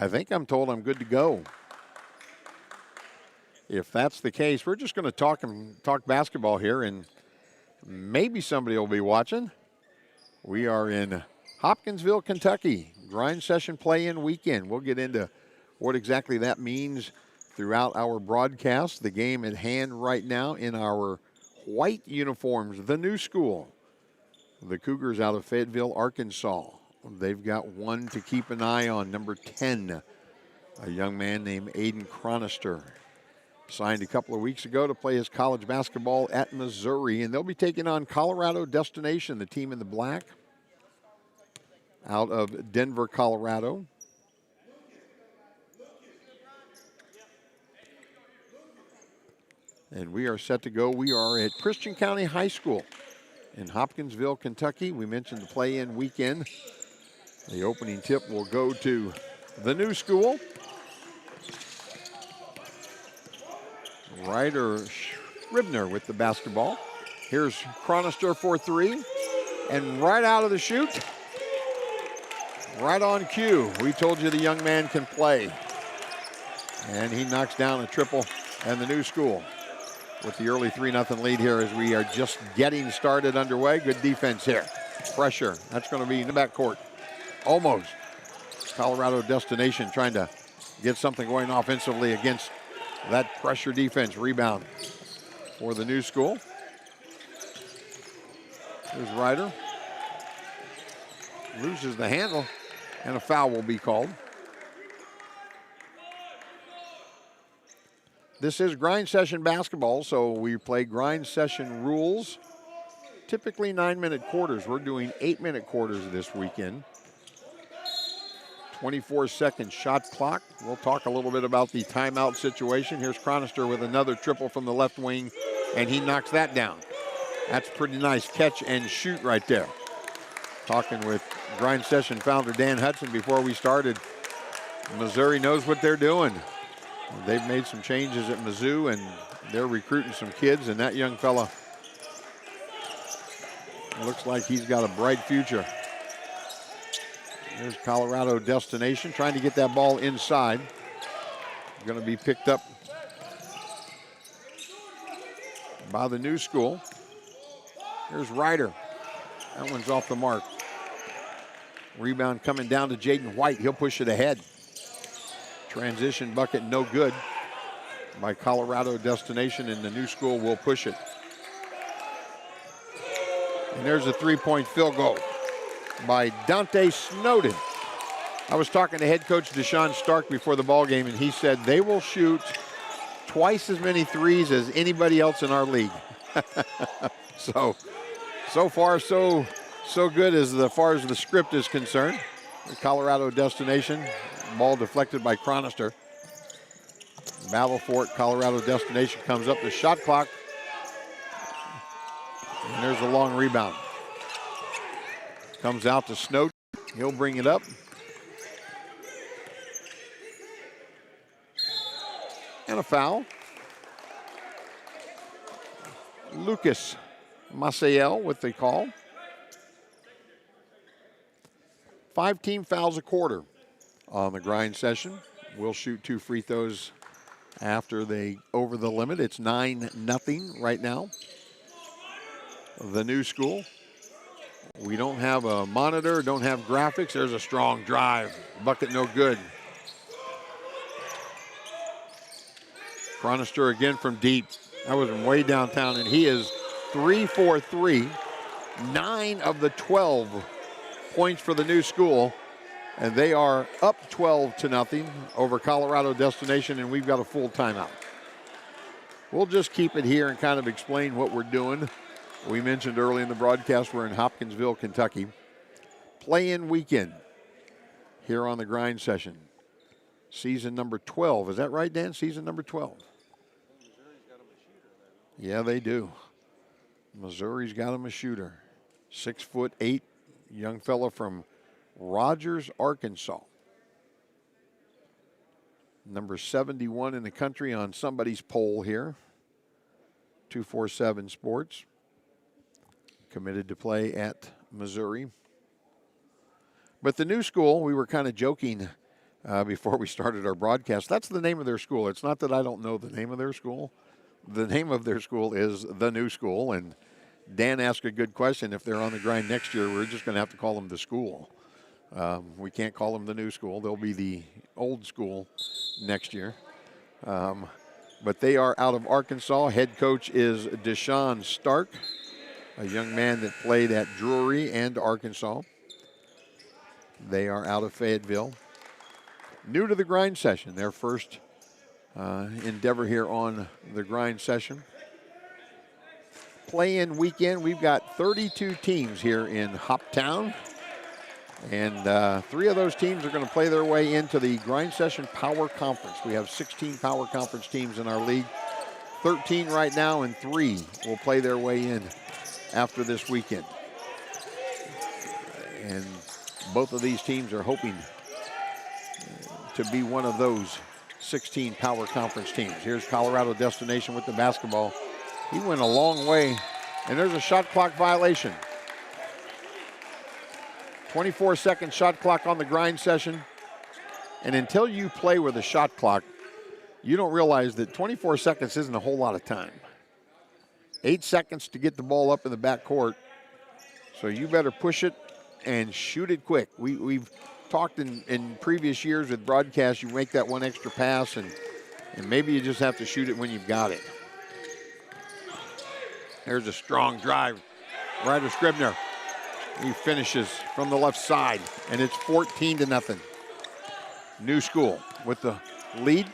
I think I'm told I'm good to go. If that's the case, we're just going to talk basketball here, and maybe somebody will be watching. We are in Hopkinsville, Kentucky. Grind session play-in weekend. We'll get into what exactly that means throughout our broadcast. The game at hand right now in our white uniforms, the new school. The Cougars out of Fayetteville, Arkansas. They've got one to keep an eye on, number 10, a young man named Aiden Chronister. Signed a couple of weeks ago to play his college basketball at Missouri, and they'll be taking on Colorado Destination, the team in the black, out of Denver, Colorado. And we are set to go. We are at Christian County High School in Hopkinsville, Kentucky. We mentioned the play-in weekend. The opening tip will go to the new school. Ryder Scribner with the basketball. Here's Chronister for three. And right out of the chute, right on cue. We told you the young man can play. And he knocks down a triple, and the new school with the early 3-0 lead here as we are just getting started underway. Good defense here. Pressure. That's going to be in the backcourt. Almost. Colorado Destination trying to get something going offensively against that pressure defense. Rebound for the new school. Here's Ryder. Loses the handle, and a foul will be called. This is grind session basketball, so we play grind session rules. Typically 9-minute quarters. We're doing 8-minute quarters this weekend. 24-second shot clock. We'll talk a little bit about the timeout situation. Here's Chronister with another triple from the left wing, and he knocks that down. That's pretty nice catch and shoot right there. Talking with grind session founder Dan Hudson before we started. Missouri knows what they're doing. They've made some changes at Mizzou, and they're recruiting some kids, and that young fella looks like he's got a bright future. There's Colorado Destination trying to get that ball inside. Going to be picked up by the new school. Here's Ryder. That one's off the mark. Rebound coming down to Jaden White. He'll push it ahead. Transition bucket no good by Colorado Destination, and the new school will push it. And there's a three-point field goal by Dante Snowden. I was talking to head coach Deshaun Stark before the ball game, and he said they will shoot twice as many threes as anybody else in our league. So far, so good as far as the script is concerned. The Colorado Destination, ball deflected by Chronister. Battle for it. Colorado Destination comes up the shot clock. And there's a long rebound. Comes out to Snowden. He'll bring it up. And a foul. Lucas Maciel with the call. 5 team fouls a quarter on the grind session. We'll shoot 2 free throws after they over the limit. It's 9-0 right now. The new school. We don't have a monitor, don't have graphics. There's a strong drive. Bucket no good. Chronister again from deep. That was from way downtown, and he is 3 for 3. 9 of the 12 points for the new school, and they are up 12-0 over Colorado Destination, and we've got a full timeout. We'll just keep it here and kind of explain what we're doing. We mentioned early in the broadcast we're in Hopkinsville, Kentucky. Play-in weekend here on the grind session. Season number 12. Is that right, Dan? Season number 12. Yeah, they do. Missouri's got him a shooter. 6'8", young fella from Rogers, Arkansas. Number 71 in the country on somebody's poll here. 247 Sports. Committed to play at Missouri. But the new school, we were kind of joking before we started our broadcast. That's the name of their school. It's not that I don't know the name of their school. The name of their school is the New School, and Dan asked a good question. If they're on the grind next year, we're just going to have to call them the school. We can't call them the New School. They'll be the old school next year. But they are out of Arkansas. Head coach is Deshaun Stark, a young man that played at Drury and Arkansas. They are out of Fayetteville. New to the grind session, their first endeavor here on the grind session. Play-in weekend, we've got 32 teams here in Hoptown. And 3 of those teams are going to play their way into the grind session Power Conference. We have 16 Power Conference teams in our league. 13 right now, and 3 will play their way in after this weekend. And both of these teams are hoping to be one of those 16 Power Conference teams. Here's Colorado Destination with the basketball. He went a long way, and there's a shot clock violation. 24-second shot clock on the grind session. And until you play with a shot clock, you don't realize that 24 seconds isn't a whole lot of time. 8 seconds to get the ball up in the backcourt. So you better push it and shoot it quick. We've talked in previous years with broadcasts, you make that one extra pass, and maybe you just have to shoot it when you've got it. There's a strong drive. Ryder Scribner. He finishes from the left side, and it's 14-0. New School with the lead.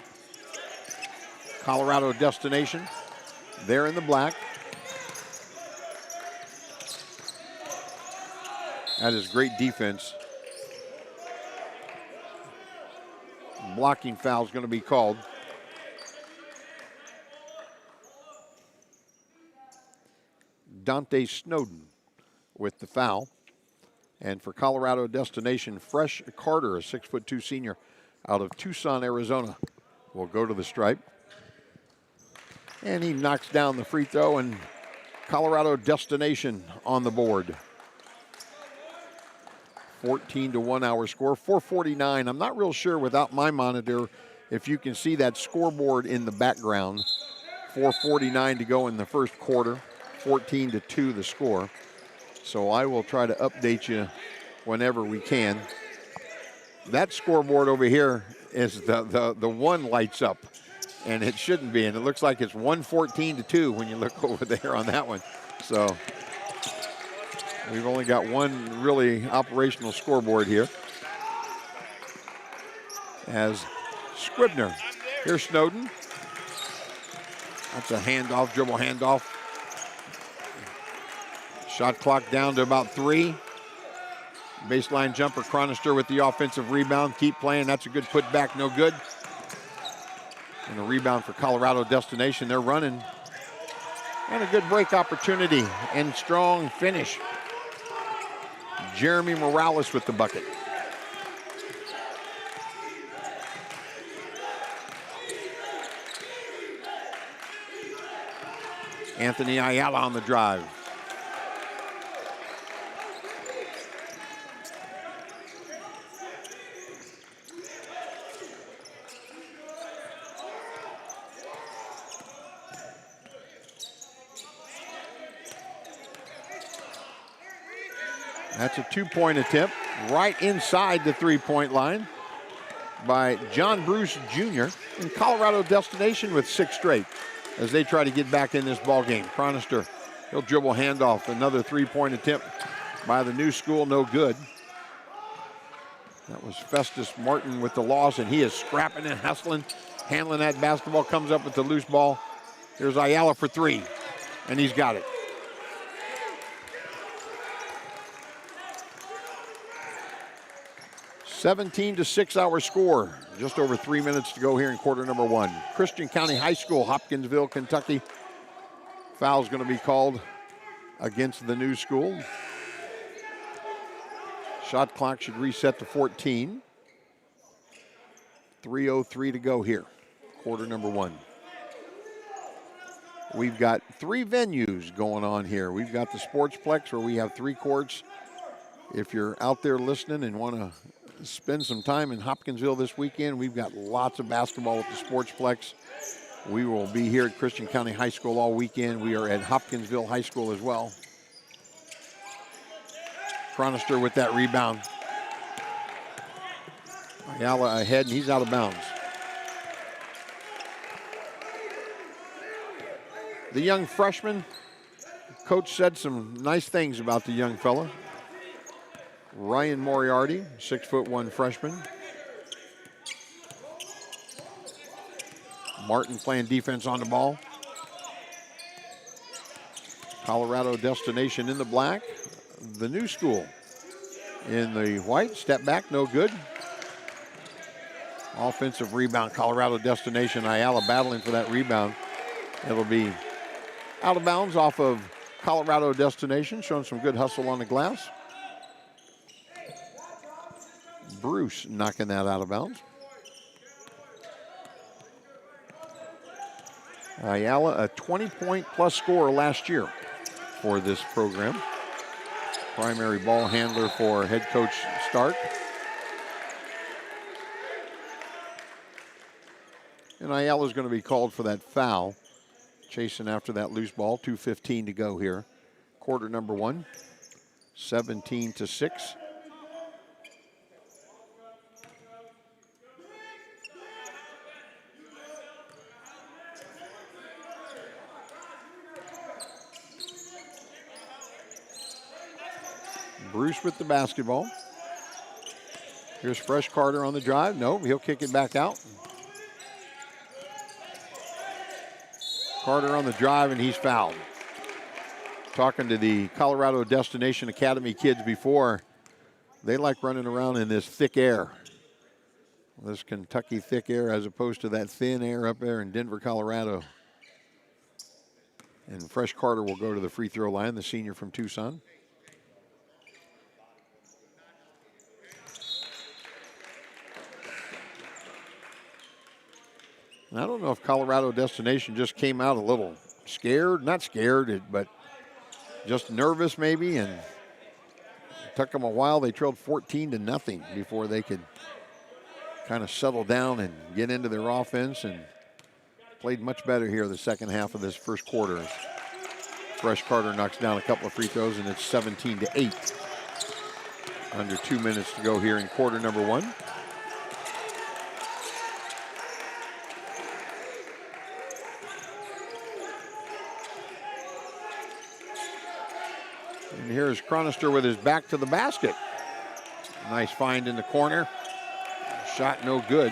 Colorado Destination, they're in the black. That is great defense. Blocking foul is going to be called. Dante Snowden with the foul. And for Colorado Destination, Fresh Carter, a 6'2" senior out of Tucson, Arizona, will go to the stripe. And he knocks down the free throw, and Colorado Destination on the board. 14-1 our score, 4:49. I'm not real sure without my monitor if you can see that scoreboard in the background. 4:49 to go in the first quarter, 14-2 the score. So I will try to update you whenever we can. That scoreboard over here is the one lights up, and it shouldn't be. And it looks like it's 114-2 when you look over there on that one. So we've only got one really operational scoreboard here. As Scribner, here's Snowden. That's a handoff, dribble handoff. Shot clock down to about 3. Baseline jumper, Chronister with the offensive rebound. Keep playing, that's a good putback, no good. And a rebound for Colorado Destination, they're running. And a good break opportunity and strong finish. Jeremy Morales with the bucket. Anthony Ayala on the drive. That's a 2-point attempt right inside the 3-point line by John Bruce Jr. in Colorado Destination with 6 straight as they try to get back in this ball game. Chronister, he'll dribble handoff. Another 3-point attempt by the New School, no good. That was Festus Martin with the loss, and he is scrapping and hustling, handling that basketball, comes up with the loose ball. Here's Ayala for 3, and he's got it. 17-6 our score. Just over 3 minutes to go here in quarter number 1. Christian County High School, Hopkinsville, Kentucky. Foul's going to be called against the New School. Shot clock should reset to 14. 3:03 to go here, quarter number 1. We've got 3 venues going on here. We've got the Sportsplex, where we have 3 courts. If you're out there listening and want to spend some time in Hopkinsville this weekend, we've got lots of basketball at the Sportsplex. We will be here at Christian County High School all weekend. We are at Hopkinsville High School as well. Chronister with that rebound. Ayala ahead, and he's out of bounds. The young freshman, coach said some nice things about the young fella. Ryan Moriarty, 6'1" freshman. Martin playing defense on the ball. Colorado destination in the black. The new school in the white. Step back, no good. Offensive rebound, Colorado destination. Ayala battling for that rebound. It'll be out of bounds off of Colorado destination, showing some good hustle on the glass. Bruce knocking that out of bounds. Ayala, a 20-point-plus scorer last year for this program. Primary ball handler for head coach Stark. And Ayala's going to be called for that foul. Chasing after that loose ball. 2:15 to go here. Quarter number 1. 17-6. Bruce with the basketball. Here's Fresh Carter on the drive. No, he'll kick it back out. Carter on the drive, and he's fouled. Talking to the Colorado Destination Academy kids before, they like running around in this thick air. This Kentucky thick air as opposed to that thin air up there in Denver, Colorado. And Fresh Carter will go to the free throw line, the senior from Tucson. And I don't know if Colorado Destination just came out a little scared, not scared, but just nervous maybe, and it took them a while. They trailed 14-0 before they could kind of settle down and get into their offense, and played much better here the second half of this first quarter. Fresh Carter knocks down a couple of free throws, and it's 17-8. Under 2 minutes to go here in quarter number 1. And here's Chronister with his back to the basket. Nice find in the corner. Shot no good.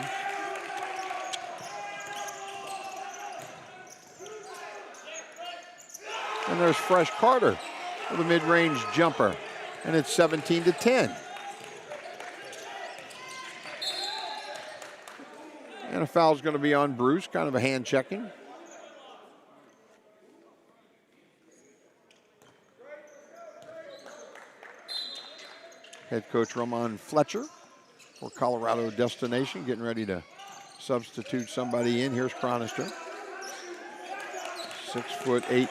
And there's Fresh Carter with a mid-range jumper. And it's 17-10. And a foul's going to be on Bruce, kind of a hand checking. Head coach Ramon Fletcher for Colorado Destination, getting ready to substitute somebody in. Here's Chronister. 6'8"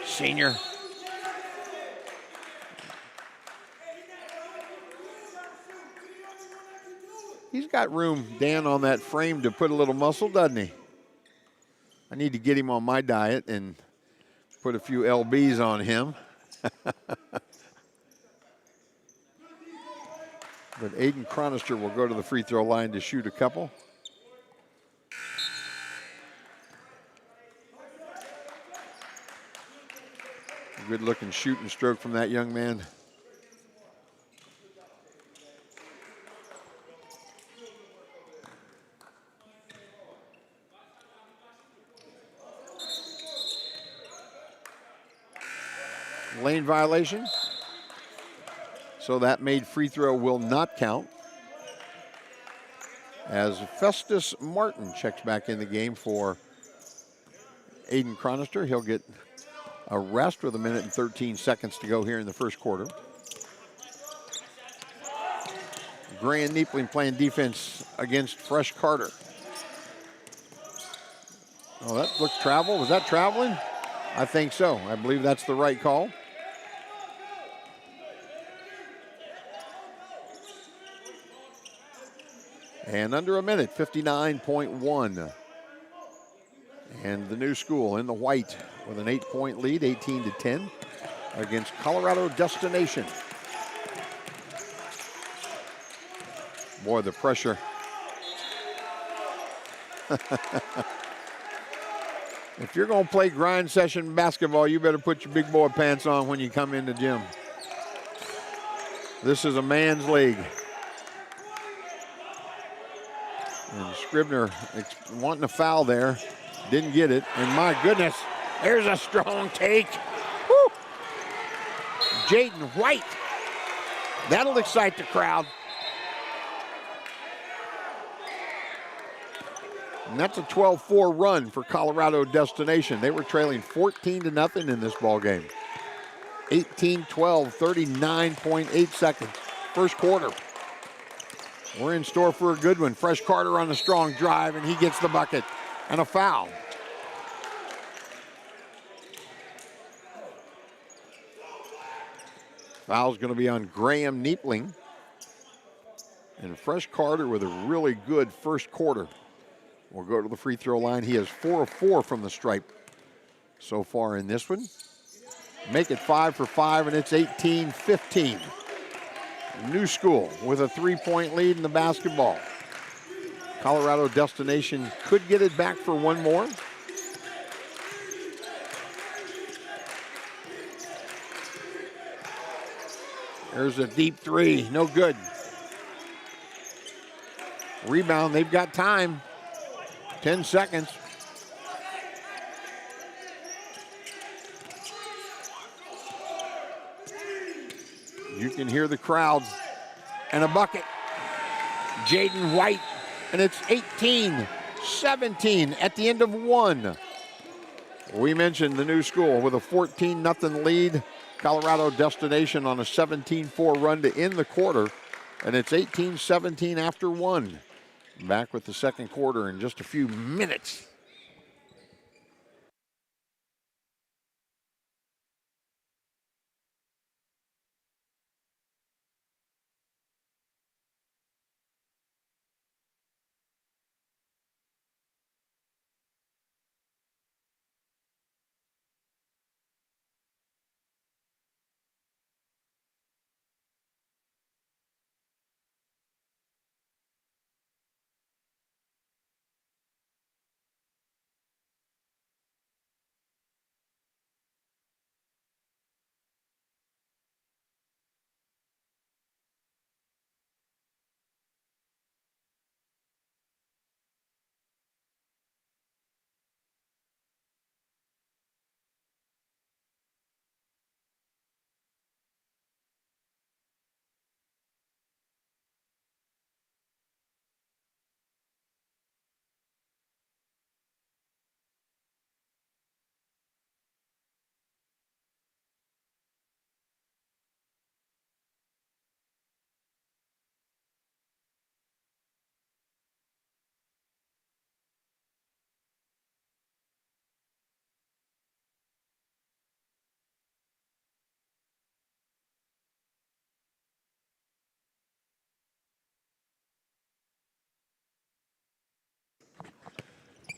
senior. He's got room, Dan, on that frame to put a little muscle, doesn't he? I need to get him on my diet and put a few LBs on him. But Aiden Chronister will go to the free throw line to shoot a couple. Good looking shooting stroke from that young man. Lane violation. So that made free throw will not count. As Festus Martin checks back in the game for Aiden Chronister. He'll get a rest with 1 minute and 13 seconds to go here in the first quarter. Grant Neepling playing defense against Fresh Carter. Oh, that looked travel. Was that traveling? I think so. I believe that's the right call. And under a minute, 59.1. And the New School in the white with an 8-point lead, 18-10 against Colorado Destination. Boy, the pressure. If you're going to play grind session basketball, you better put your big boy pants on when you come in the gym. This is a man's league. And Scribner wanting a foul there. Didn't get it. And my goodness, there's a strong take. Woo! Jaden White. That'll excite the crowd. And that's a 12-4 run for Colorado Destination. They were trailing 14-0 in this ball game. 18-12, 39.8 seconds. First quarter. We're in store for a good one. Fresh Carter on the strong drive, and he gets the bucket. And a foul. Foul's going to be on Graham Neepling. And Fresh Carter with a really good first quarter will go to the free throw line. He has 4 of 4 from the stripe so far in this one. Make it 5 for 5, and it's 18-15. New School with a 3-point lead in the basketball. Colorado Destination could get it back for one more. There's a deep three, no good. Rebound, they've got time. 10 seconds. You can hear the crowd. And a bucket. Jaden White. And it's 18-17 at the end of one. We mentioned the New School with a 14-0 lead. Colorado Destination on a 17-4 run to end the quarter. And it's 18-17 after one. Back with the second quarter in just a few minutes.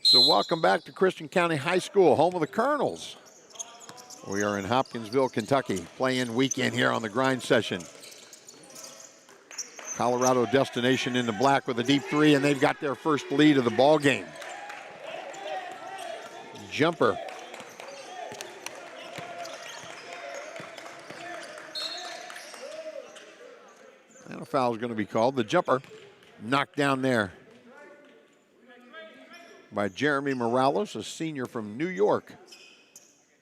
So welcome back to Christian County High School, home of the Colonels. We are in Hopkinsville, Kentucky, play-in weekend here on the grind session. Colorado Destination in the black with a deep three, and they've got their first lead of the ball game. Jumper. And a foul is going to be called. The jumper knocked down there by Jeremy Morales, a senior from New York.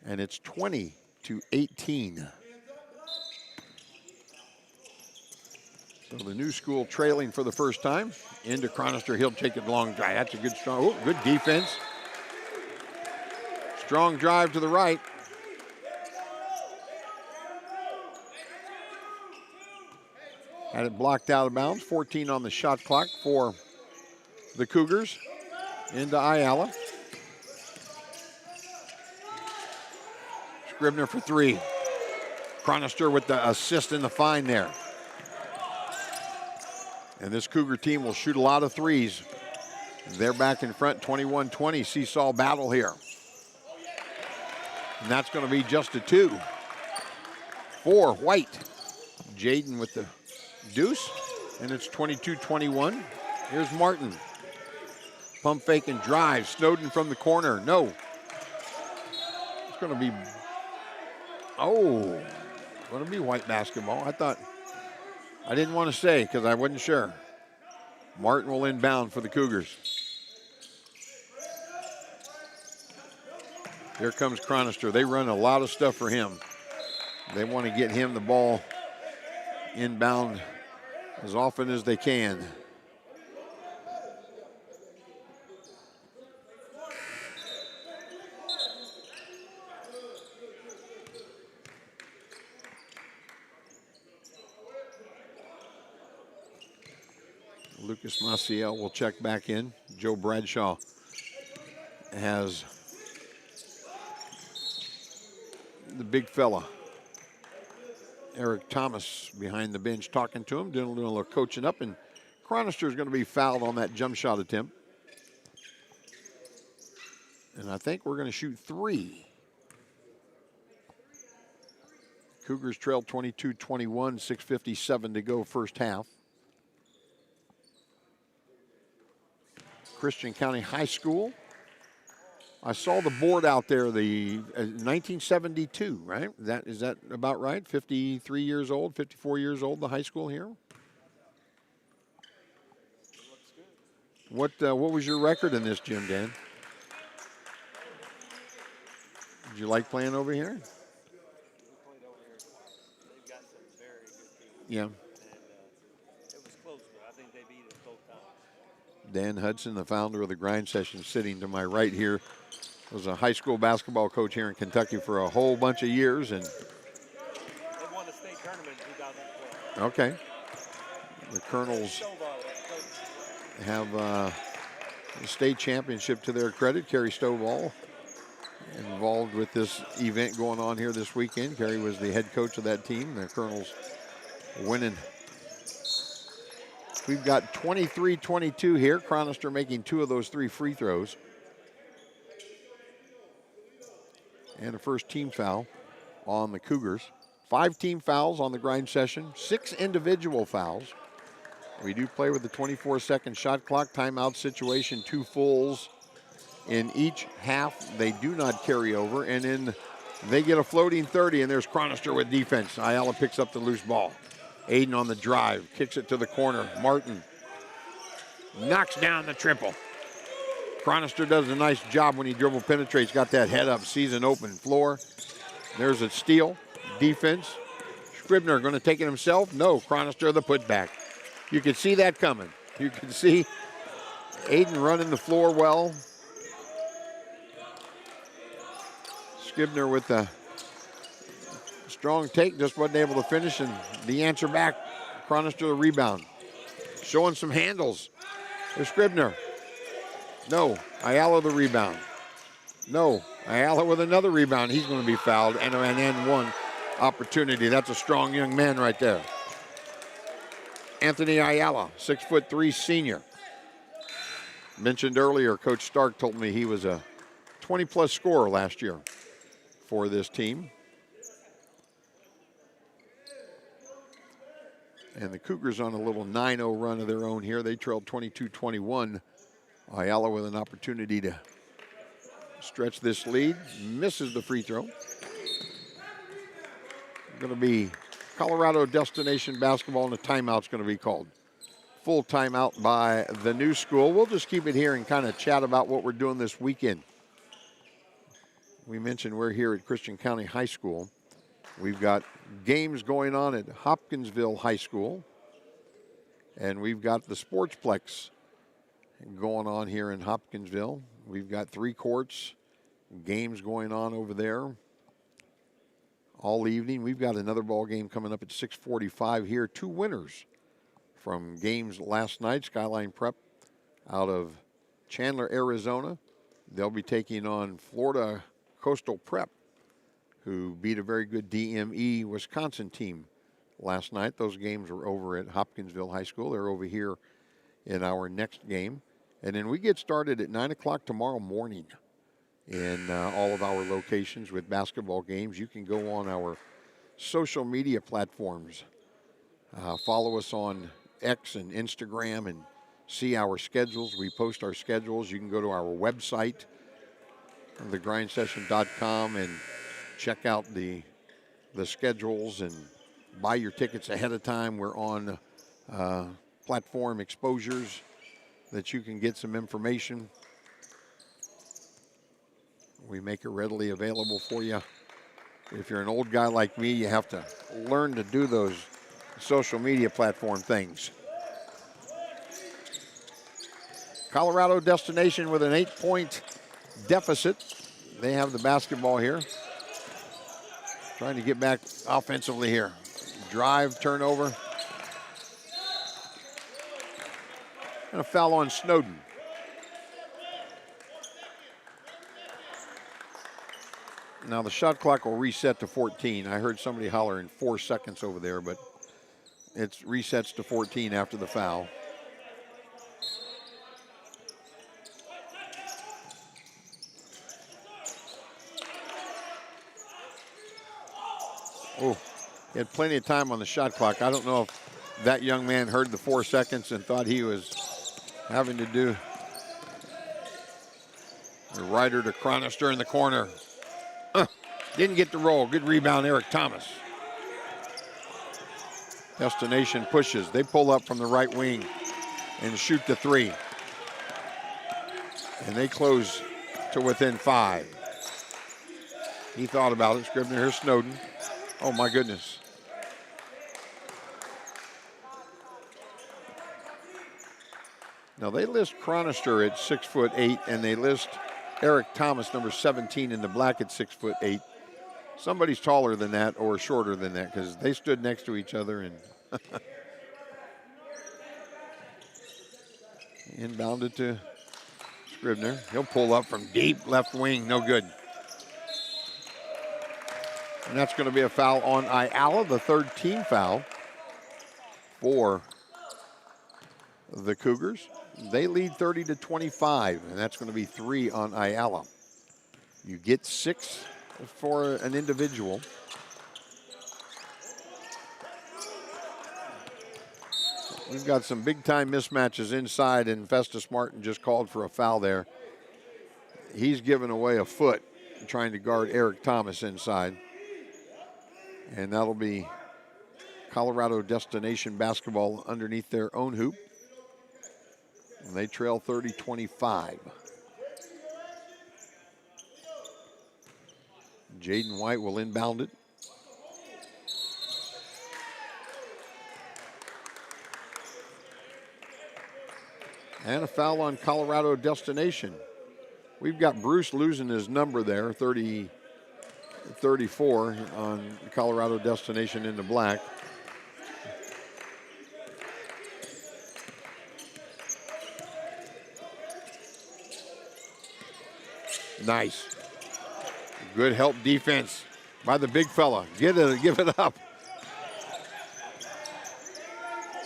And it's 20-18. So the New School trailing for the first time. Into Chronister, he'll take it long drive. That's a good strong, good defense. Strong drive to the right. Had it blocked out of bounds. 14 on the shot clock for the Cougars. Into Ayala. Scribner for three. Chronister with the assist in the find there. And this Cougar team will shoot a lot of threes. They're back in front, 21-20, seesaw battle here. And that's going to be just a 2 for White. Jaden with the deuce, and it's 22-21. Here's Martin. Pump fake and drive. Snowden from the corner. No. It's going to be, going to be White basketball. I didn't want to say because I wasn't sure. Martin will inbound for the Cougars. Here comes Chronister. They run a lot of stuff for him. They want to get him the ball inbound as often as they can. Lucas Maciel will check back in. Joe Bradshaw has the big fella, Eric Thomas, behind the bench talking to him, doing a little coaching up, and Chronister is going to be fouled on that jump shot attempt. And I think we're going to shoot 3. Cougars trail 22-21, 6:57 to go first half. Christian County High School. I saw the board out there, the 1972, right? Is that about right? 53 years old, 54 years old, the high school here? What was your record in this, Jim, Dan? Did you like playing over here? Yeah. Dan Hudson, the founder of the Grind Session, sitting to my right here, was a high school basketball coach here in Kentucky for a whole bunch of years. And they won the state tournament in 2012. Okay. The Colonels have the state championship to their credit. Kerry Stovall involved with this event going on here this weekend. Kerry was the head coach of that team. The Colonels winning. We've got 23-22 here. Chronister making 2 of those 3 free throws. And a first team foul on the Cougars. 5 team fouls on the Grind Session, 6 individual fouls. We do play with the 24-second shot clock, timeout situation, 2 fulls in each half. They do not carry over, and then they get a floating 30, and there's Chronister with defense. Ayala picks up the loose ball. Aiden on the drive, kicks it to the corner. Martin knocks down the triple. Chronister does a nice job when he dribble penetrates, got that head up, sees an open floor. There's a steal, defense. Scribner going to take it himself? No, Chronister the putback. You could see that coming. You can see Aiden running the floor well. Scribner with the strong take, just wasn't able to finish, and the answer back, Chronister the rebound. Showing some handles. There's Scribner. No, Ayala the rebound. No, Ayala with another rebound. He's going to be fouled, and an N1 opportunity. That's a strong young man right there. Anthony Ayala, 6'3" senior. Mentioned earlier, Coach Stark told me he was a 20-plus scorer last year for this team. And the Cougars on a little 9-0 run of their own here. They trailed 22-21. Ayala with an opportunity to stretch this lead. Misses the free throw. Going to be Colorado destination basketball, and a timeout's going to be called. Full timeout by the new school. We'll just keep it here and kind of chat about what we're doing this weekend. We mentioned we're here at Christian County High School. We've got games going on at Hopkinsville High School. And we've got the Sportsplex going on here in Hopkinsville. We've got 3 courts, games going on over there all evening. We've got another ball game coming up at 6:45 here. 2 winners from games last night. Skyline Prep out of Chandler, Arizona. They'll be taking on Florida Coastal Prep, who beat a very good DME Wisconsin team last night. Those games were over at Hopkinsville High School. They're over here in our next game. And then we get started at 9 o'clock tomorrow morning in all of our locations with basketball games. You can go on our social media platforms. Follow us on X and Instagram and see our schedules. We post our schedules. You can go to our website, thegrindsession.com, and check out the schedules and buy your tickets ahead of time. We're on platform exposures that you can get some information. We make it readily available for you. If you're an old guy like me, you have to learn to do those social media platform things. Colorado Destination with an 8-point deficit. They have the basketball here. Trying to get back offensively here. Drive, turnover. And a foul on Snowden. Now the shot clock will reset to 14. I heard somebody holler in 4 seconds over there, but it resets to 14 after the foul. Oh, he had plenty of time on the shot clock. I don't know if that young man heard the 4 seconds and thought he was having to do the Ryder to Chronister in the corner. Didn't get the roll. Good rebound, Eric Thomas. Destination pushes. They pull up from the right wing and shoot the three. And they close to within 5. He thought about it. Scribner, here's Snowden. Oh, my goodness. Now, they list Chronister at 6'8", and they list Eric Thomas, number 17, in the black at 6'8". Somebody's taller than that or shorter than that because they stood next to each other and inbounded to Scribner. He'll pull up from deep left wing, no good. And that's going to be a foul on Ayala, the third team foul for the Cougars. They lead 30-25, and that's going to be 3 on Ayala. You get 6 for an individual. We've got some big-time mismatches inside, and Festus Martin just called for a foul there. He's given away a foot trying to guard Eric Thomas inside. And that'll be Colorado Destination basketball underneath their own hoop. And they trail 30-25. Jaden White will inbound it. And a foul on Colorado Destination. We've got Bruce losing his number there, 34 on Colorado Destination in the black. Nice. Good help defense by the big fella. Give it up.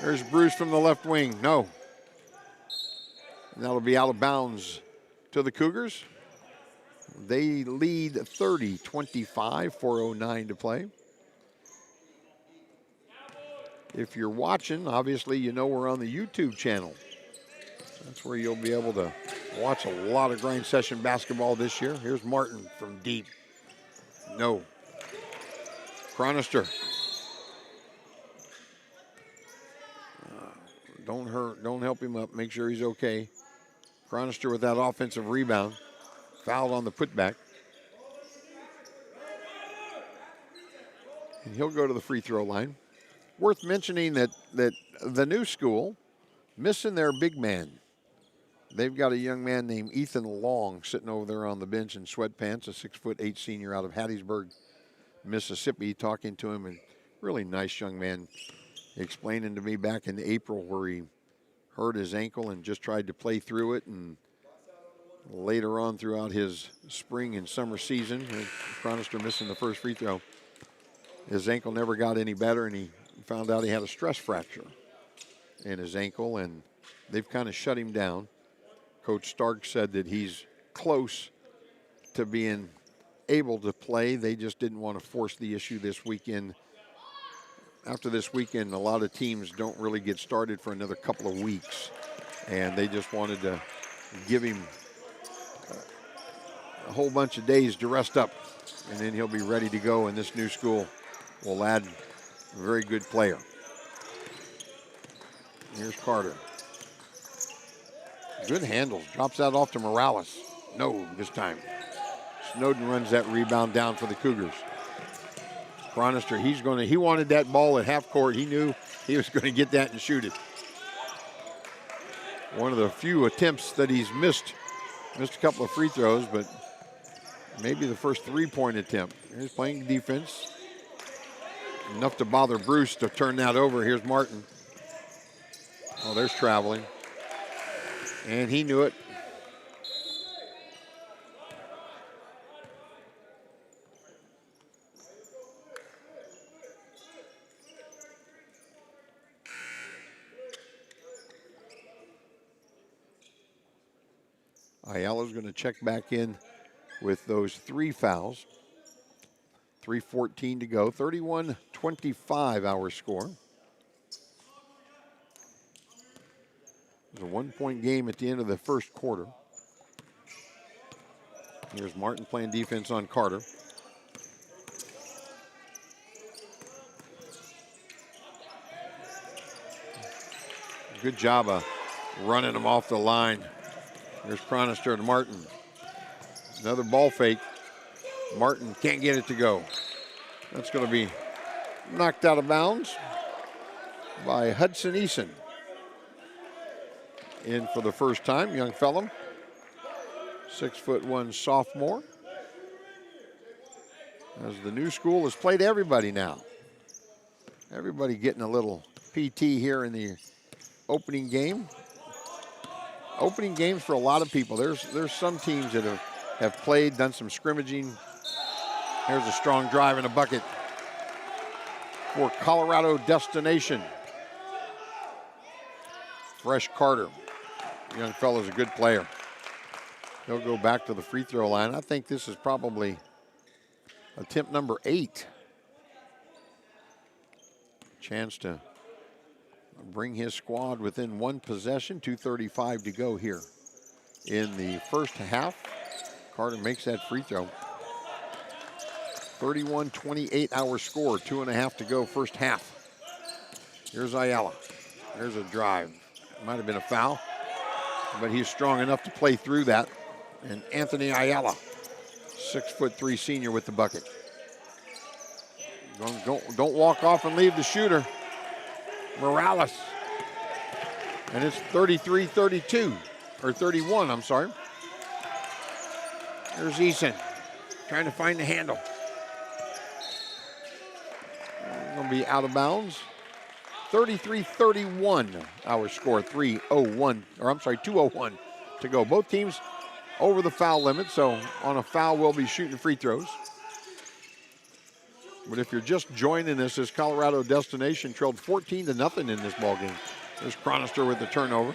There's Bruce from the left wing. No. And that'll be out of bounds to the Cougars. They lead 30-25, 4:09 to play. If you're watching, obviously you know we're on the YouTube channel. That's where you'll be able to watch a lot of Grind Session basketball this year. Here's Martin from deep. No. Chronister. Don't help him up. Make sure he's okay. Chronister with that offensive rebound. Fouled on the putback. And he'll go to the free throw line. Worth mentioning that the new school, missing their big man. They've got a young man named Ethan Long sitting over there on the bench in sweatpants, a 6'8" senior out of Hattiesburg, Mississippi, talking to him. And really nice young man, explaining to me back in April where he hurt his ankle and just tried to play through it. And later on throughout his spring and summer season, Chronister missing the first free throw, his ankle never got any better, and he found out he had a stress fracture in his ankle, and they've kind of shut him down. Coach Stark said that he's close to being able to play. They just didn't want to force the issue this weekend. After this weekend, a lot of teams don't really get started for another couple of weeks, and they just wanted to give him a whole bunch of days to rest up, and then he'll be ready to go, and this new school will add a very good player. Here's Carter. Good handles. Drops that off to Morales. No, this time. Snowden runs that rebound down for the Cougars. Chronister, he wanted that ball at half court. He knew he was going to get that and shoot it. One of the few attempts that he's missed a couple of free throws, but maybe the first three-point attempt. Here's playing defense. Enough to bother Bruce to turn that over. Here's Martin. Oh, there's traveling. And he knew it. Ayala's going to check back in with those 3 fouls. 3:14 to go. 31-25 our score. It was a 1-point game at the end of the first quarter. Here's Martin playing defense on Carter. Good job of running him off the line. Here's Chronister to Martin. Another ball fake. Martin can't get it to go. That's going to be knocked out of bounds by Hudson Eason. In for the first time, young fella. 6'1" sophomore. As the new school has played everybody now. Everybody getting a little PT here in the opening game. Opening games for a lot of people. There's some teams that have played, done some scrimmaging. There's a strong drive and a bucket for Colorado Destination. Fresh Carter. Young fella's a good player. He'll go back to the free throw line. I think this is probably attempt number 8. Chance to bring his squad within 1 possession. 2:35 to go here in the first half. Carter makes that free throw. 31-28 our score. 2.5 to go first half. Here's Ayala. There's a drive. Might have been a foul, but he's strong enough to play through that. And Anthony Ayala, 6'3" senior with the bucket. Don't walk off and leave the shooter. Morales. And it's 33-32, or 31, I'm sorry. There's Eason, trying to find the handle. Going to be out of bounds. 33-31, our score. 2:01 to go. Both teams over the foul limit, so on a foul we'll be shooting free throws. But if you're just joining us, as Colorado Destination trailed 14-0 in this ballgame. There's Chronister with the turnover.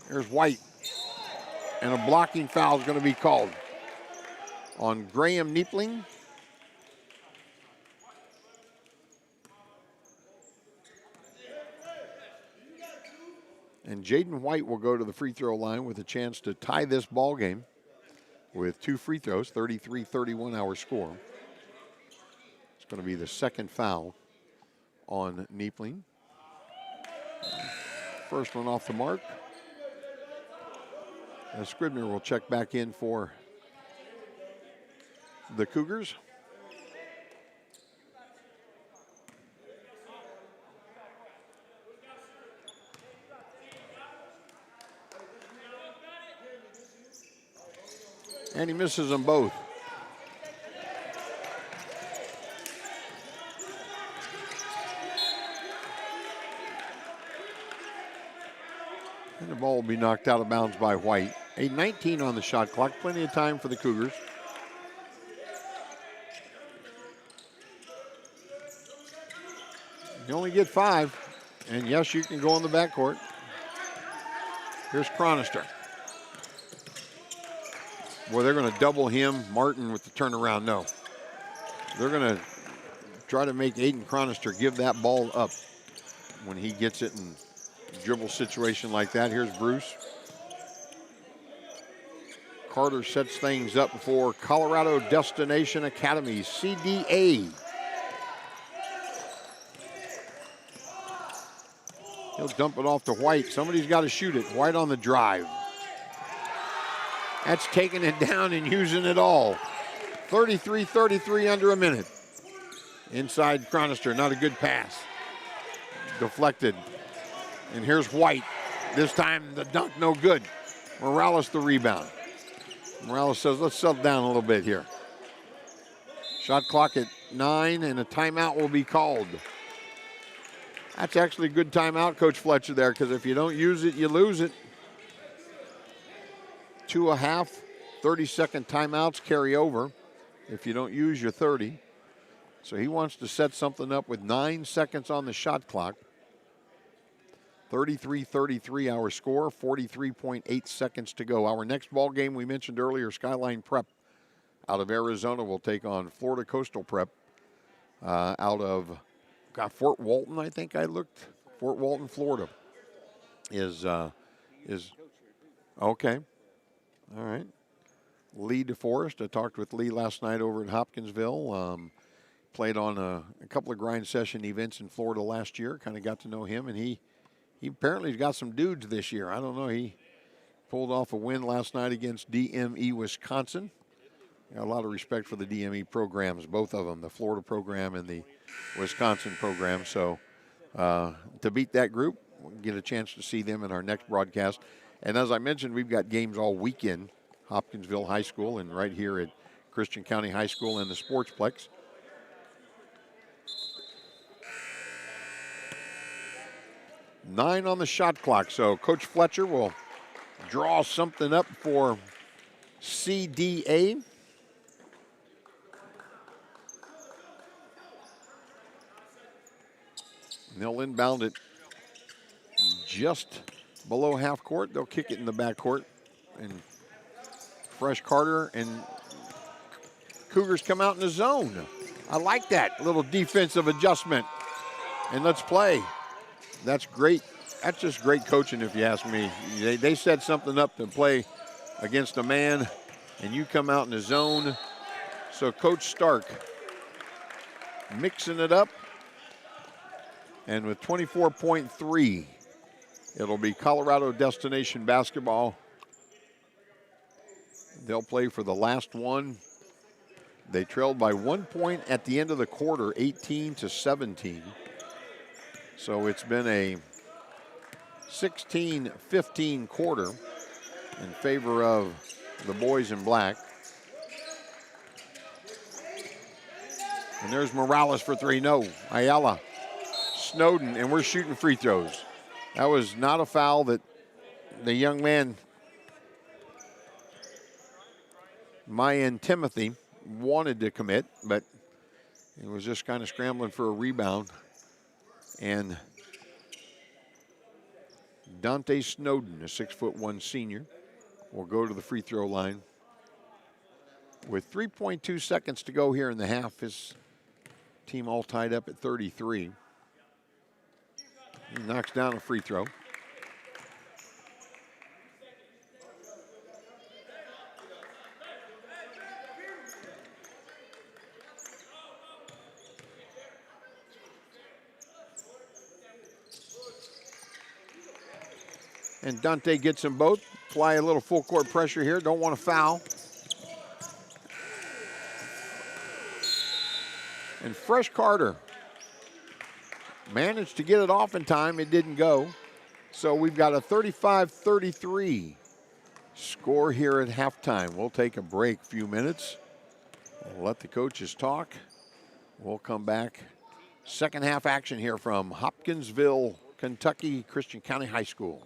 There's White. And a blocking foul is going to be called on Graham Niepling. And Jaden White will go to the free throw line with a chance to tie this ball game with 2 free throws. 33-31 our score. It's going to be the second foul on Niepling. First one off the mark. And Scribner will check back in for the Cougars. And he misses them both. And the ball will be knocked out of bounds by White. 8:19 on the shot clock. Plenty of time for the Cougars. You only get 5. And yes, you can go in the backcourt. Here's Chronister. Boy, they're going to double him. Martin with the turnaround. No. They're going to try to make Aiden Chronister give that ball up when he gets it in a dribble situation like that. Here's Bruce. Carter sets things up for Colorado Destination Academy, CDA. He'll dump it off to White. Somebody's got to shoot it. White on the drive. That's taking it down and using it all. 33-33 under a minute. Inside Chronister, not a good pass. Deflected. And here's White. This time the dunk no good. Morales the rebound. Morales says, let's settle down a little bit here. Shot clock at 9 and a timeout will be called. That's actually a good timeout, Coach Fletcher, there, because if you don't use it, you lose it. 2.5 30-second timeouts carry over if you don't use your 30. So he wants to set something up with 9 seconds on the shot clock. 33-33 our score, 43.8 seconds to go. Our next ball game we mentioned earlier, Skyline Prep out of Arizona will take on Florida Coastal Prep out of Fort Walton, I think I looked. Fort Walton, Florida is okay. All right. Lee DeForest. I talked with Lee last night over at Hopkinsville. Played on a couple of grind session events in Florida last year. Kind of got to know him, and he apparently has got some dudes this year. I don't know. He pulled off a win last night against DME Wisconsin. Got a lot of respect for the DME programs, both of them, the Florida program and the Wisconsin program. So to beat that group, we'll get a chance to see them in our next broadcast. And as I mentioned, we've got games all weekend, Hopkinsville High School and right here at Christian County High School in the Sportsplex. Nine on the shot clock, so Coach Fletcher will draw something up for CDA. And they'll inbound it just below half court. They'll kick it in the back court. And Fresh Carter and Cougars come out in the zone. I like that little defensive adjustment. And let's play. That's great. That's just great coaching, if you ask me. They set something up to play against a man, and you come out in the zone. So Coach Stark mixing it up. And with 24.3, it'll be Colorado Destination Basketball. They'll play for the last one. They trailed by 1 point at the end of the quarter, 18-17. So it's been a 16-15 quarter in favor of the boys in black. And there's Morales for three. No, Ayala. Snowden, and we're shooting free throws. That was not a foul that the young man, Mayan Timothy, wanted to commit, but he was just kind of scrambling for a rebound. And Dante Snowden, a 6'1" senior, will go to the free throw line. With 3.2 seconds to go here in the half, his team all tied up at 33. He knocks down a free throw. And Dante gets them both. Apply a little full court pressure here. Don't want to foul. And Fresh Carter managed to get it off in time. It didn't go. So we've got a 35-33 score here at halftime. We'll take a break, few minutes. We'll let the coaches talk. We'll come back. Second half action here from Hopkinsville, Kentucky, Christian County High School.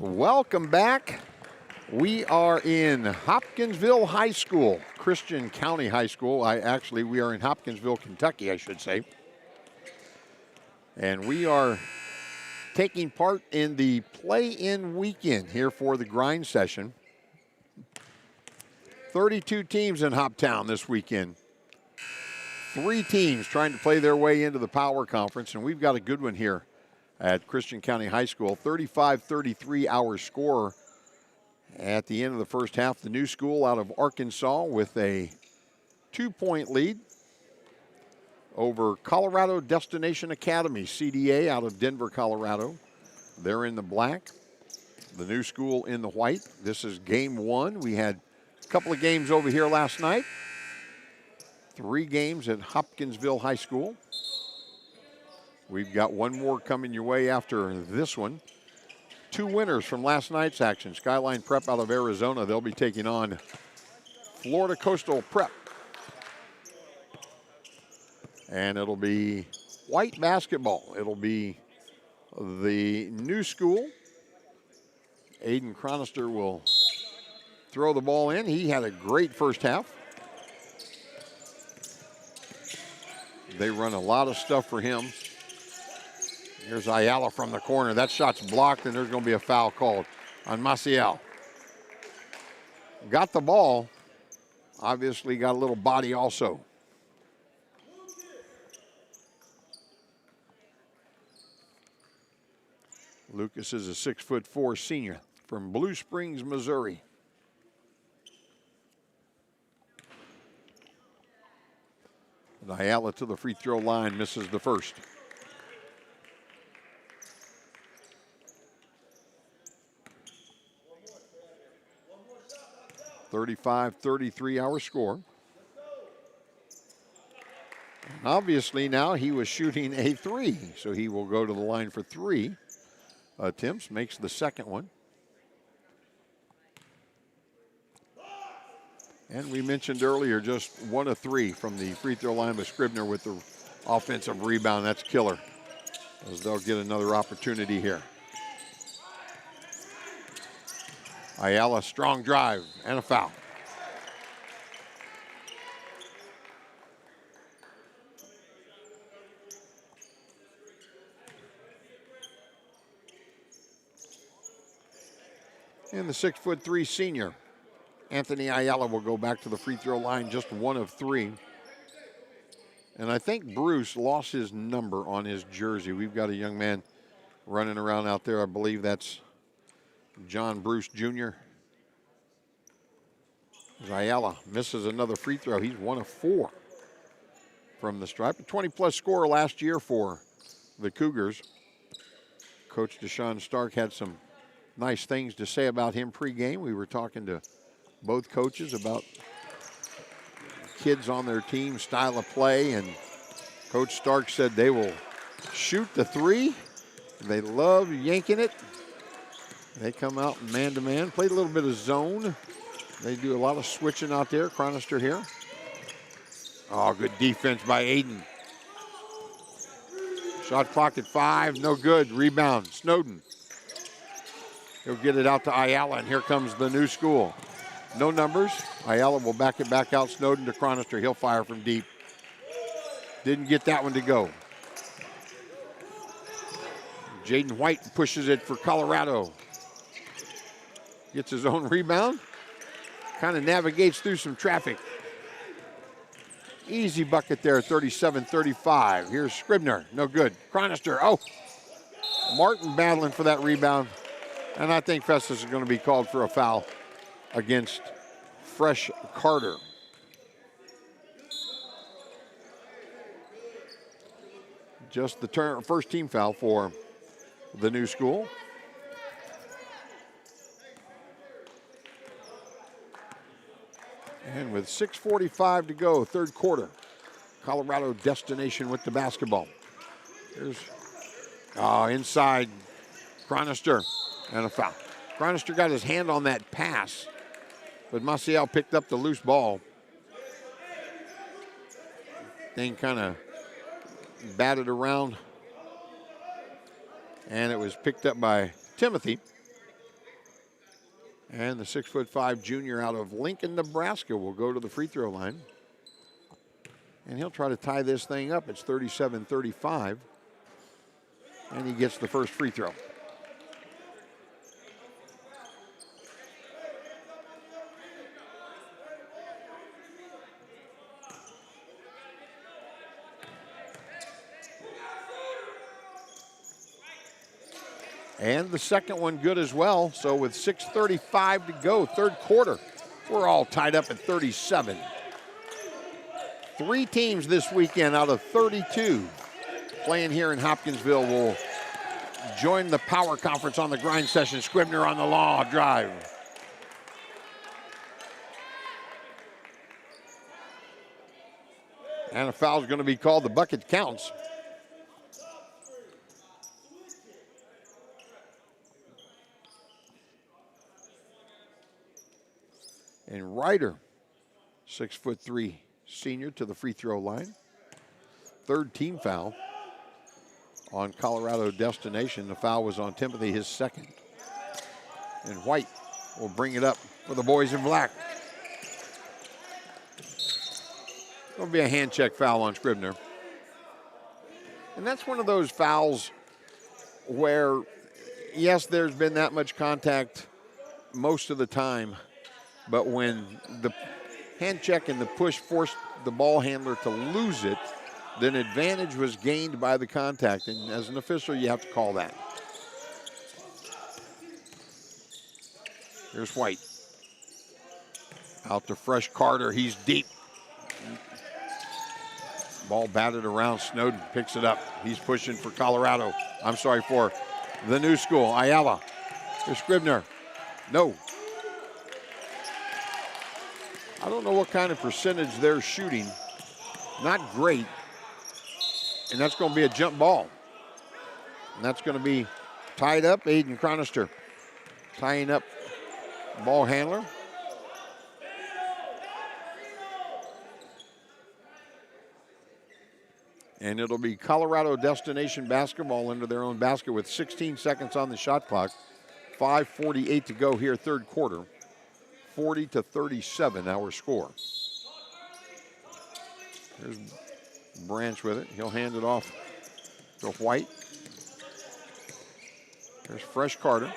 Welcome back. We are in Hopkinsville High School, Christian County High School. We are in Hopkinsville, Kentucky, I should say. And we are taking part in the play-in weekend here for the grind session. 32 teams in Hoptown this weekend. 3 teams trying to play their way into the Power Conference, and we've got a good one here at Christian County High School. 35-33 our score at the end of the first half. The New School out of Arkansas with a 2-point lead over Colorado Destination Academy, CDA, out of Denver, Colorado. They're in the black. The New School in the white. This is game 1. We had a couple of games over here last night. 3 games at Hopkinsville High School. We've got one more coming your way after this one. 2 winners from last night's action. Skyline Prep out of Arizona. They'll be taking on Florida Coastal Prep. And it'll be white basketball. It'll be the New School. Aiden Chronister will throw the ball in. He had a great first half. They run a lot of stuff for him. Here's Ayala from the corner. That shot's blocked, and there's going to be a foul called on Maciel. Got the ball. Obviously got a little body also. Lucas is a 6'4" senior from Blue Springs, Missouri. And Ayala to the free throw line, misses the first. (35-33) our score. And obviously now he was shooting a 3, so he will go to the line for 3 attempts, makes the second one. And we mentioned earlier just 1 of 3 from the free throw line, but Scribner with the offensive rebound. That's killer, as they'll get another opportunity here. Ayala, strong drive and a foul. And the 6'3" senior, Anthony Ayala, will go back to the free throw line, just 1 of 3. And I think Bruce lost his number on his jersey. We've got a young man running around out there. I believe that's John Bruce Jr. Ayala misses another free throw. He's 1 of 4 from the stripe. A 20-plus scorer last year for the Cougars. Coach Deshaun Stark had some nice things to say about him pregame. We were talking to both coaches about kids on their team, style of play, and Coach Stark said they will shoot the 3. They love yanking it. They come out man-to-man, played a little bit of zone. They do a lot of switching out there. Chronister here. Oh, good defense by Aiden. Shot clock at 5, no good. Rebound, Snowden. He'll get it out to Ayala, and here comes the New School. No numbers. Ayala will back it back out. Snowden to Chronister. He'll fire from deep. Didn't get that one to go. Jaden White pushes it for Colorado. Gets his own rebound. Kind of navigates through some traffic. Easy bucket there, 37-35. Here's Scribner. No good. Chronister. Oh, Martin battling for that rebound. And I think Festus is going to be called for a foul against Fresh Carter. Just the first team foul for the New School. And with 6:45 to go, third quarter, Colorado Destination with the basketball. Here's inside Chronister and a foul. Chronister got his hand on that pass, but Maciel picked up the loose ball. Thing kind of batted around, and it was picked up by Timothy. And the 6'5" junior out of Lincoln, Nebraska will go to the free throw line. And he'll try to tie this thing up. It's 37-35. And he gets the first free throw. And the second one good as well. So with 6:35 to go, third quarter, we're all tied up at 37. 3 teams this weekend out of 32 playing here in Hopkinsville will join the power conference on the grind session. Scribner on the law drive. And a foul is going to be called. The bucket counts. And Ryder, 6'3" senior, to the free throw line. Third team foul on Colorado Destination. The foul was on Timothy, his second. And White will bring it up for the boys in black. It'll be a hand check foul on Scribner. And that's one of those fouls where, yes, there's been that much contact most of the time, but when the hand check and the push forced the ball handler to lose it, then advantage was gained by the contact. And as an official, you have to call that. Here's White. Out to Fresh Carter. He's deep. Ball batted around. Snowden picks it up. He's pushing for Colorado. I'm sorry, for the new school. Ayala. Here's Scribner. No. I don't know what kind of percentage they're shooting. Not great. And that's going to be a jump ball. And that's going to be tied up. Aiden Chronister tying up ball handler. And it'll be Colorado Destination basketball under their own basket with 16 seconds on the shot clock. 5:48 to go here, third quarter. 40-37 our score. There's Branch with it. He'll hand it off to White. There's Fresh Carter.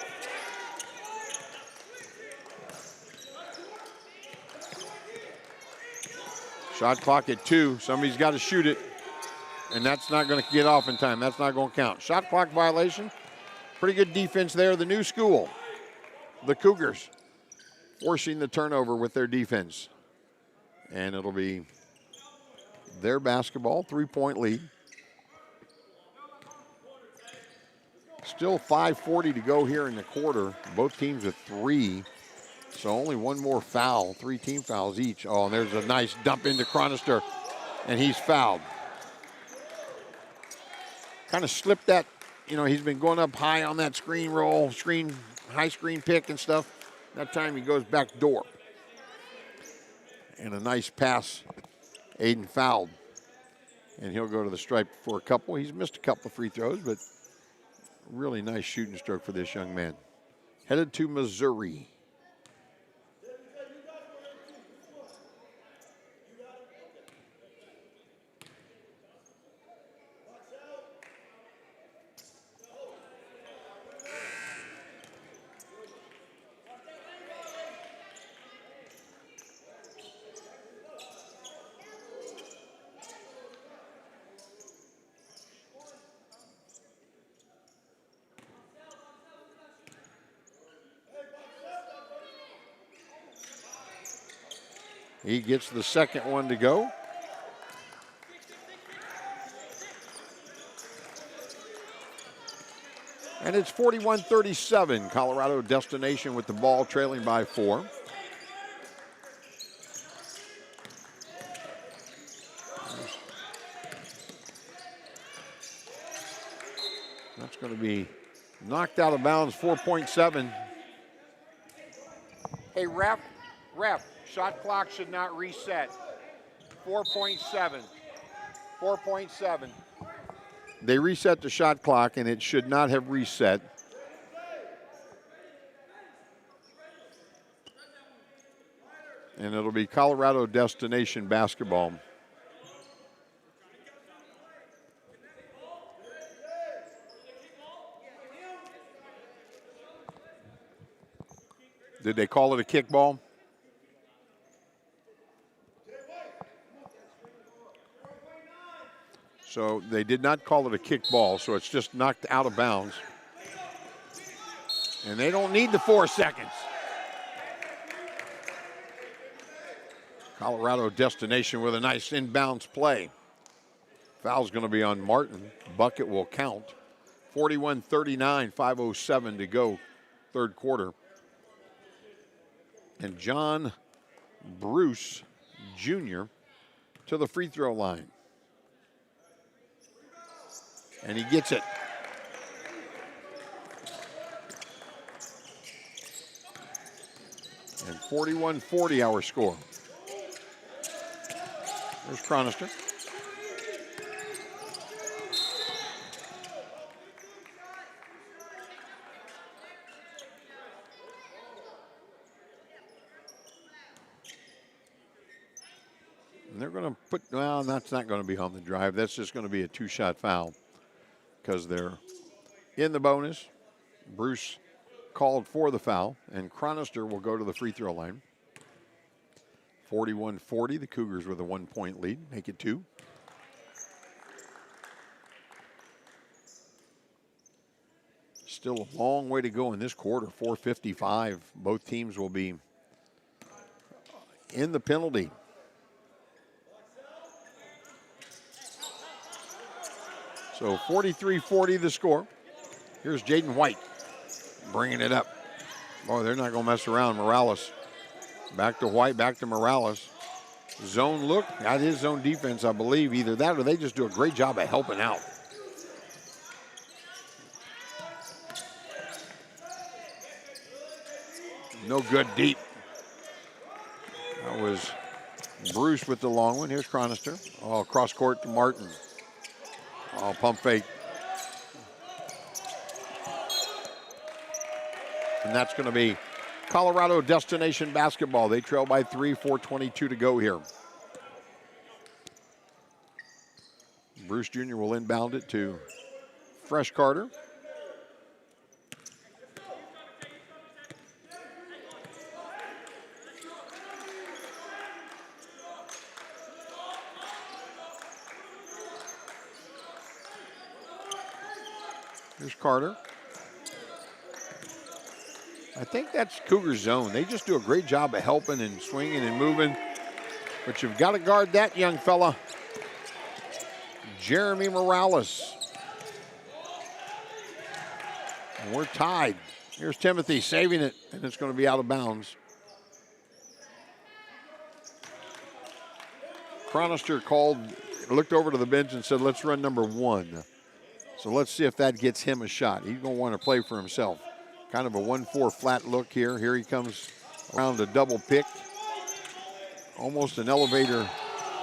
Shot clock at 2. Somebody's got to shoot it. And that's not going to get off in time. That's not going to count. Shot clock violation. Pretty good defense there. The new school, the Cougars, forcing the turnover with their defense. And it'll be their basketball, 3-point lead. Still 5:40 to go here in the quarter. Both teams with 3. So only one more foul, 3 team fouls each. Oh, and there's a nice dump into Chronister, and he's fouled. Kind of slipped that, he's been going up high on that screen roll, high screen pick and stuff. That time he goes back door. And a nice pass. Aiden fouled. And he'll go to the stripe for a couple. He's missed a couple of free throws, but really nice shooting stroke for this young man. Headed to Missouri. He gets the second one to go. And it's 41-37. Colorado Destination with the ball trailing by 4. That's going to be knocked out of bounds, 4.7. Hey, ref. Shot clock should not reset. 4.7. 4.7. They reset the shot clock, and it should not have reset. And it'll be Colorado Destination basketball. Did they call it a kickball? So they did not call it a kickball, so it's just knocked out of bounds. And they don't need the 4 seconds. Colorado Destination with a nice inbounds play. Foul's going to be on Martin. Bucket will count. 41-39, 5:07 to go, third quarter. And John Bruce Jr. to the free throw line. And he gets it. And 41-40 our score. There's Chronister. And they're going to put, well, that's not going to be on the drive. That's just going to be a 2-shot foul because they're in the bonus. Bruce called for the foul, and Chronister will go to the free throw line. 41-40, the Cougars with a 1-point lead, make it 2. Still a long way to go in this quarter, 4:55. Both teams will be in the penalty. So 43-40 the score. Here's Jaden White bringing it up. Boy, they're not going to mess around. Morales. Back to White, back to Morales. Zone look, that is zone defense, I believe. Either that or they just do a great job of helping out. No good deep. That was Bruce with the long one. Here's Chronister. Oh, cross court to Martin. Oh, pump fake. And that's going to be Colorado Destination basketball. They trail by 3, 4:22 to go here. Bruce Jr. will inbound it to Fresh Carter. Here's Carter. I think that's Cougar zone. They just do a great job of helping and swinging and moving. But you've got to guard that young fella. Jeremy Morales. And we're tied. Here's Timothy saving it, and it's going to be out of bounds. Chronister called, looked over to the bench and said, let's run number 1. So let's see if that gets him a shot. He's going to want to play for himself. Kind of a 1-4 flat look here. Here he comes around a double pick. Almost an elevator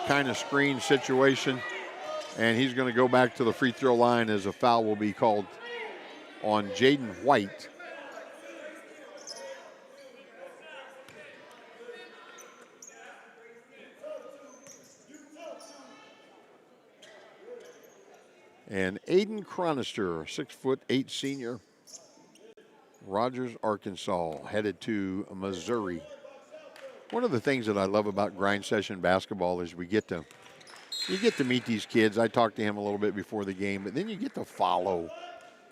kind of screen situation. And he's going to go back to the free throw line as a foul will be called on Jaden White. And Aiden Chronister, 6'8" senior. Rogers, Arkansas, headed to Missouri. One of the things that I love about grind session basketball is you get to meet these kids. I talked to him a little bit before the game, but then you get to follow.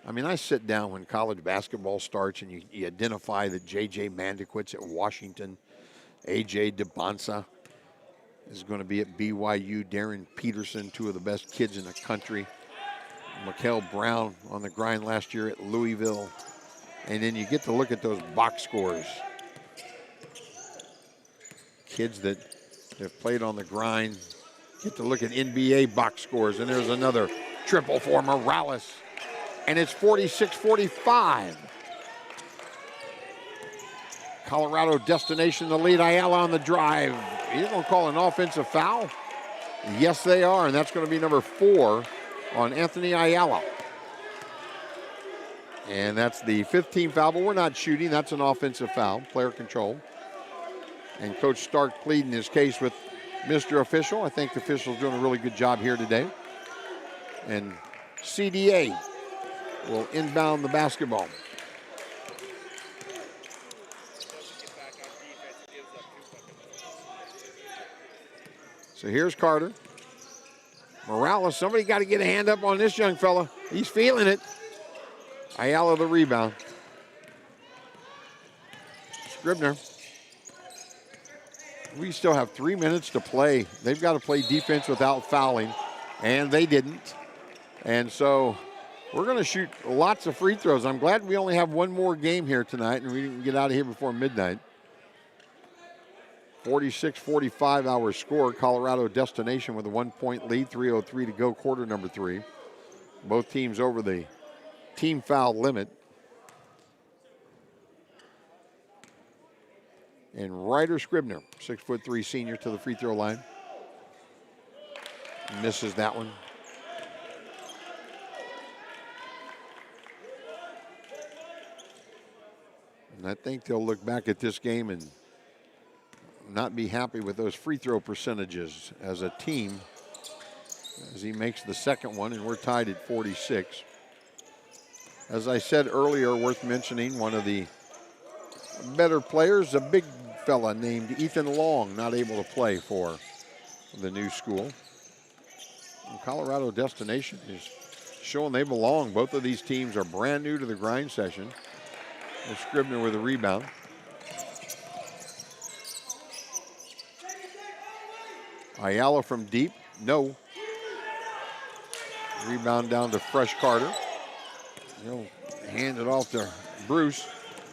I mean, I sit down when college basketball starts and you identify that J.J. Mandequitz at Washington, A.J. DeBonsa is going to be at BYU, Darren Peterson, 2 of the best kids in the country. Mikael Brown on the grind last year at Louisville. And then you get to look at those box scores. Kids that have played on the grind get to look at NBA box scores. And there's another triple for Morales. And it's 46-45. Colorado Destination, the lead. Ayala on the drive. He's going to call an offensive foul. Yes, they are. And that's going to be number 4 on Anthony Ayala. And that's the 15th foul, but we're not shooting. That's an offensive foul, player control. And Coach Stark pleading his case with Mr. Official. I think the official's doing a really good job here today. And CDA will inbound the basketball. So here's Carter. Morales, somebody got to get a hand up on this young fella. He's feeling it. Ayala the rebound. Scribner. We still have 3 minutes to play. They've got to play defense without fouling, and they didn't. And so we're going to shoot lots of free throws. I'm glad we only have one more game here tonight, and we didn't get out of here before midnight. 46-45 our score. Colorado Destination with a 1-point lead, 3:03 to go, quarter number 3. Both teams over the team foul limit. And Ryder Scribner, 6'3" senior, to the free throw line. Misses that one. And I think they'll look back at this game and not be happy with those free throw percentages as a team, as he makes the second one, and we're tied at 46. As I said earlier, worth mentioning, one of the better players, a big fella named Ethan Long, not able to play for the new school. And Colorado Destination is showing they belong. Both of these teams are brand new to the grind session. And Scribner with a rebound. Ayala from deep, no. Rebound down to Fresh Carter. He'll hand it off to Bruce.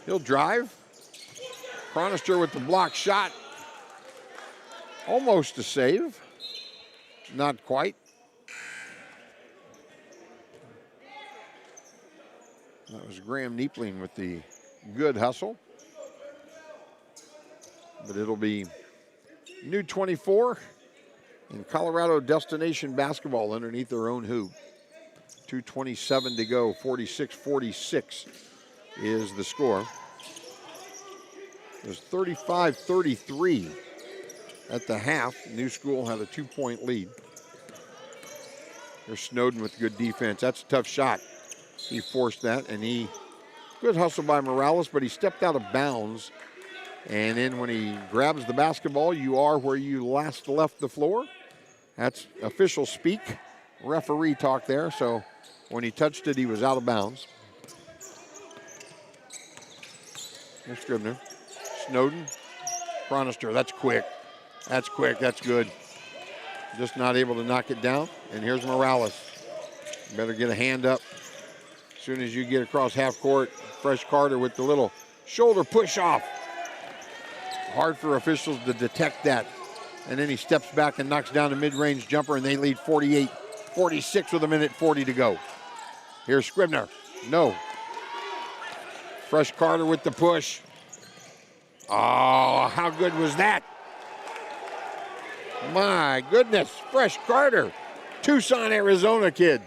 He'll drive. Chronister with the block shot. Almost a save. Not quite. That was Graham Neepling with the good hustle. But it'll be new 24 in Colorado Destination basketball underneath their own hoop. 2:27 to go, 46-46 is the score. It was 35-33 at the half. New School had a 2-point lead. There's Snowden with good defense. That's a tough shot. He forced that, and good hustle by Morales, but he stepped out of bounds. And then when he grabs the basketball, you are where you last left the floor. That's official speak. Referee talk there. So when he touched it, he was out of bounds. Here's Scribner. Snowden. Chronister. That's quick. That's quick. That's good. Just not able to knock it down. And here's Morales. Better get a hand up. As soon as you get across half court, Fresh Carter with the little shoulder push off. Hard for officials to detect that. And then he steps back and knocks down a mid-range jumper, and they lead 48-46 with 1:40 to go. Here's Scribner. No. Fresh Carter with the push. Oh, how good was that? My goodness, Fresh Carter. Tucson, Arizona kid.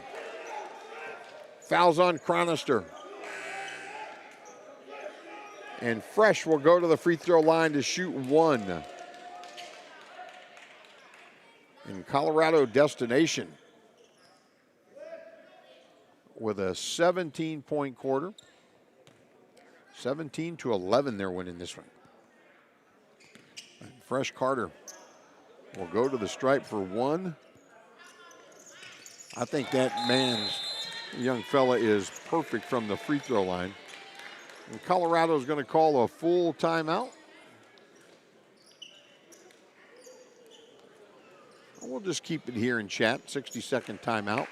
Fouls on Chronister. And Fresh will go to the free throw line to shoot one. In Colorado Destination with a 17-point quarter. 17-11 they're winning this one. And Fresh Carter will go to the stripe for one. I think that young fella is perfect from the free throw line. And Colorado is going to call a full timeout. We'll just keep it here in chat, 60-second timeout.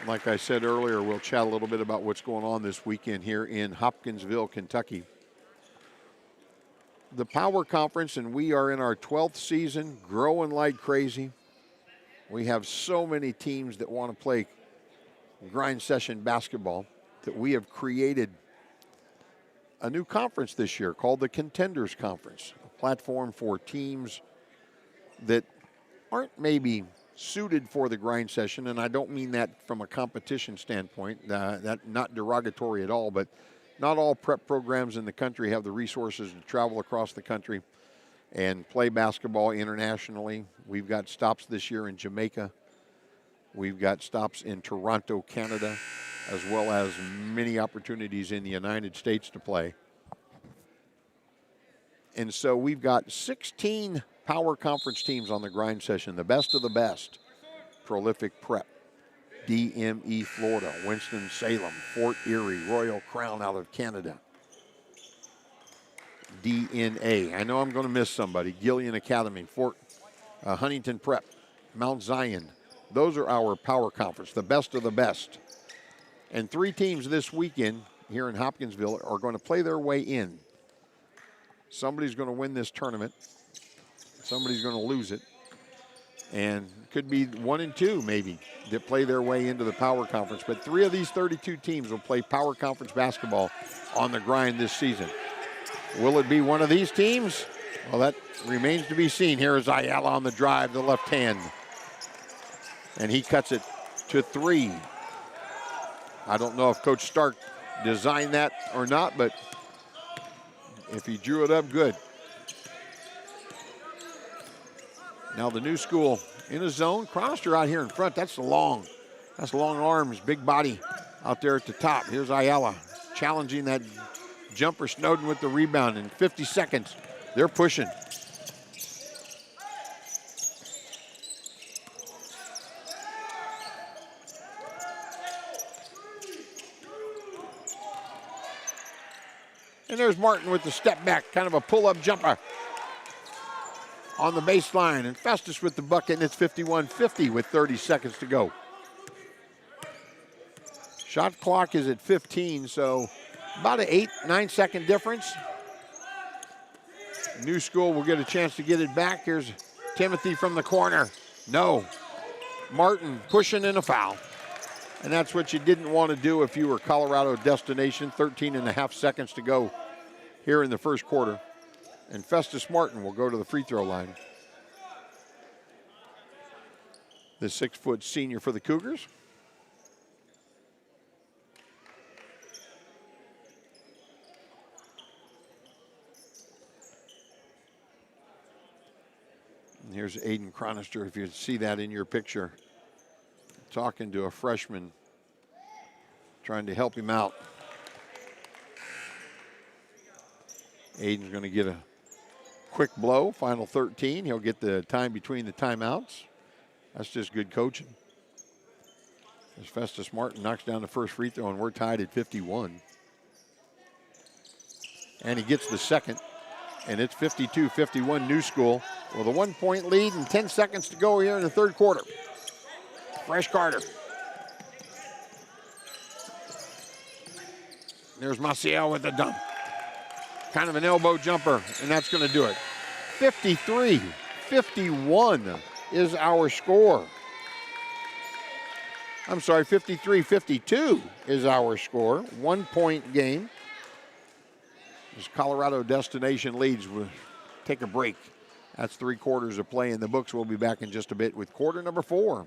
Like I said earlier, we'll chat a little bit about what's going on this weekend here in Hopkinsville, Kentucky. The Power Conference, and we are in our 12th season, growing like crazy. We have so many teams that want to play grind session basketball that we have created a new conference this year called the Contenders Conference, a platform for teams that aren't maybe suited for the grind session, and I don't mean that from a competition standpoint, that not derogatory at all, but not all prep programs in the country have the resources to travel across the country and play basketball internationally. We've got stops this year in Jamaica. We've got stops in Toronto, Canada, as well as many opportunities in the United States to play. And so we've got 16 power conference teams on the grind session, the best of the best. Prolific Prep, DME Florida, Winston-Salem, Fort Erie, Royal Crown out of Canada. DNA, I know I'm going to miss somebody, Gillian Academy, Fort Huntington Prep, Mount Zion. Those are our power conference, the best of the best. And 3 teams this weekend here in Hopkinsville are going to play their way in. Somebody's going to win this tournament. Somebody's going to lose it. And could be 1 and 2 maybe that play their way into the power conference. But 3 of these 32 teams will play power conference basketball on the grind this season. Will it be one of these teams? Well, that remains to be seen. Here is Ayala on the drive, the left hand. And he cuts it to 3. I don't know if Coach Stark designed that or not, but if he drew it up, good. Now the new school in a zone. Cronister out here in front. That's long arms, big body out there at the top. Here's Ayala challenging that jumper. Snowden with the rebound in 50 seconds. They're pushing. And there's Martin with the step back, kind of a pull-up jumper on the baseline. And Festus with the bucket, and it's 51-50 with 30 seconds to go. Shot clock is at 15, so about an 8-9 second difference. New school will get a chance to get it back. Here's Timothy from the corner. No. Martin pushing in a foul. And that's what you didn't want to do if you were Colorado destination. 13.5 seconds to go here in the first quarter. And Festus Martin will go to the free throw line. The 6-foot senior for the Cougars. And here's Aiden Cronister, if you see that in your picture, talking to a freshman, trying to help him out. Aiden's going to get a quick blow, final 13. He'll get the time between the timeouts. That's just good coaching. As Festus Martin knocks down the first free throw, and we're tied at 51. And he gets the second, and it's 52-51 New School with a 1-point lead and 10 seconds to go here in the third quarter. Fresh Carter. There's Maciel with the dunk. Kind of an elbow jumper, and that's going to do it. 53-51 is our score. I'm sorry, 53-52 is our score. 1-point game. As Colorado destination leads, we'll take a break. That's 3 quarters of play in the books. We'll be back in just a bit with quarter number 4.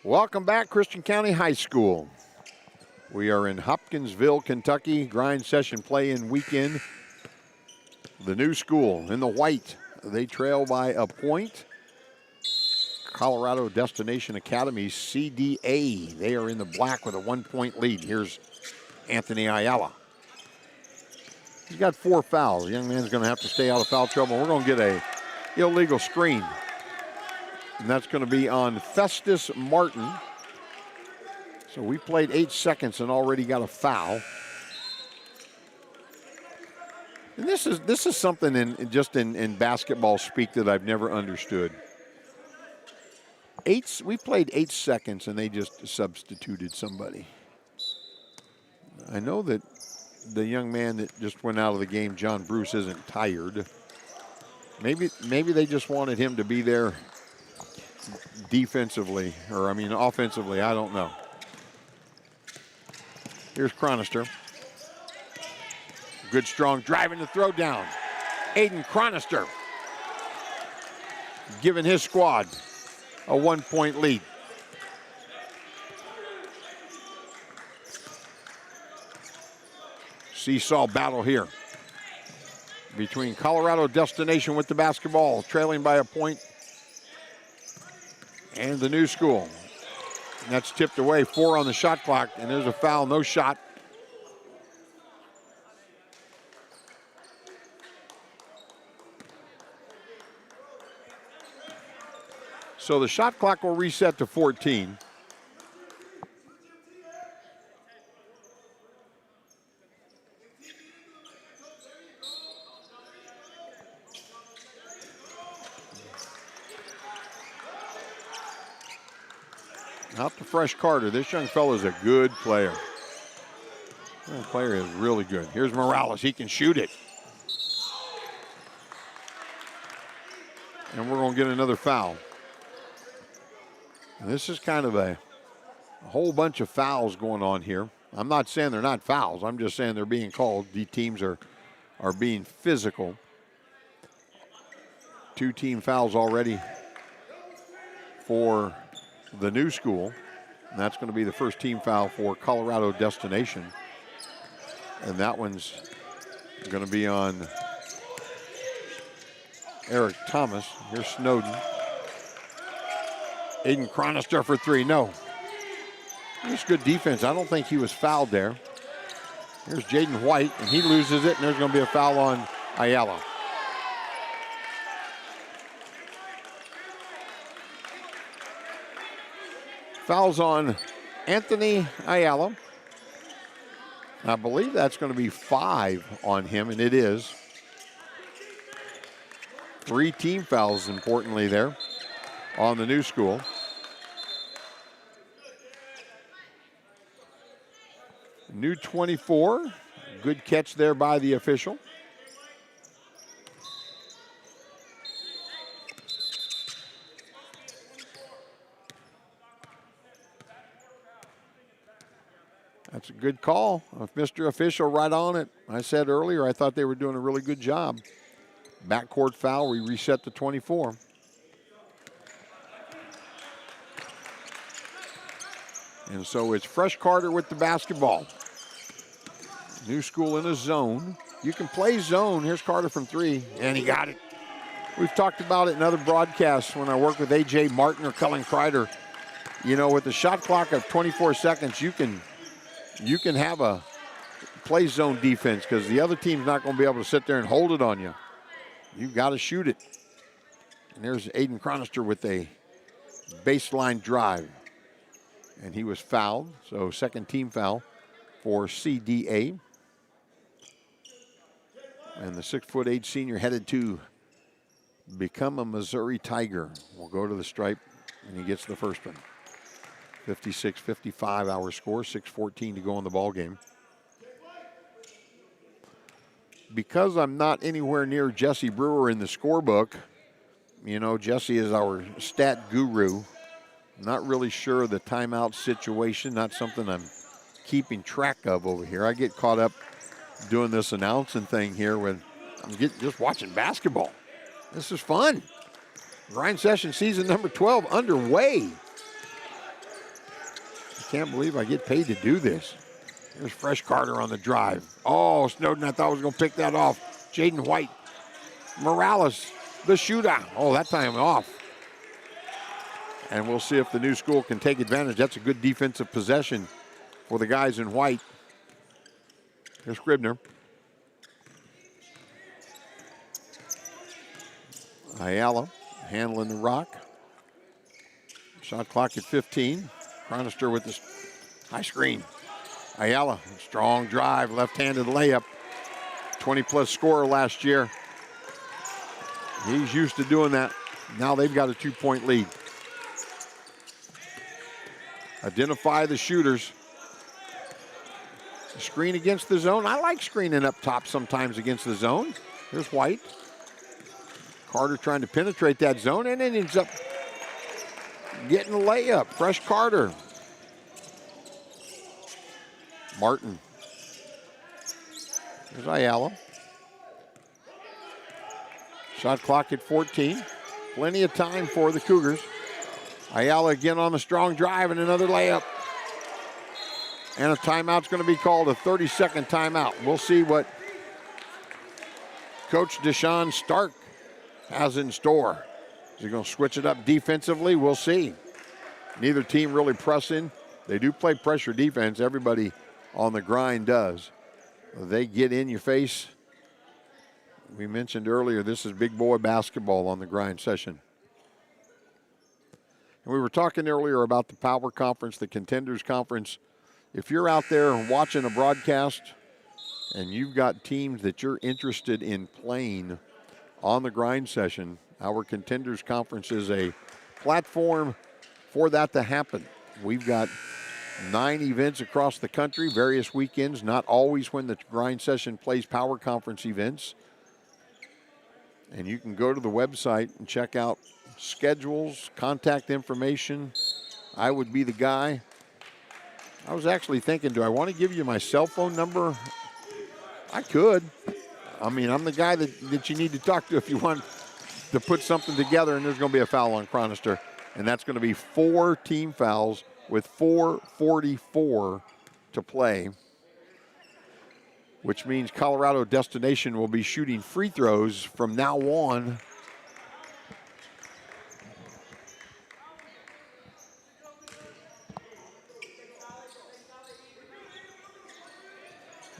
Welcome back, Christian County High School. We are in Hopkinsville, Kentucky. Grind session play-in weekend. The new school in the white. They trail by a point. Colorado Destination Academy, CDA. They are in the black with a 1-point lead. Here's Anthony Ayala. He's got 4 fouls. The young man's going to have to stay out of foul trouble. We're going to get a illegal screen. And that's going to be on Festus Martin. So we played 8 seconds and already got a foul. And this is something in basketball speak that I've never understood. We played 8 seconds and they just substituted somebody. I know that the young man that just went out of the game, John Bruce, isn't tired. Maybe they just wanted him to be there defensively, or offensively, I don't know. Here's Chronister. Good strong drive in the throw down. Aiden Chronister giving his squad a 1-point lead. Seesaw battle here between Colorado Destination with the basketball, trailing by a point, and the new school. And that's tipped away, 4 on the shot clock, and there's a foul, no shot. So the shot clock will reset to 14. Out to Fresh Carter. This young fellow is a good player. That player is really good. Here's Morales. He can shoot it. And we're going to get another foul. And this is kind of a whole bunch of fouls going on here. I'm not saying they're not fouls. I'm just saying they're being called. The teams are being physical. 2 team fouls already for the new school. And that's going to be the first team foul for Colorado Destination. And that one's going to be on Eric Thomas. Here's Snowden. Aiden Chronister for 3. No. It's good defense. I don't think he was fouled there. Here's Jaden White, and he loses it, and there's going to be a foul on Ayala. Fouls on Anthony Ayala. I believe that's going to be 5 on him, and it is. 3 team fouls, importantly, there on the new school. New 24. Good catch there by the official. That's a good call. Mr. Official right on it. I said earlier I thought they were doing a really good job. Backcourt foul, we reset to 24. And so it's Fresh Carter with the basketball. New school in a zone. You can play zone. Here's Carter from 3, and he got it. We've talked about it in other broadcasts when I work with A.J. Martin or Cullen Kreider. You know, with the shot clock of 24 seconds, you can have a play zone defense because the other team's not going to be able to sit there and hold it on you. You've got to shoot it. And there's Aiden Chronister with a baseline drive. And he was fouled, so second team foul for CDA. And the 6'8" senior headed to become a Missouri Tiger. Will go to the stripe, and he gets the first one. 56-55 our score, 6:14 to go in the ball game. Because I'm not anywhere near Jesse Brewer in the scorebook, you know, Jesse is our stat guru. Not really sure of the timeout situation, not something I'm keeping track of over here. I get caught up doing this announcing thing here when I'm just watching basketball. This is fun. Grind Session season number 12 underway. can't believe I get paid to do this. There's Fresh Carter on the drive. Oh, Snowden, I thought was going to pick that off. Jaden White. Morales, the shooter. Oh, that time off. And we'll see if the new school can take advantage. That's a good defensive possession for the guys in white. Here's Scribner. Ayala handling the rock. Shot clock at 15. Chronister with the high screen. Ayala, strong drive, left-handed layup. 20-plus scorer last year. He's used to doing that. Now they've got a 2-point lead. Identify the shooters. Screen against the zone. I like screening up top sometimes against the zone. Here's White. Carter trying to penetrate that zone and then ends up getting a layup. Fresh Carter. Martin. There's Ayala. Shot clock at 14. Plenty of time for the Cougars. Ayala again on the strong drive and another layup. And a timeout's going to be called, a 30-second timeout. We'll see what Coach Deshaun Stark has in store. Is he going to switch it up defensively? We'll see. Neither team really pressing. They do play pressure defense. Everybody on the grind does. They get in your face. We mentioned earlier, this is big boy basketball on the grind session. And we were talking earlier about the Power Conference, the Contenders Conference. If you're out there watching a broadcast and you've got teams that you're interested in playing on the grind session, our Contenders Conference is a platform for that to happen. We've got 9 events across the country, various weekends, not always when the grind session plays Power Conference events. And you can go to the website and check out schedules, contact information. I would be the guy. I was actually thinking, do I want to give you my cell phone number? I could. I mean, I'm the guy that you need to talk to if you want to put something together, and there's going to be a foul on Chronister. And that's going to be 4 team fouls with 4:44 to play, which means Colorado Destination will be shooting free throws from now on.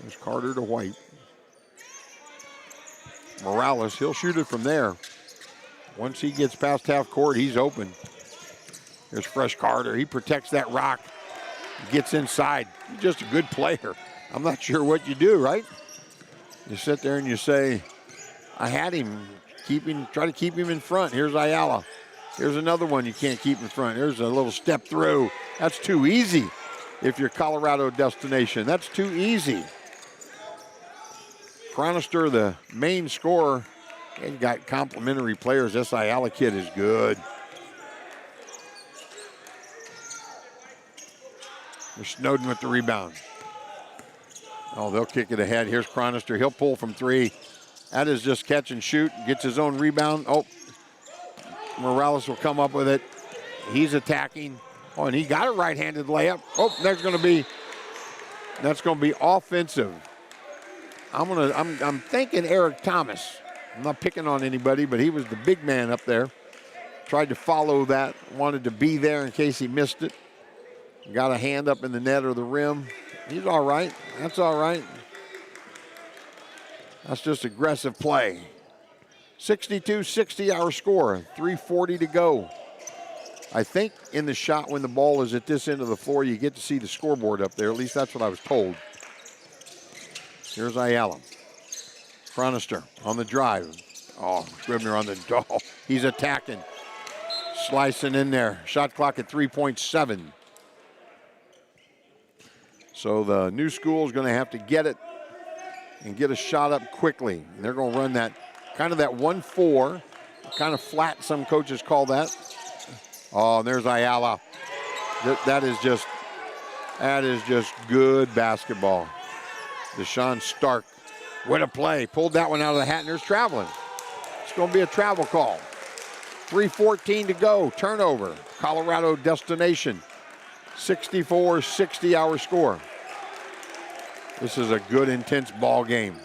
There's Carter to White. Morales, he'll shoot it from there. Once he gets past half court, he's open. There's Fresh Carter. He protects that rock. Gets inside. He's just a good player. I'm not sure what you do, right? You sit there and you say, I had him. Try to keep him in front. Here's Ayala. Here's another one you can't keep in front. Here's a little step through. That's too easy if you're Colorado Destination. That's too easy. Chronister, the main scorer, and got complimentary players. This Ayala kid is good. There's Snowden with the rebound. Oh, they'll kick it ahead. Here's Chronister. He'll pull from 3. That is just catch and shoot. Gets his own rebound. Oh, Morales will come up with it. He's attacking. Oh, and he got a right-handed layup. Oh, that's going to be offensive. I'm thinking Eric Thomas. I'm not picking on anybody, but he was the big man up there. Tried to follow that. Wanted to be there in case he missed it. Got a hand up in the net or the rim. He's all right. That's all right. That's just aggressive play. 62-60 our score. 3:40 to go. I think in the shot when the ball is at this end of the floor, you get to see the scoreboard up there. At least that's what I was told. Here's Ayala. Chronister on the drive. Oh, Scribner on the doll. He's attacking. Slicing in there. Shot clock at 3.7. So the new school is going to have to get it and get a shot up quickly. And they're going to run that kind of that 1-4, kind of flat, some coaches call that. Oh, and there's Ayala. That is just good basketball. Deshaun Stark, what a play. Pulled that one out of the hat, and there's traveling. It's going to be a travel call. 3:14 to go, turnover. Colorado Destination. 64-60 our score. This is a good, intense ball game.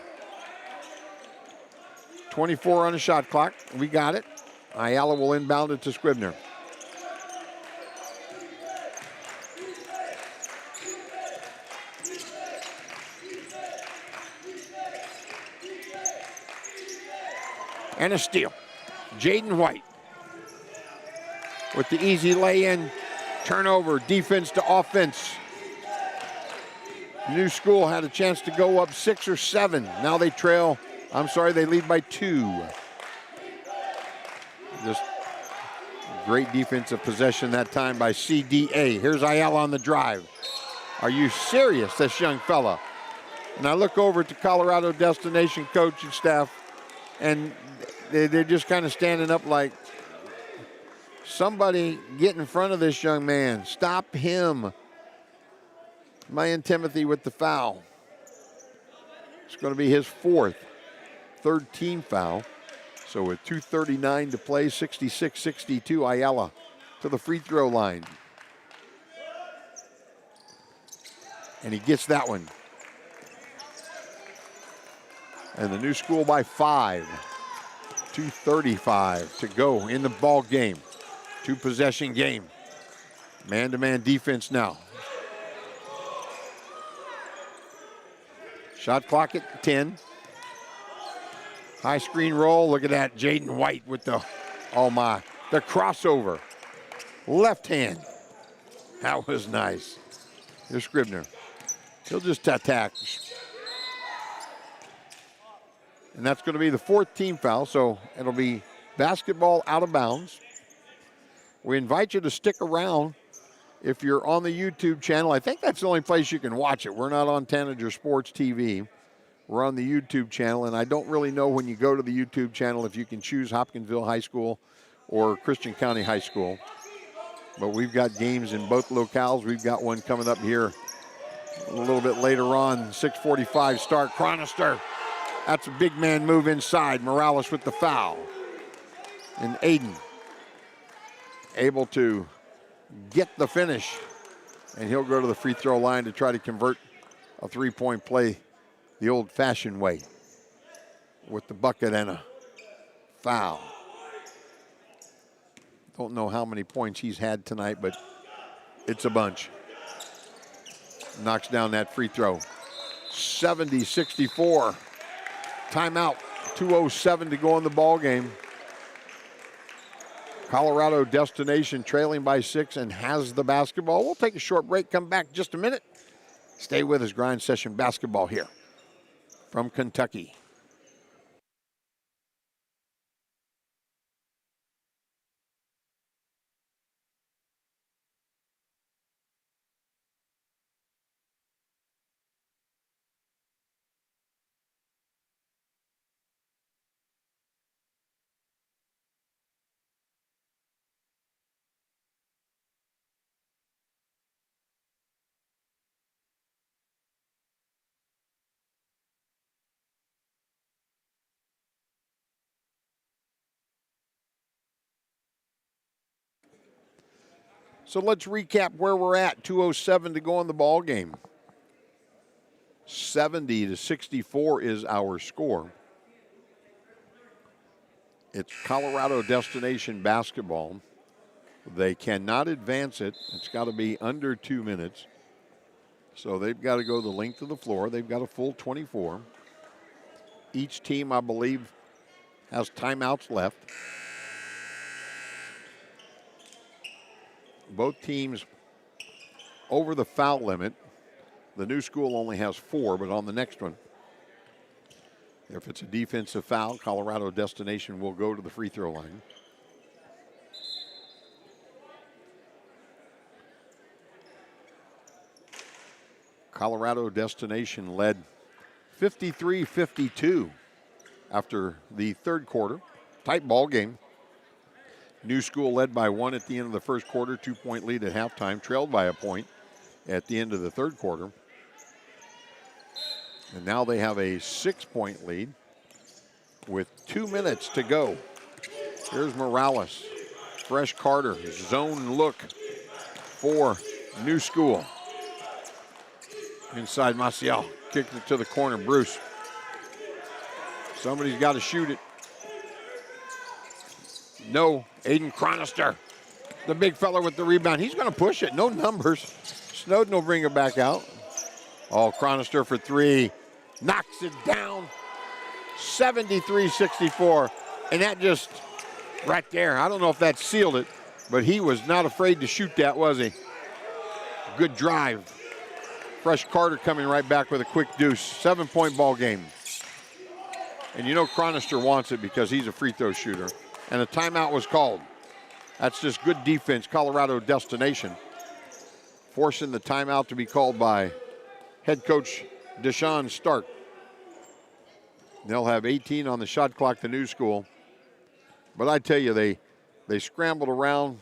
24 on the shot clock. We got it. Ayala will inbound it to Scribner. And a steal. Jaden White with the easy lay-in, turnover, defense to offense. New School had a chance to go up 6 or 7. Now they trail, they lead by 2. Just great defensive possession that time by CDA. Here's Ayala on the drive. Are you serious, this young fella? And I look over at the Colorado Destination coaching staff, and they're just kind of standing up like, somebody get in front of this young man. Stop him. Mayan Timothy with the foul. It's going to be his 4th, 3rd team foul. So with 2:39 to play, 66-62, Ayala to the free throw line. And he gets that one. And the New School by 5. 2:35 to go in the ball game. 2-possession game. Man-to-man defense now. Shot clock at 10. High screen roll. Look at that. Jaden White with the crossover. Left hand. That was nice. Here's Scribner. He'll just attack. And that's going to be the 4th team foul, so it'll be basketball out of bounds. We invite you to stick around if you're on the YouTube channel. I think that's the only place you can watch it. We're not on Tanager Sports TV. We're on the YouTube channel, and I don't really know when you go to the YouTube channel if you can choose Hopkinsville High School or Christian County High School. But we've got games in both locales. We've got one coming up here a little bit later on, 6:45 start. Chronister. That's a big man move inside. Morales with the foul. And Aiden able to get the finish. And he'll go to the free throw line to try to convert a 3-point play the old-fashioned way with the bucket and a foul. Don't know how many points he's had tonight, but it's a bunch. Knocks down that free throw. 70-64. Timeout. 2:07 to go in the ball game. Colorado Destination trailing by 6 and has the basketball. We'll take a short break, come back just a minute. Stay with us, Grind Session Basketball here from Kentucky. So let's recap where we're at. 2:07 to go in the ball game. 70-64 is our score. It's Colorado Destination basketball. They cannot advance it. It's got to be under 2 minutes. So they've got to go the length of the floor. They've got a full 24. Each team, I believe, has timeouts left. Both teams over the foul limit. The New School only has 4, but on the next one, if it's a defensive foul, Colorado Destination will go to the free throw line. Colorado Destination led 53-52 after the third quarter. Tight ball game. New School led by 1 at the end of the first quarter, 2-point lead at halftime, trailed by a point at the end of the third quarter. And now they have a 6-point lead with 2 minutes to go. Here's Morales. Fresh Carter, zone look for New School. Inside Maciel. Kicked it to the corner. Bruce. Somebody's got to shoot it. No. Aiden Chronister. The big fella with the rebound. He's going to push it. No numbers. Snowden will bring it back out. Oh, Chronister for three. Knocks it down. 73-64. And that just right there. I don't know if that sealed it, but he was not afraid to shoot that, was he? Good drive. Fresh Carter coming right back with a quick deuce. 7-point ball game. And you know Chronister wants it because he's a free throw shooter. And a timeout was called. That's just good defense, Colorado destination. Forcing the timeout to be called by head coach Deshaun Stark. They'll have 18 on the shot clock, the New School. But I tell you, they scrambled around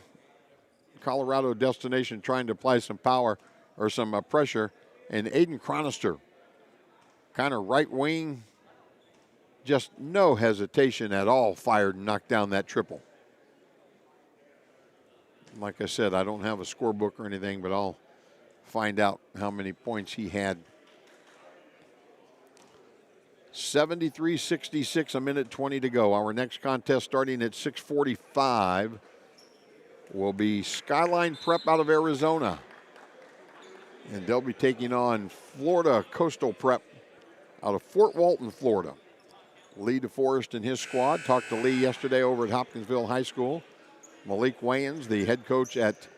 Colorado destination trying to apply some power or some pressure. And Aiden Chronister, kind of right wing, just no hesitation at all, fired and knocked down that triple. Like I said, I don't have a scorebook or anything, but I'll find out how many points he had. 73-66, a minute 20 to go. Our next contest starting at 6:45 will be Skyline Prep out of Arizona. And they'll be taking on Florida Coastal Prep out of Fort Walton, Florida. Lee DeForest and his squad. Talked to Lee yesterday over at Hopkinsville High School. Malik Wayans, the head coach at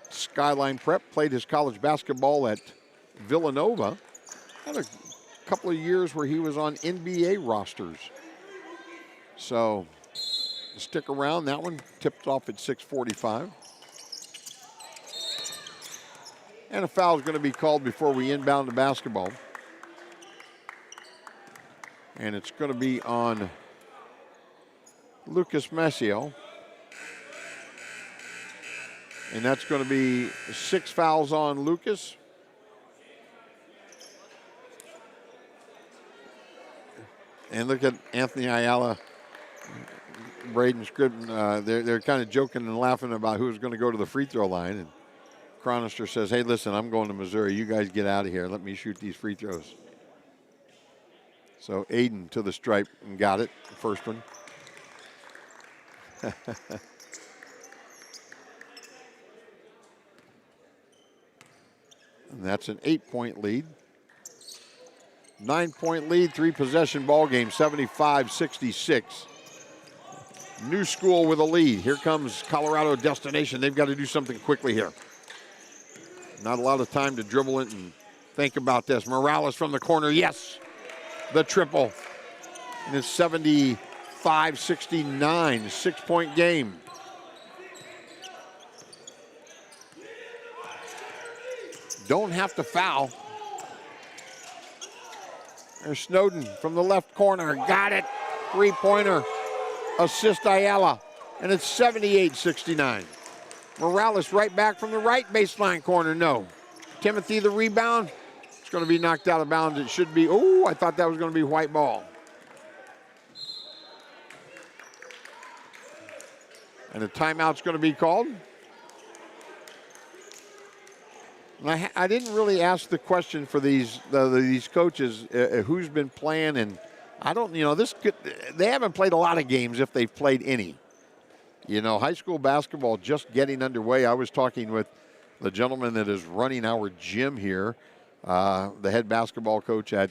Skyline Prep, played his college basketball at Villanova. Had a couple of years where he was on NBA rosters. So stick around. That one tipped off at 6:45. And a foul is going to be called before we inbound the basketball. And it's going to be on Lucas Maciel. And that's going to be 6 fouls on Lucas. And look at Anthony Ayala, Braden Scribden. They're kind of joking and laughing about who's going to go to the free throw line. And Chronister says, hey, listen, I'm going to Missouri. You guys get out of here. Let me shoot these free throws. So Aiden to the stripe and got it, the first one. And that's an 8-point lead. 9-point lead, 3-possession ball game, 75-66. New School with a lead. Here comes Colorado destination. They've got to do something quickly here. Not a lot of time to dribble it and think about this. Morales from the corner, yes, the triple. And it's 75-69, 6-point game. Don't have to foul. There's Snowden from the left corner. Got it. Three-pointer. Assist Ayala. And it's 78-69. Morales right back from the right baseline corner. No. Timothy the rebound. It's going to be knocked out of bounds. It should be. Oh, I thought that was going to be white ball. And a timeout's going to be called. And I didn't really ask the question for these coaches who's been playing, and I don't, they haven't played a lot of games if they've played any. High school basketball just getting underway. I was talking with the gentleman that is running our gym here, the head basketball coach at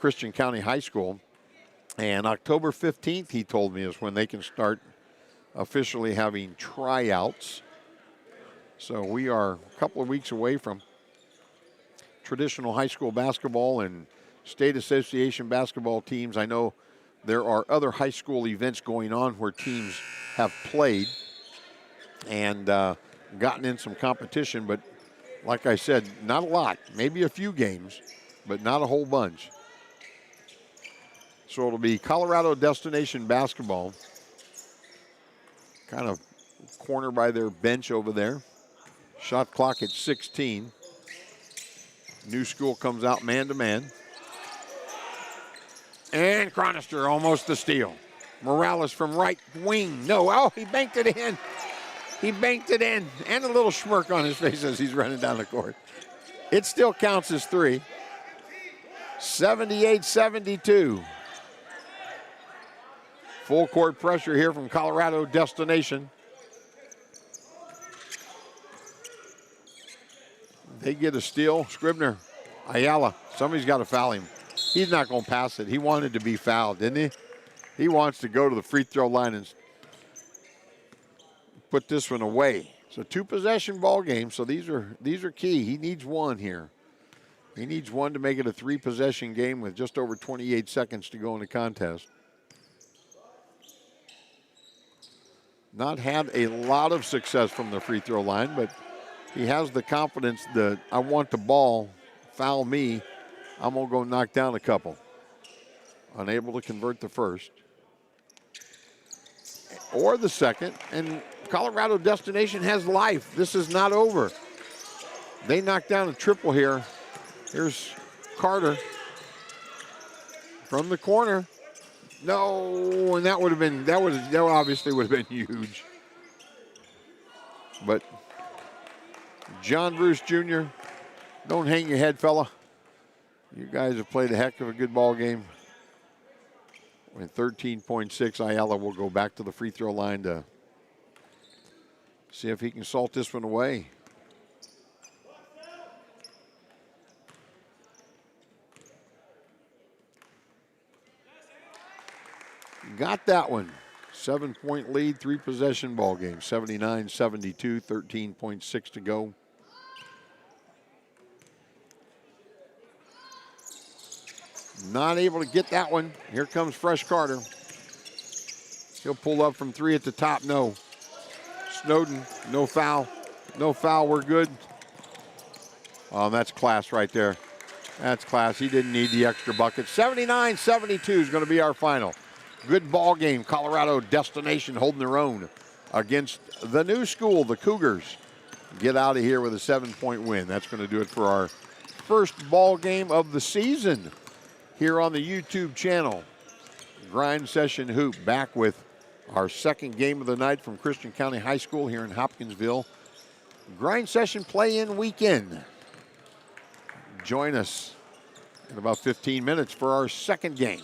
Christian County High School, and October 15th, he told me, is when they can start officially having tryouts. So we are a couple of weeks away from traditional high school basketball and state association basketball teams. I know there are other high school events going on where teams have played and gotten in some competition, but like I said, not a lot, maybe a few games, but not a whole bunch. So it'll be Colorado destination basketball, kind of corner by their bench over there. Shot clock at 16. New School comes out man-to-man. And Chronister almost the steal. Morales from right wing. No, he banked it in. He banked it in, and a little smirk on his face as he's running down the court. It still counts as 3. 78-72. Full court pressure here from Colorado Destination. They get a steal. Scribner, Ayala, somebody's got to foul him. He's not going to pass it. He wanted to be fouled, didn't he? He wants to go to the free throw line and put this one away. So 2-possession ball game. So these are key. He needs one here. He needs one to make it a 3-possession game with just over 28 seconds to go in the contest. Not had a lot of success from the free throw line, but he has the confidence that I want the ball, foul me, I'm going to go knock down a couple. Unable to convert the first or the second, and Colorado Destination has life. This is not over. They knock down a triple here. Here's Carter from the corner. No, and that obviously would have been huge. But John Bruce Jr., don't hang your head, fella. You guys have played a heck of a good ball game. With 13.6, Ayala will go back to the free throw line to see if he can salt this one away. Got that one. 7-point lead, 3-possession ball game. 79-72, 13.6 to go. Not able to get that one. Here comes Fresh Carter. He'll pull up from 3 at the top. No. Snowden, no foul. No foul, we're good. Oh, that's class right there. That's class. He didn't need the extra bucket. 79-72 is going to be our final. Good ball game. Colorado Destination holding their own against the new school, the Cougars. Get out of here with a 7-point win. That's going to do it for our first ball game of the season here on the YouTube channel. Grind Session Hoop back with our second game of the night from Christian County High School here in Hopkinsville. Grind Session play-in weekend. Join us in about 15 minutes for our second game.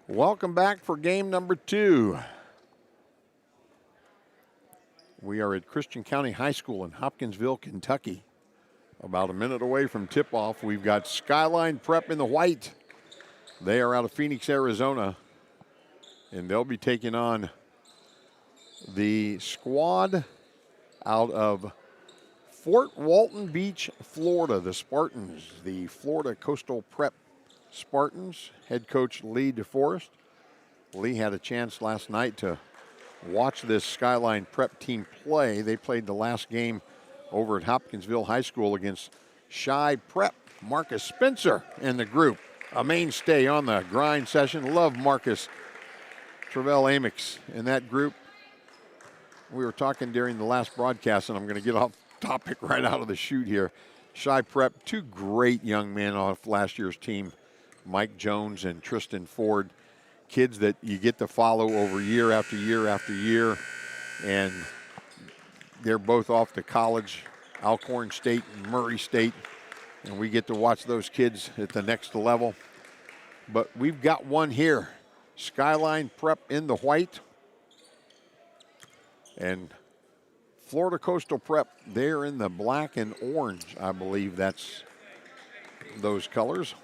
Welcome back for game number 2. We are at Christian County High School in Hopkinsville, Kentucky. About a minute away from tip-off, we've got Skyline Prep in the white. They are out of Phoenix, Arizona, and they'll be taking on the squad out of Fort Walton Beach, Florida, the Spartans, the Florida Coastal Prep Spartans. Head coach Lee DeForest. Lee had a chance last night to watch this Skyline Prep team play. They played the last game over at Hopkinsville High School against Shy Prep. Marcus Spencer and the group, a mainstay on the grind session. Love Marcus. Travell Amix in that group. We were talking during the last broadcast, and I'm going to get off topic right out of the chute here. Shy Prep, 2 great young men off last year's team, Mike Jones and Tristan Ford. Kids that you get to follow over year after year after year, and they're both off to college, Alcorn State and Murray State, and we get to watch those kids at the next level. But we've got one here, Skyline Prep in the white, and Florida Coastal Prep, they're in the black and orange. I believe that's those colors.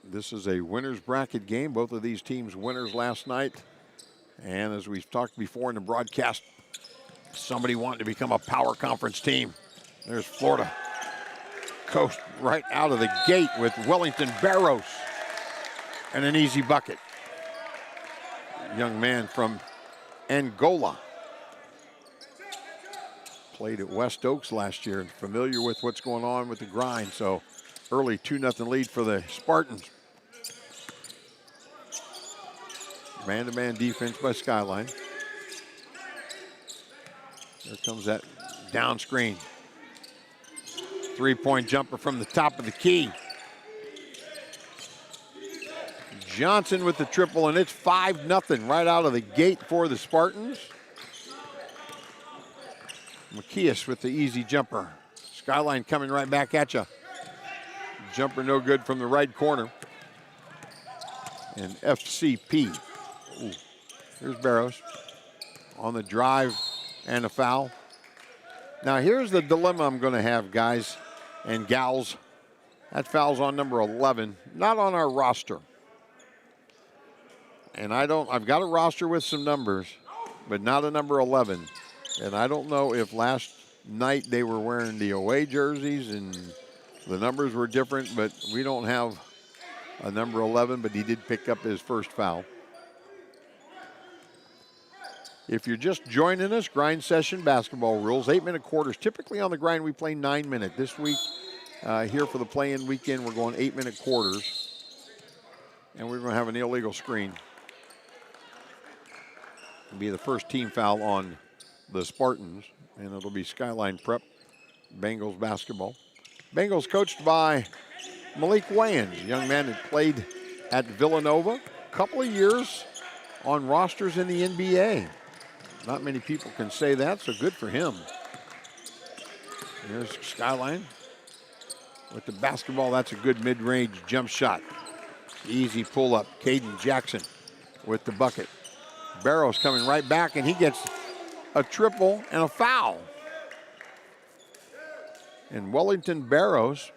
This is a winner's bracket game. Both of these teams winners last night. And as we've talked before in the broadcast, somebody wanting to become a power conference team. There's Florida Coast right out of the gate with Wellington Barrows and an easy bucket. Young man from Angola. Played at West Oaks last year and familiar with what's going on with the grind. So early 2-0 lead for the Spartans. Man-to-man defense by Skyline. There comes that down screen. 3-point jumper from the top of the key. Johnson with the triple, and it's 5-0 right out of the gate for the Spartans. Macias with the easy jumper. Skyline coming right back at you. Jumper no good from the right corner. And FCP. Ooh. Here's Barrows on the drive and a foul. Now here's the dilemma I'm going to have, guys and gals. That foul's on number 11, not on our roster. And I've got a roster with some numbers, but not a number 11. And I don't know if last night they were wearing the away jerseys and the numbers were different, but we don't have a number 11, but he did pick up his first foul. If you're just joining us, grind session basketball rules, 8-minute quarters. Typically on the grind, we play 9-minute. This week, here for the play-in weekend, we're going 8-minute quarters. And we're going to have an illegal screen. It'll be the first team foul on the Spartans, and it'll be Skyline Prep, Bengals basketball. Bengals coached by Malik Wayans, young man that played at Villanova, a couple of years on rosters in the NBA. Not many people can say that, so good for him. Here's Skyline with the basketball. That's a good mid-range jump shot. Easy pull-up. Caden Jackson with the bucket. Barrows coming right back, and he gets a triple and a foul. And Wellington Barrows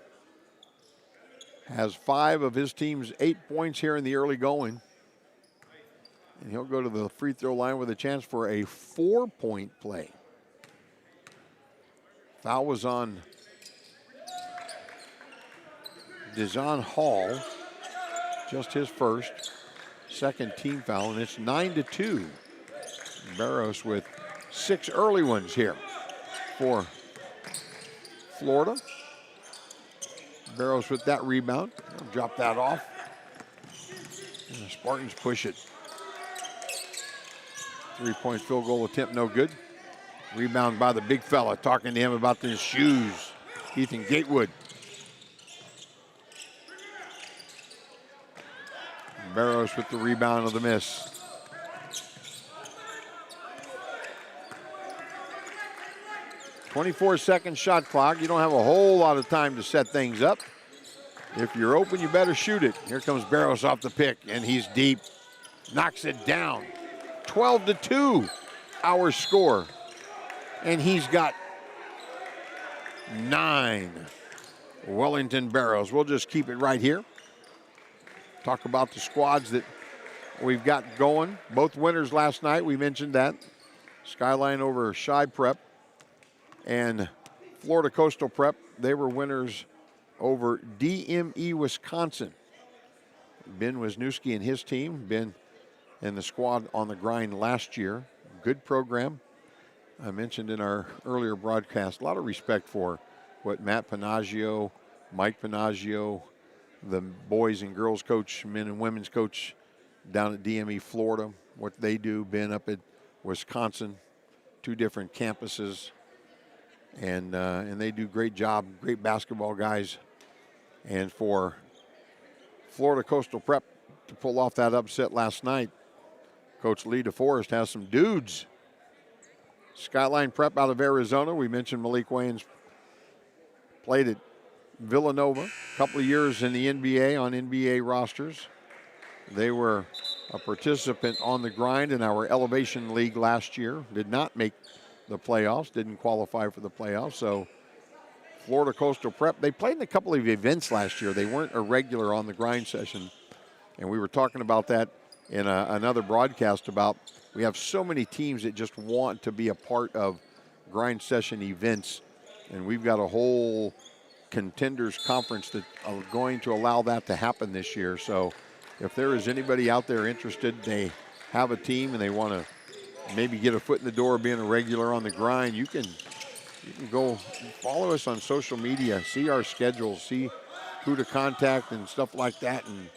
has 5 of his team's 8 points here in the early going. And he'll go to the free throw line with a chance for a 4-point play. Foul was on Dizon Hall, just his first, second team foul, and it's 9-2. Barrows with 6 early ones here for Florida. Barrows with that rebound. He'll drop that off. And the Spartans push it. 3-point field goal attempt, no good. Rebound by the big fella, talking to him about his shoes. Ethan Gatewood. Barrows with the rebound of the miss. .24-second shot clock. You don't have a whole lot of time to set things up. If you're open, you better shoot it. Here comes Barrows off the pick, and he's deep. Knocks it down. 12-2, our score. And he's got 9. Wellington Barrows. We'll just keep it right here. Talk about the squads that we've got going. Both winners last night, we mentioned that. Skyline over Shibe Prep and Florida Coastal Prep. They were winners over DME Wisconsin. Ben Wisniewski and his team, been in the squad on the grind last year. Good program. I mentioned in our earlier broadcast, a lot of respect for what Matt Panaggio, Mike Panaggio, the boys and girls coach, men and women's coach down at DME Florida, what they do. Been up at Wisconsin, 2 different campuses, and they do great job, great basketball guys. And for Florida Coastal Prep to pull off that upset last night, Coach Lee DeForest has some dudes. Skyline Prep out of Arizona, we mentioned Malik Wayans played at Villanova, a couple of years in the NBA on NBA rosters. They were a participant on the grind in our Elevation League last year. Did not make the playoffs, didn't qualify for the playoffs. So Florida Coastal Prep, they played in a couple of events last year. They weren't a regular on the grind session. And we were talking about that in another broadcast about we have so many teams that just want to be a part of grind session events. And we've got a whole contenders conference that are going to allow that to happen this year. So if there is anybody out there interested, they have a team and they want to maybe get a foot in the door being a regular on the grind, you can go follow us on social media, see our schedules, see who to contact and stuff like that. And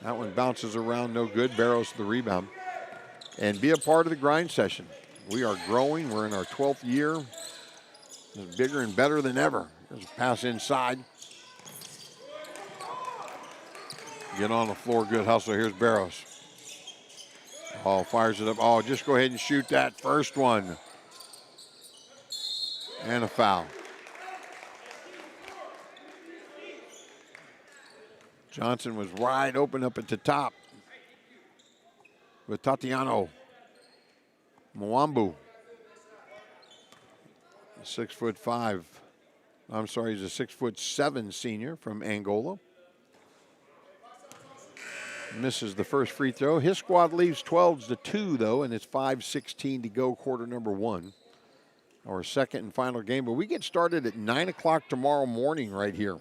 that one bounces around no good. Barrows to the rebound. And be a part of the grind session. We are growing. We're in our 12th year. It's bigger and better than ever. There's a pass inside. Get on the floor, good hustle. Here's Barrows. Oh, fires it up. Oh, just go ahead and shoot that first one. And a foul. Johnson was wide open up at the top with Tatiano Mwambu. 6'5". I'm sorry, he's a 6'7" senior from Angola. Misses the first free throw. His squad leaves 12-2 though, and it's 5:16 to go, quarter number 1. Our second and final game, but we get started at 9 o'clock tomorrow morning right here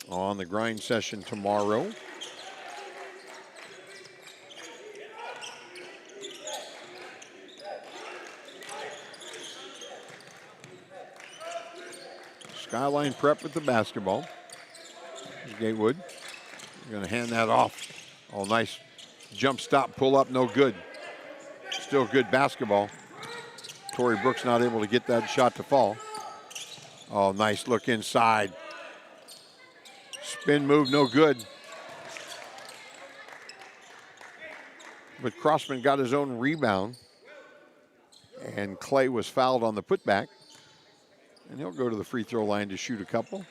on the grind session tomorrow. Skyline Prep with the basketball. Here's Gatewood. You're going to hand that off. Oh, nice jump stop, pull up, no good. Still good basketball. Torrey Brooks not able to get that shot to fall. Oh, nice look inside. Spin move, no good. But Crossman got his own rebound. And Clay was fouled on the putback. And he'll go to the free throw line to shoot a couple.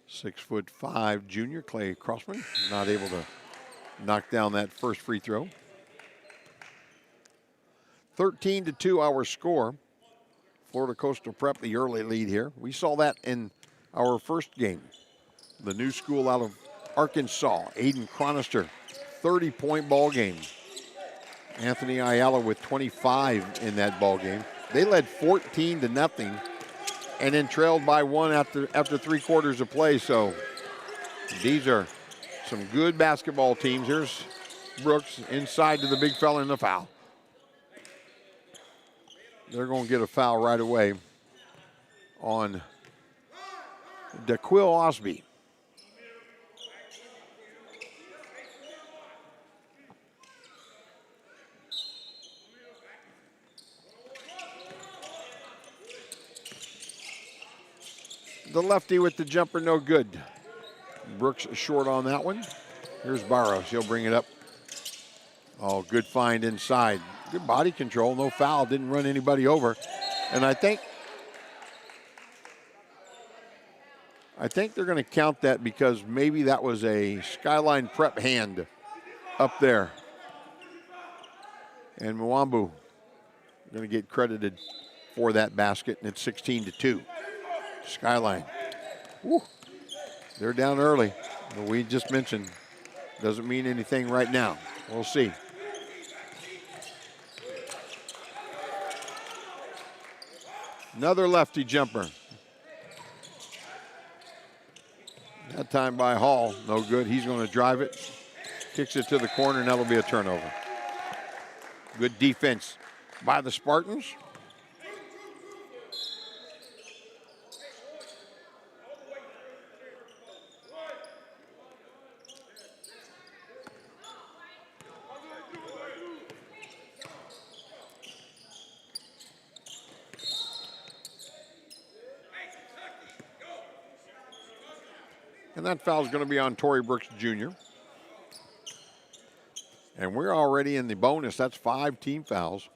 .6'5" junior Clay Crossman, not able to knock down that first free throw. 13-2 our score. Florida Coastal Prep, the early lead here. We saw that in our first game. The new school out of Arkansas, Aiden Chronister, 30-point ball game. Anthony Ayala with 25 in that ball game. They led 14-0 and then trailed by 1 after 3 quarters of play. So these are some good basketball teams. Here's Brooks inside to the big fella in the foul. They're going to get a foul right away on DeQuil Osby. The lefty with the jumper, no good. Brooks short on that one. Here's Barrows. He'll bring it up Oh, good find inside. Good body control, no foul, didn't run anybody over. And I think they're going to count that because maybe that was a Skyline Prep hand up there. And Muambu going to get credited for that basket, and it's 16-2. Skyline. Woo. They're down early, but we just mentioned doesn't mean anything right now. We'll see. Another lefty jumper. That time by Hall, no good. He's going to drive it, kicks it to the corner, and that'll be a turnover. Good defense by the Spartans. And that foul is going to be on Torrey Brooks Jr. And we're already in the bonus. That's 5 team fouls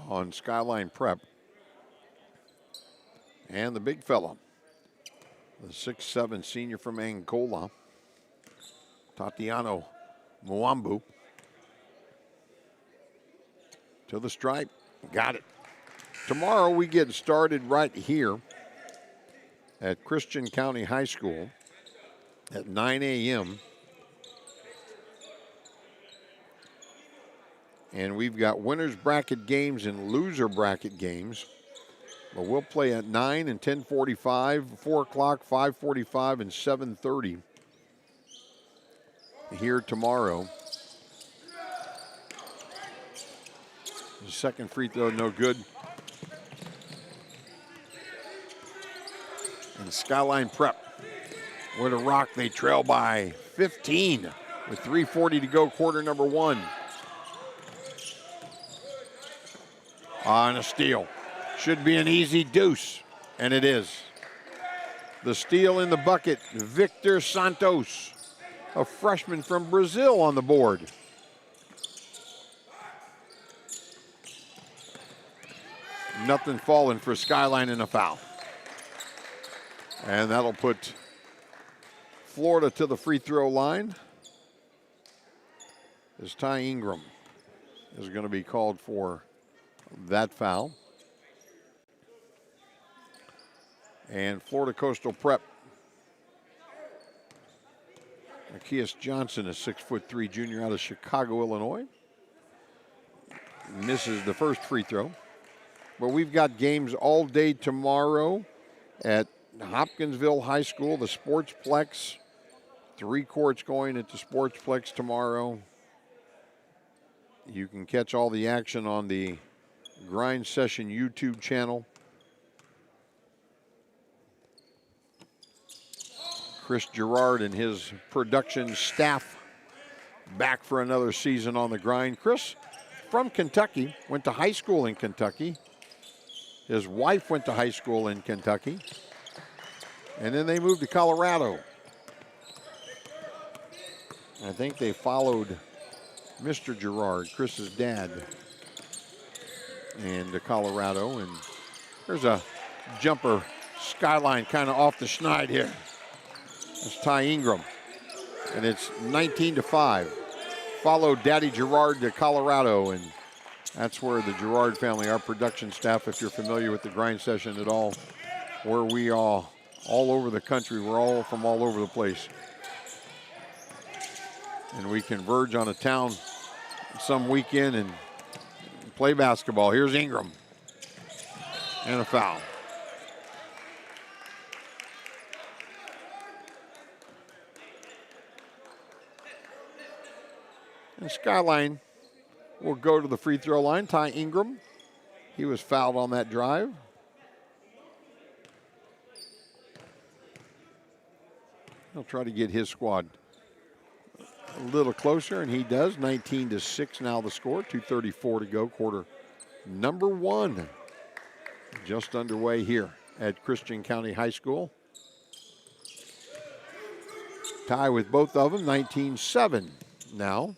on Skyline Prep. And the big fella, the 6'7" senior from Angola, Tatiano Muambu. To the stripe. Got it. Tomorrow we get started right here at Christian County High School at 9 a.m. And we've got winners bracket games and loser bracket games. But we'll play at 9 and 10:45, 4 o'clock, 5:45, and 7:30 here tomorrow. The second free throw, no good. And Skyline Prep with a rock. They trail by 15 with 3:40 to go, quarter number 1. On a steal. Should be an easy deuce, and it is. The steal in the bucket, Victor Santos, a freshman from Brazil on the board. Nothing falling for Skyline in a foul. And that'll put Florida to the free throw line. As Ty Ingram is going to be called for that foul. And Florida Coastal Prep. Akias Johnson, a 6'3" junior out of Chicago, Illinois. Misses the first free throw. But we've got games all day tomorrow at Hopkinsville High School, the Sportsplex. 3 courts going at the Sportsplex tomorrow. You can catch all the action on the Grind Session YouTube channel. Chris Gerard and his production staff back for another season on the grind. Chris, from Kentucky, went to high school in Kentucky. His wife went to high school in Kentucky. And then they moved to Colorado. I think they followed Mr. Gerard, Chris's dad, and to Colorado. And there's a jumper, Skyline kind of off the schneid here. That's Ty Ingram. And it's 19-5. Followed Daddy Gerard to Colorado, and that's where the Gerard family, our production staff, if you're familiar with the grind session at all, where we are all over the country. We're all from all over the place. And we converge on a town some weekend and play basketball. Here's Ingram. And a foul. And Skyline will go to the free throw line. Ty Ingram, he was fouled on that drive. He'll try to get his squad a little closer, and he does. 19-6 now the score. 2:34 to go, quarter number 1. Just underway here at Christian County High School. Tie with both of them, 19-7 now.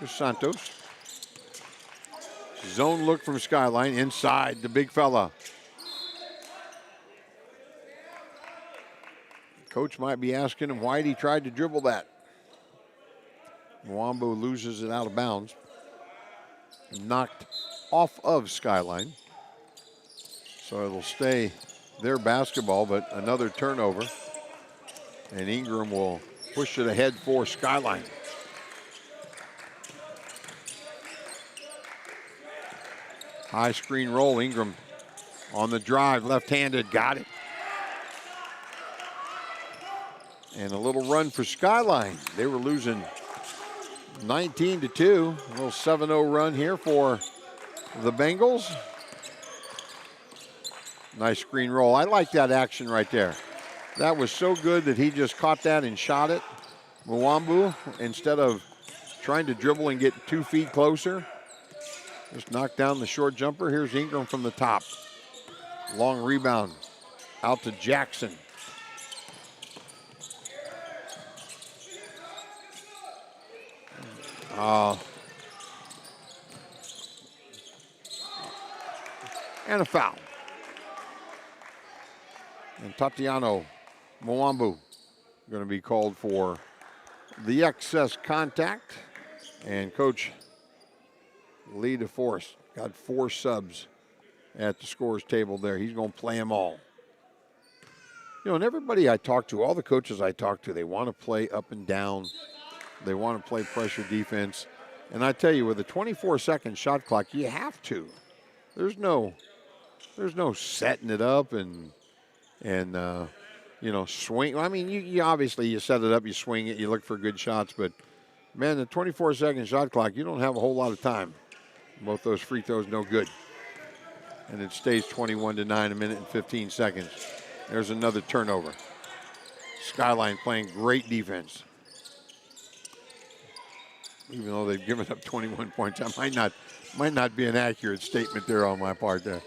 Here's Santos. Zone look from Skyline. Inside the big fella. Coach might be asking him why he tried to dribble that. Mwambu loses it out of bounds. Knocked off of Skyline. So it'll stay their basketball, but another turnover. And Ingram will push it ahead for Skyline. High screen roll. Ingram on the drive, left-handed, got it. And a little run for Skyline. They were losing 19-2. A little 7-0 run here for the Bengals. Nice screen roll. I like that action right there. That was so good that he just caught that and shot it. Mwambu, instead of trying to dribble and get 2 feet closer, just knocked down the short jumper. Here's Ingram from the top. Long rebound out to Jackson. And a foul. And Tatiano Mwambu going to be called for the excess contact. And Coach Lee DeForest got 4 subs at the scores table there. He's going to play them all. You know, and everybody I talk to, all the coaches I talk to, they want to play up and down. They want to play pressure defense. And I tell you, with a 24-second shot clock, you have to. There's no setting it up and you know, swing. I mean, you obviously you set it up, you swing it, you look for good shots. But, man, the 24-second shot clock, you don't have a whole lot of time. Both those free throws no good. And it stays 21-9, a minute and 15 seconds. There's another turnover. Skyline playing great defense. Even though they've given up 21 points, that might not be an accurate statement there on my part there.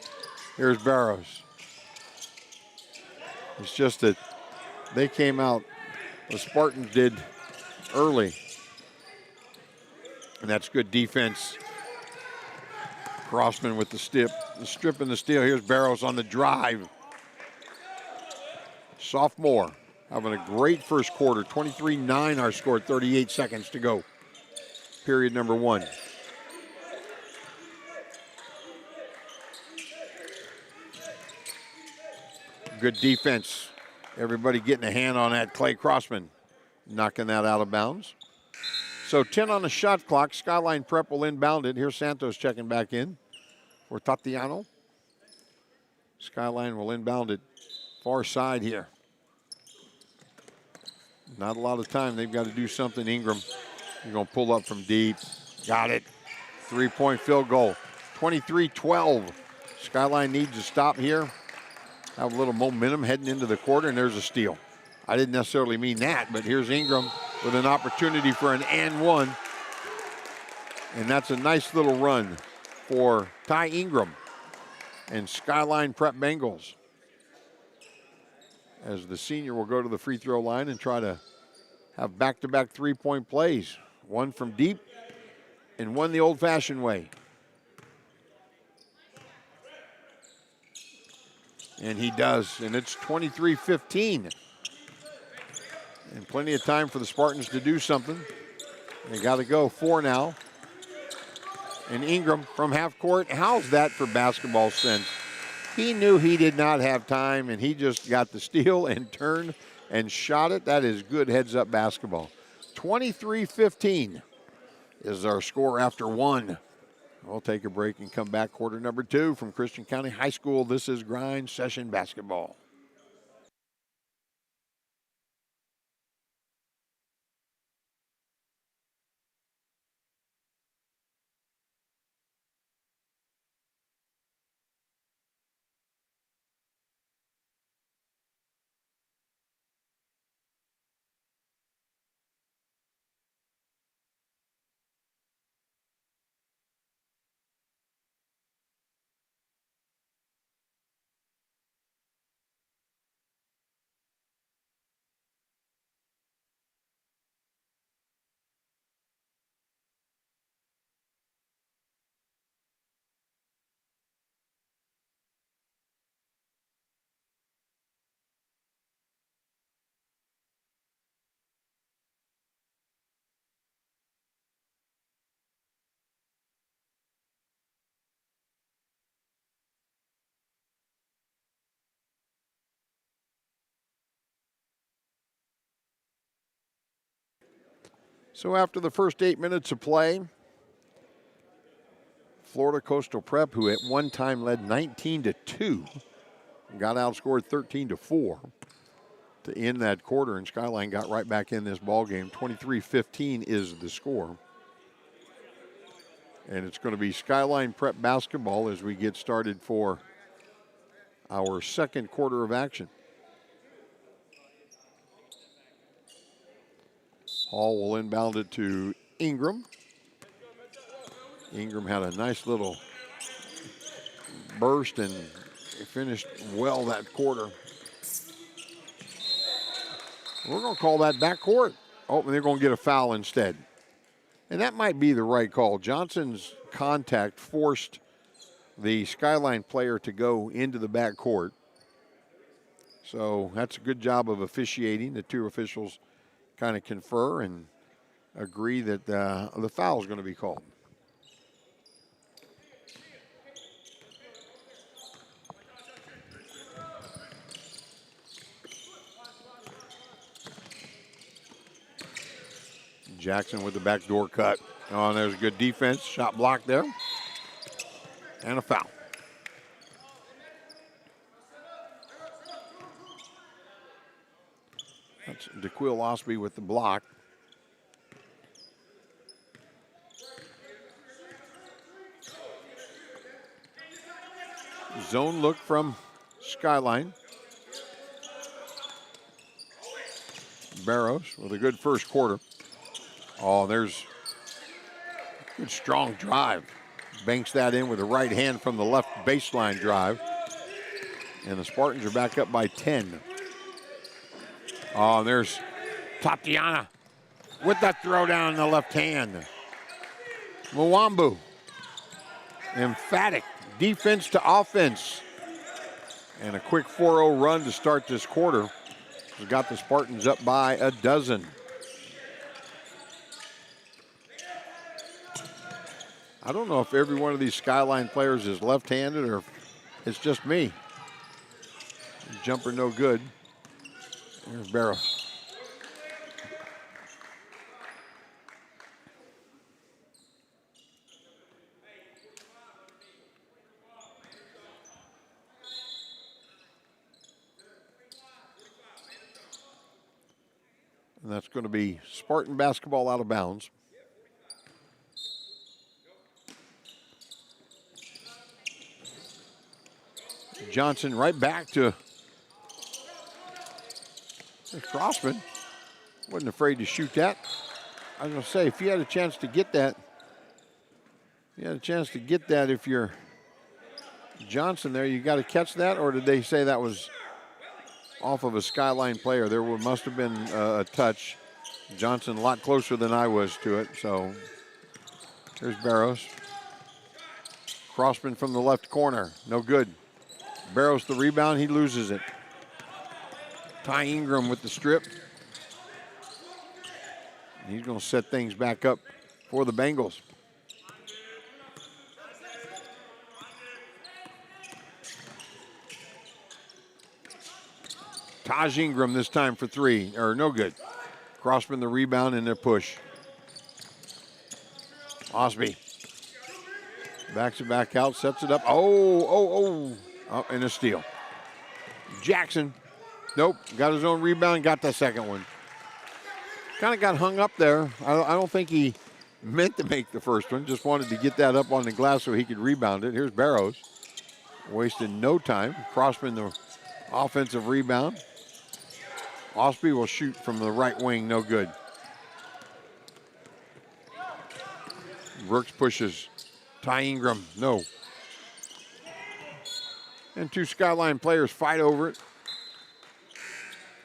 Here's Barrows. It's just that they came out, the Spartans did early. And that's good defense. Crossman with the strip and the steal. Here's Barrows on the drive. Sophomore having a great first quarter. 23-9 our score, 38 seconds to go. Period number 1. Good defense. Everybody getting a hand on that. Clay Crossman knocking that out of bounds. So 10 on the shot clock. Skyline Prep will inbound it. Here's Santos checking back in for Tatiano. Skyline will inbound it far side here. Not a lot of time. They've got to do something. Ingram, you're going to pull up from deep. Got it. 3-point field goal. 23-12. Skyline needs to stop here. Have a little momentum heading into the quarter, and there's a steal. I didn't necessarily mean that, but here's Ingram with an opportunity for an and one. And that's a nice little run for Ty Ingram and Skyline Prep Bengals. As the senior will go to the free throw line and try to have back-to-back 3-point plays. One from deep and one the old-fashioned way. And he does, and it's 23-15. And plenty of time for the Spartans to do something. They got to go 4 now. And Ingram from half court, how's that for basketball sense? He knew he did not have time, and he just got the steal and turned and shot it. That is good heads-up basketball. 23-15 is our score after 1. We'll take a break and come back. Quarter number 2 from Christian County High School. This is Grind Session Basketball. So after the first 8 minutes of play, Florida Coastal Prep, who at one time led 19-2, got outscored 13-4 to end that quarter, and Skyline got right back in this ball game. 23-15 is the score. And it's going to be Skyline Prep basketball as we get started for our second quarter of action. Hall will inbound it to Ingram. Ingram had a nice little burst and finished well that quarter. We're going to call that backcourt. Oh, and they're going to get a foul instead. And that might be the right call. Johnson's contact forced the Skyline player to go into the backcourt. So that's a good job of officiating. The two officials kind of confer and agree that the foul is going to be called. Jackson with the backdoor cut. Oh, and there's a good defense. Shot blocked there. And a foul. That's DeQuil Osby with the block. Zone look from Skyline. Barrows with a good first quarter. Oh, there's a good strong drive. Banks that in with the right hand from the left baseline drive. And the Spartans are back up by 10. Oh, and there's Tatiana with that throw down in the left hand. Mwambu. Emphatic defense to offense. And a quick 4-0 run to start this quarter. Has got the Spartans up by a dozen. I don't know if every one of these Skyline players is left-handed or if it's just me. Jumper no good. Here's Barrow. And that's going to be Spartan basketball out of bounds. Johnson right back to Crossman. Wasn't afraid to shoot that. I was going to say, if you had a chance to get that, if you're Johnson there, you got to catch that, or did they say that was off of a Skyline player? There must have been a touch. Johnson a lot closer than I was to it, so there's Barrows. Crossman from the left corner, no good. Barrows the rebound, he loses it. Ty Ingram with the strip. He's going to set things back up for the Bengals. Taj Ingram this time for three, or no good. Crossman the rebound and their push. Osby backs it back out, sets it up. Oh, and a steal. Jackson, nope, got his own rebound, got the second one. Kind of got hung up there. I don't think he meant to make the first one, just wanted to get that up on the glass so he could rebound it. Here's Barrows, wasted no time. Crossman the offensive rebound. Osby will shoot from the right wing, no good. Brooks pushes. Ty Ingram, no. And two Skyline players fight over it.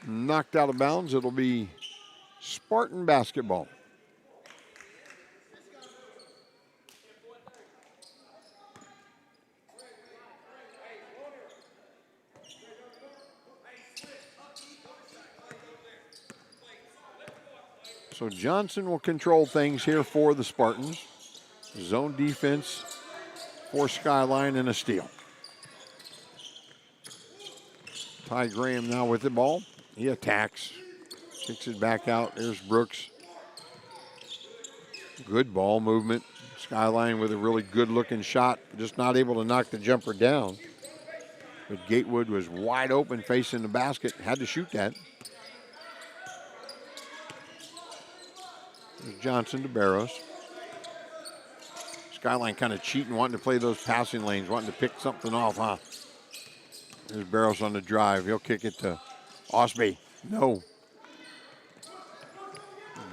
Knocked out of bounds. It'll be Spartan basketball. So Johnson will control things here for the Spartans. Zone defense for Skyline and a steal. Ty Graham now with the ball. He attacks. Kicks it back out. There's Brooks. Good ball movement. Skyline with a really good-looking shot, just not able to knock the jumper down. But Gatewood was wide open facing the basket, had to shoot that. There's Johnson to Barrows. Skyline kind of cheating, wanting to play those passing lanes, wanting to pick something off, huh? There's Barrows on the drive. He'll kick it to Osby. No.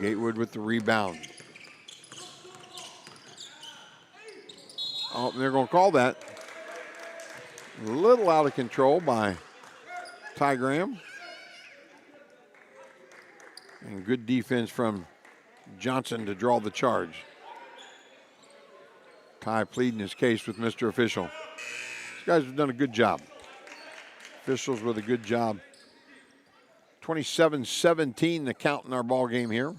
Gatewood with the rebound. Oh, they're going to call that. A little out of control by Ty Graham. And good defense from Johnson to draw the charge. Ty pleading his case with Mr. Official. These guys have done a good job. Officials with a good job. 27-17 the count in our ball game here.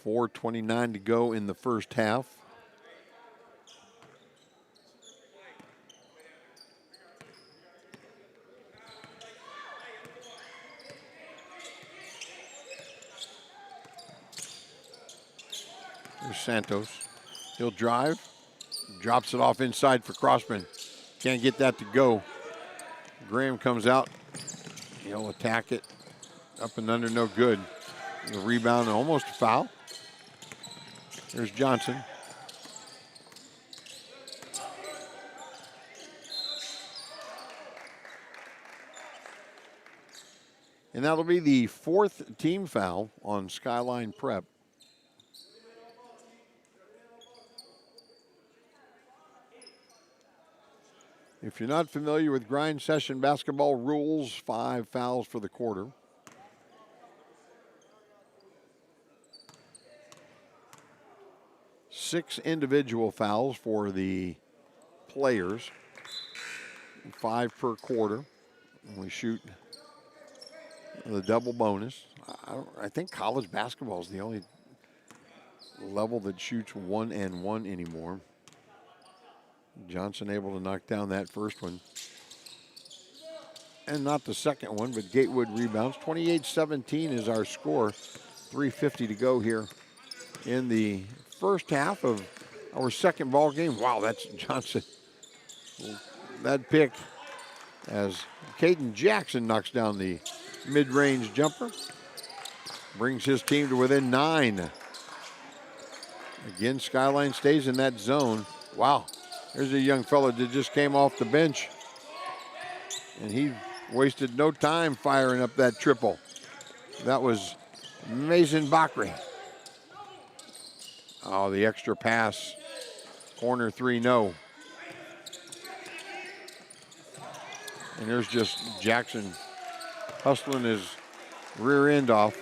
4:29 to go in the first half. There's Santos. He'll drive. Drops it off inside for Crossman. Can't get that to go. Graham comes out. He'll attack it. Up and under, no good. The rebound, almost a foul. There's Johnson. And that'll be the fourth team foul on Skyline Prep. If you're not familiar with grind session basketball rules, 5 fouls for the quarter. Six individual fouls for the players, 5 per quarter. And we shoot the double bonus. I think college basketball is the only level that shoots 1 and 1 anymore. Johnson able to knock down that first one. And not the second one, but Gatewood rebounds. 28-17 is our score. 3:50 to go here in the first half of our second ball game. Wow, that's Johnson. That pick as Caden Jackson knocks down the mid-range jumper. Brings his team to within 9. Again, Skyline stays in that zone. Wow, there's a young fella that just came off the bench. And he wasted no time firing up that triple. That was Mason Bakri. Oh, the extra pass. Corner 3, no. And there's just Jackson hustling his rear end off.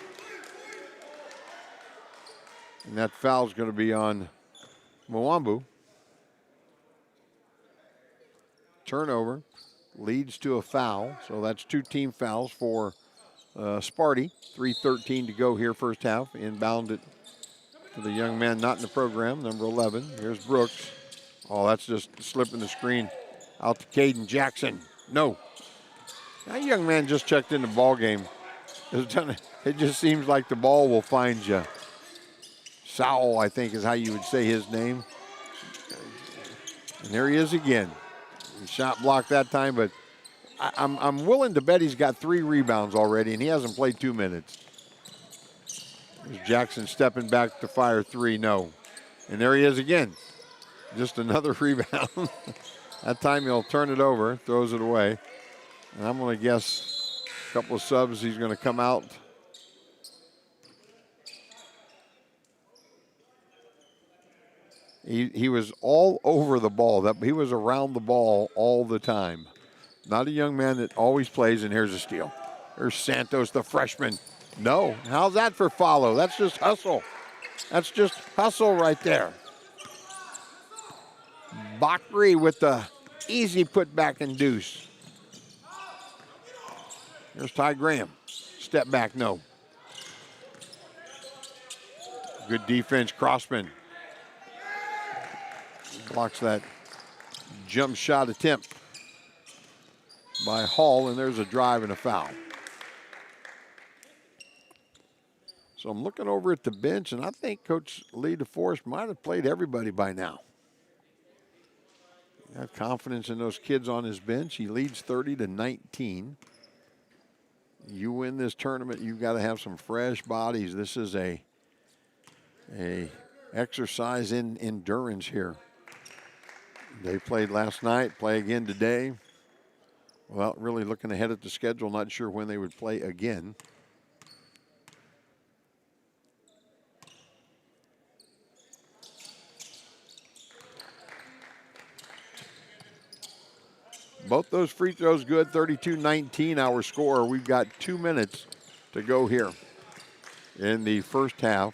And that foul's going to be on Mwambu. Turnover leads to a foul. So that's 2 team fouls for Sparty. 3:13 to go here first half. Inbound it to the young man not in the program, number 11. Here's Brooks. Oh, that's just slipping the screen out to Caden Jackson. No. That young man just checked in the ball game. It just seems like the ball will find you. Sowell, I think, is how you would say his name. And there he is again. He shot blocked that time, but I'm willing to bet he's got 3 rebounds already, and he hasn't played 2 minutes. There's Jackson stepping back to fire 3, no. And there he is again. Just another rebound. That time he'll turn it over, throws it away. And I'm going to guess a couple of subs, he's going to come out. He was all over the ball. He was around the ball all the time. Not a young man that always plays, and here's a steal. There's Santos, the freshman. No, how's that for follow? That's just hustle. That's just hustle right there. Bakri with the easy putback and deuce. There's Ty Graham. Step back, no. Good defense, Crossman. Blocks that jump shot attempt by Hall, and there's a drive and a foul. So I'm looking over at the bench, and I think Coach Lee DeForest might have played everybody by now. Got confidence in those kids on his bench. He leads 30-19. You win this tournament, you've got to have some fresh bodies. This is a exercise in endurance here. They played last night, play again today. Well, really looking ahead at the schedule, not sure when they would play again. Both those free throws good, 32-19 our score. We've got 2 minutes to go here in the first half.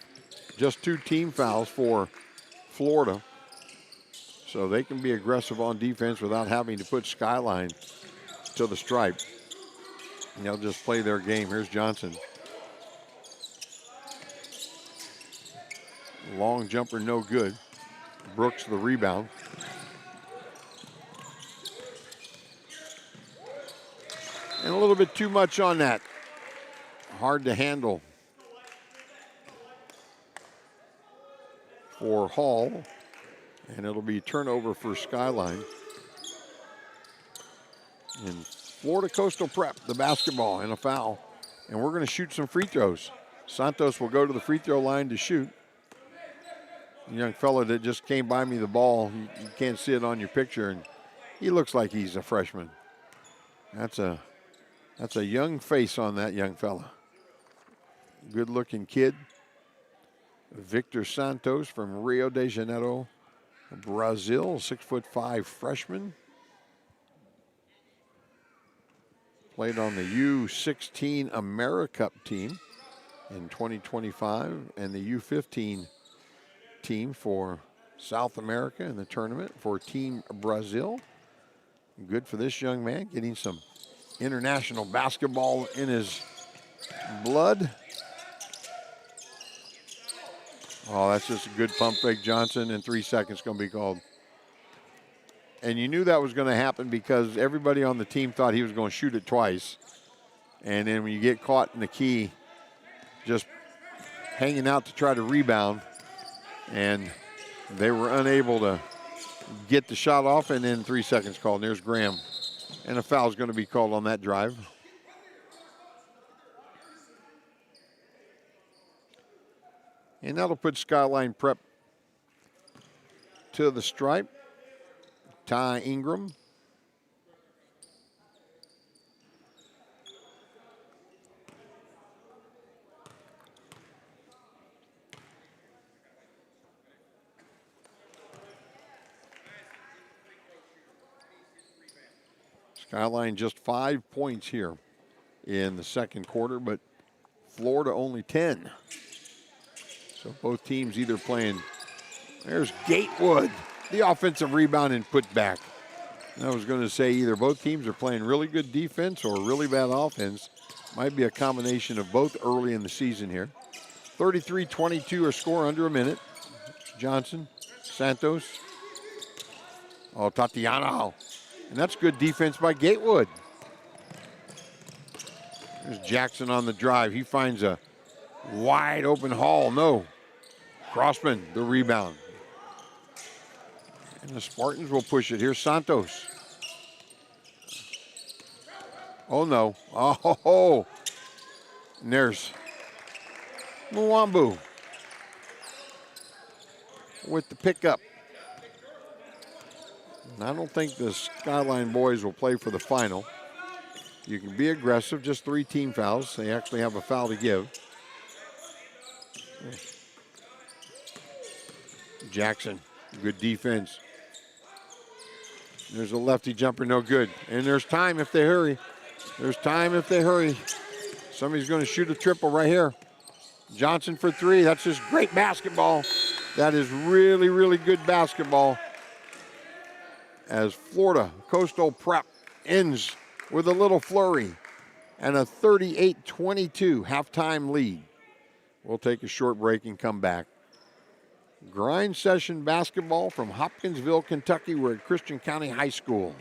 Just 2 team fouls for Florida. So they can be aggressive on defense without having to put Skyline to the stripe. And they'll just play their game. Here's Johnson. Long jumper, no good. Brooks the rebound. And a little bit too much on that. Hard to handle for Hall. And it'll be turnover for Skyline. And Florida Coastal Prep, the basketball and a foul. And we're going to shoot some free throws. Santos will go to the free throw line to shoot. The young fella that just came by me the ball, you can't see it on your picture, and he looks like he's a freshman. That's a young face on that young fella. Good-looking kid. Victor Santos from Rio de Janeiro, Brazil, 6'5" freshman. Played on the U16 AmeriCup team in 2025 and the U15 team for South America in the tournament for Team Brazil. Good for this young man, getting some international basketball in his blood. Oh, that's just a good pump fake, Johnson, and 3 seconds going to be called. And you knew that was going to happen because everybody on the team thought he was going to shoot it twice. And then when you get caught in the key, just hanging out to try to rebound, and they were unable to get the shot off, and then 3 seconds called. And there's Graham. And a foul is going to be called on that drive. And that'll put Skyline Prep to the stripe. Ty Ingram. Skyline just 5 points here in the second quarter, but Florida only 10. So both teams either playing. There's Gatewood, the offensive rebound and put back. And I was going to say either both teams are playing really good defense or really bad offense. Might be a combination of both early in the season here. 33-22 or score under a minute. Johnson, Santos. Oh, Tatiana. And that's good defense by Gatewood. There's Jackson on the drive. He finds a wide open Hall. No. Crossman, the rebound. And the Spartans will push it. Here's Santos. Oh, no. Oh. And there's Mwambu with the pickup. And I don't think the Skyline boys will play for the final. You can be aggressive, just 3 team fouls. They actually have a foul to give. Jackson, good defense. There's a lefty jumper, no good. And there's time if they hurry. There's time if they hurry. Somebody's going to shoot a triple right here. Johnson for 3. That's just great basketball. That is really, really good basketball. As Florida Coastal Prep ends with a little flurry and a 38-22 halftime lead. We'll take a short break and come back. Grind session basketball from Hopkinsville, Kentucky. We're at Christian County High School.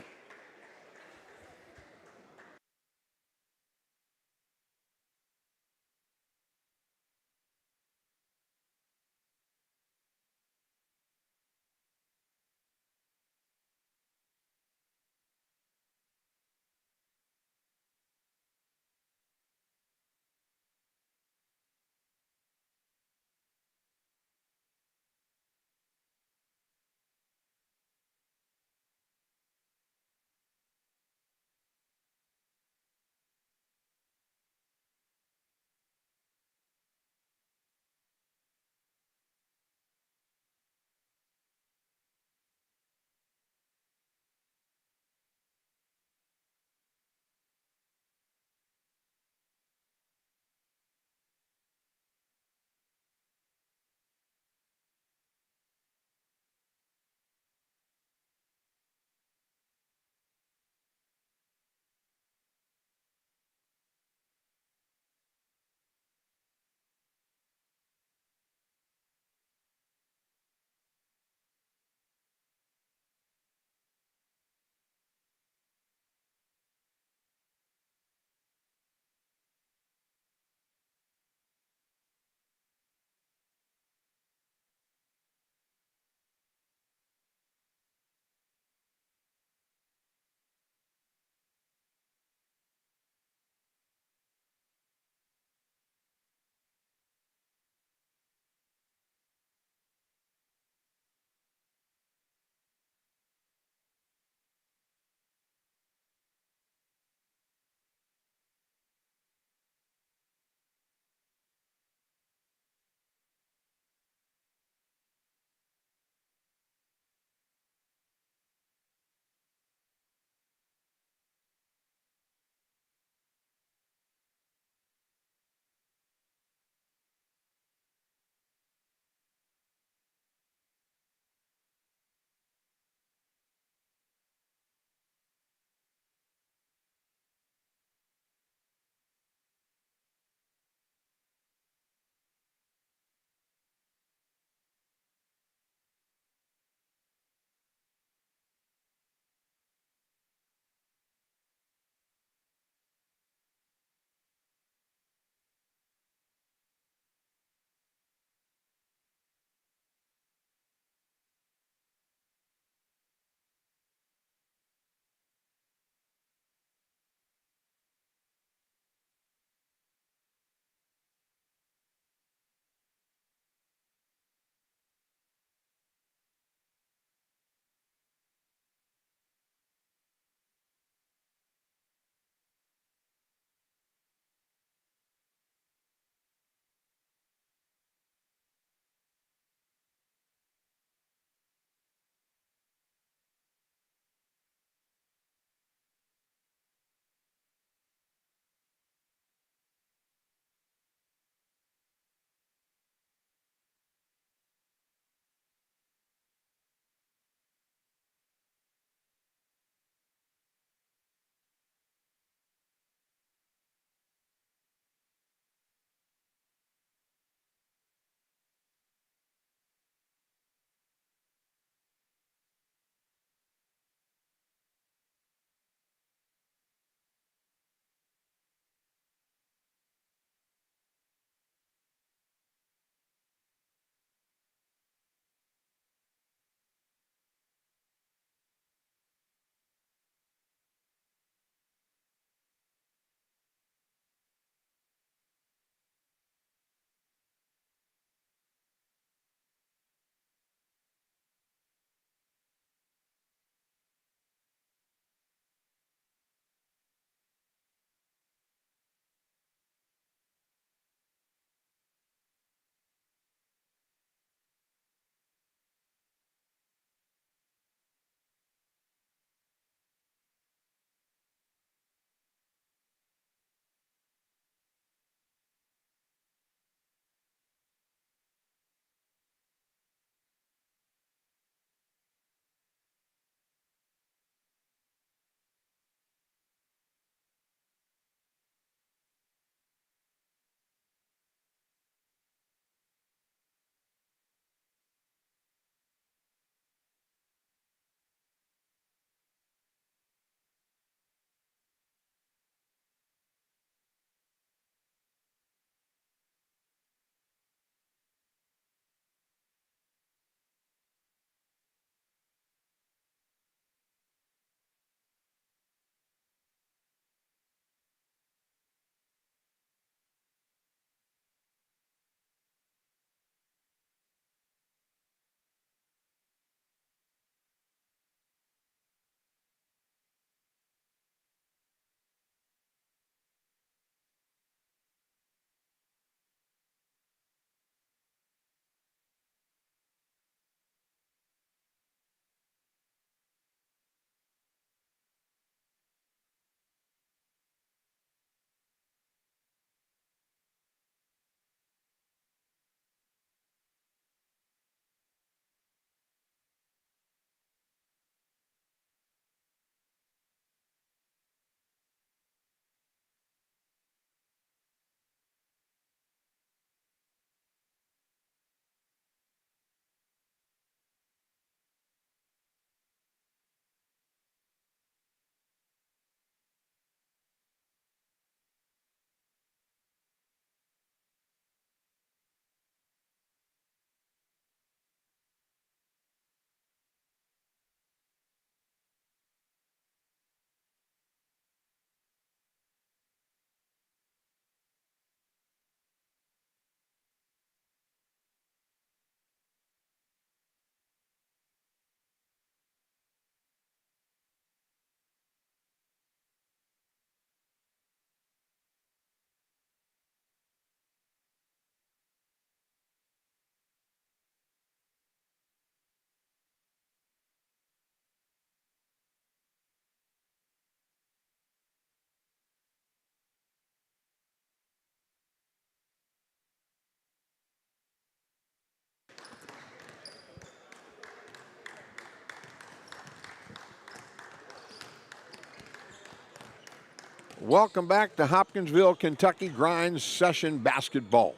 Welcome back to Hopkinsville, Kentucky Grind Session Basketball.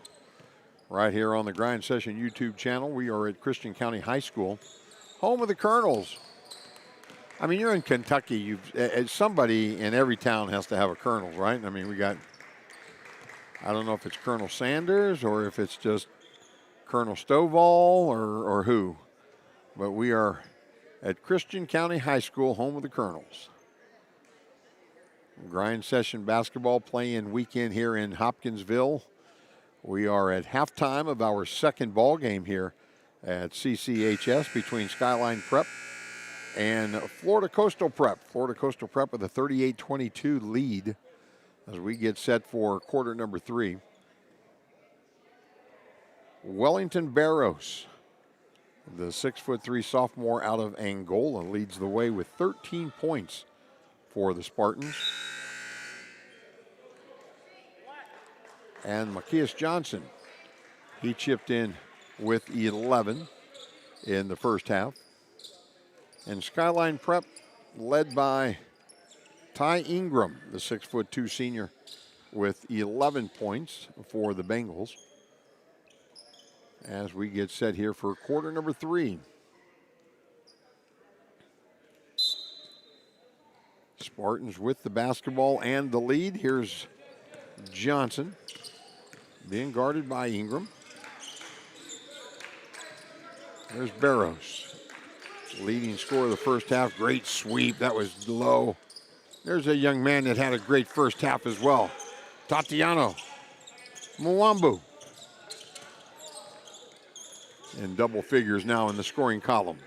Right here on the Grind Session YouTube channel. We are at Christian County High School, home of the Colonels. I mean, you're in Kentucky. Somebody in every town has to have a Colonel, right? I mean, we got, I don't know if it's Colonel Sanders or if it's just Colonel Stovall or who. But we are at Christian County High School, home of the Colonels. Grind Session Basketball play-in weekend here in Hopkinsville. We are at halftime of our second ball game here at CCHS between Skyline Prep and Florida Coastal Prep. Florida Coastal Prep with a 38-22 lead as we get set for quarter number 3. Wellington Barros, the 6'3" sophomore out of Angola, leads the way with 13 points for the Spartans. And Macias Johnson, he chipped in with 11 in the first half. And Skyline Prep led by Ty Ingram, the 6'2" senior, with 11 points for the Bengals. As we get set here for quarter number 3. Spartans with the basketball and the lead. Here's Johnson being guarded by Ingram. There's Barros, leading scorer of the first half. Great sweep. That was low. There's a young man that had a great first half as well. Tatiano Mwambu. In double figures now in the scoring column.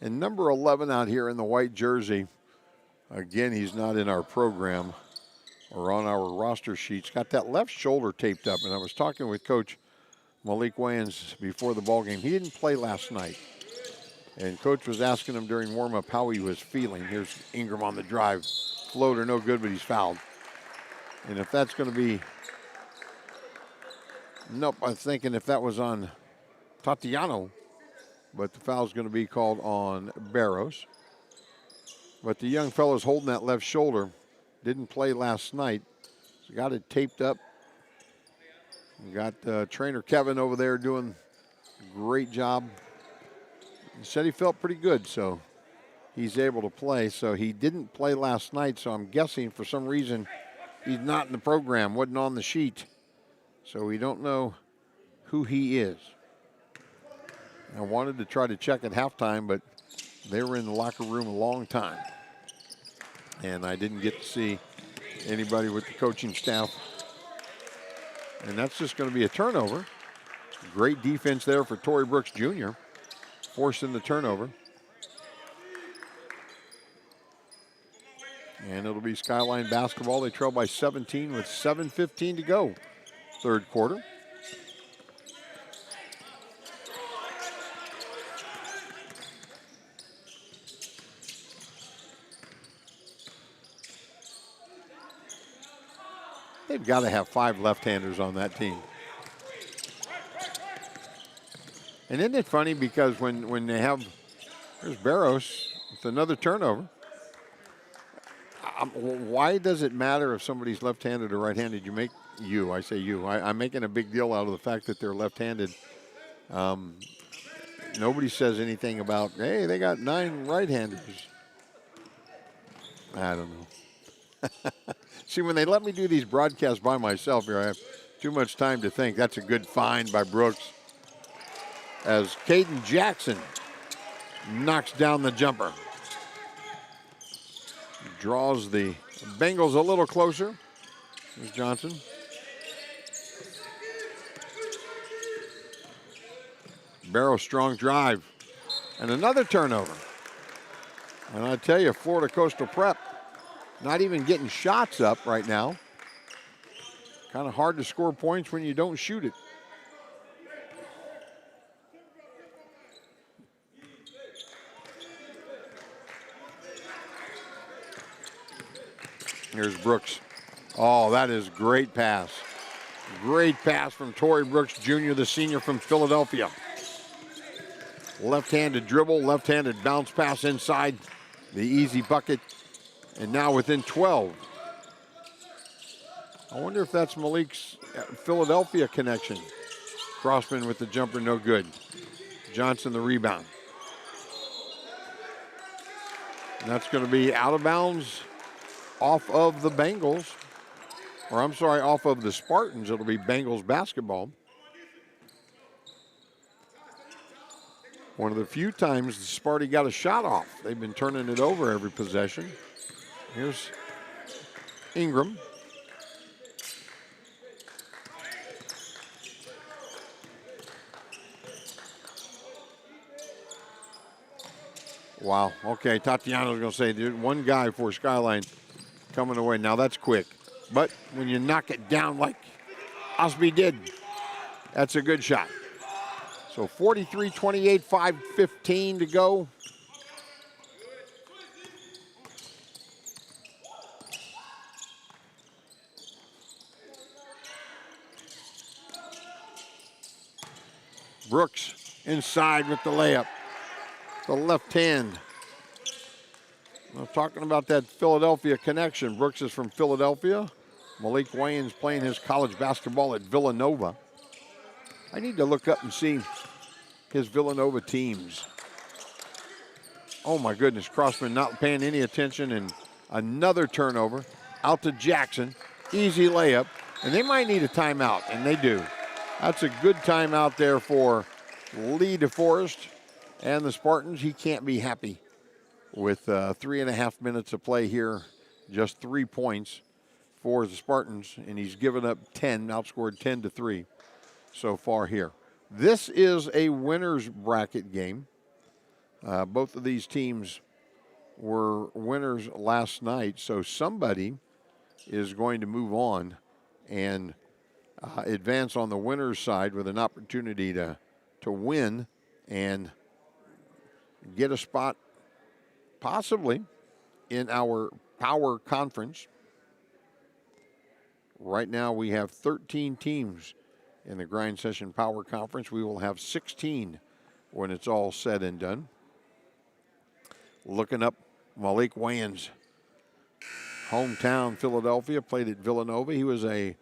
And number 11 out here in the white jersey, again, he's not in our program or on our roster sheets. Got that left shoulder taped up, and I was talking with Coach Malik Wayans before the ball game. He didn't play last night, and Coach was asking him during warm-up how he was feeling. Here's Ingram on the drive. Floater, no good, but he's fouled. And if that's going to be, nope, I'm thinking if that was on Tatiano, but the foul's going to be called on Barros. But the young fellow's holding that left shoulder. Didn't play last night. So got it taped up. We got trainer Kevin over there doing a great job. He said he felt pretty good, so he's able to play. So he didn't play last night, so I'm guessing for some reason he's not in the program, wasn't on the sheet. So we don't know who he is. I wanted to try to check at halftime, but they were in the locker room a long time. And I didn't get to see anybody with the coaching staff. And that's just going to be a turnover. Great defense there for Torrey Brooks Jr., forcing the turnover. And it'll be Skyline basketball. They trail by 17 with 7:15 to go, third quarter. They've got to have 5 left-handers on that team. And isn't it funny because when they have, there's Barros with another turnover. Why does it matter if somebody's left-handed or right-handed? I say you. I'm making a big deal out of the fact that they're left-handed. Nobody says anything about, hey, they got 9 right-handers. I don't know. See, when they let me do these broadcasts by myself here, I have too much time to think. That's a good find by Brooks. As Caden Jackson knocks down the jumper. Draws the Bengals a little closer. Here's Johnson. Barrow strong drive. And another turnover. And I tell you, Florida Coastal Prep not even getting shots up right now. Kind of hard to score points when you don't shoot it. Here's Brooks. Oh, that is great pass. Great pass from Torrey Brooks Jr., the senior from Philadelphia. Left-handed dribble, left-handed bounce pass inside the easy bucket, and now within 12. I wonder if that's Malik's Philadelphia connection. Crossman with the jumper, no good. Johnson the rebound. And that's going to be out of bounds off of the Bengals. Or I'm sorry, off of the Spartans. It'll be Bengals basketball. One of the few times the Sparty got a shot off. They've been turning it over every possession. Here's Ingram. Wow. Okay, Tatiano's going to say there's one guy for Skyline coming away. Now that's quick. But when you knock it down like Osby did, that's a good shot. So 43-28, 5:15 to go. Brooks inside with the layup. The left hand. I'm talking about that Philadelphia connection. Brooks is from Philadelphia. Malik Wayans playing his college basketball at Villanova. I need to look up and see his Villanova teams. Oh my goodness, Crossman not paying any attention, and another turnover. Out to Jackson, easy layup, and they might need a timeout, and they do. That's a good timeout there for Lee DeForest and the Spartans. He can't be happy with 3.5 minutes of play here, just 3 points for the Spartans, and he's given up 10, outscored 10-3 so far here. This is a winner's bracket game. Both of these teams were winners last night, so somebody is going to move on and advance on the winner's side with an opportunity to win and get a spot possibly in our Power Conference. Right now we have 13 teams in the Grind Session Power Conference. We will have 16 when it's all said and done. Looking up Malik Wayans, hometown Philadelphia, played at Villanova. He was a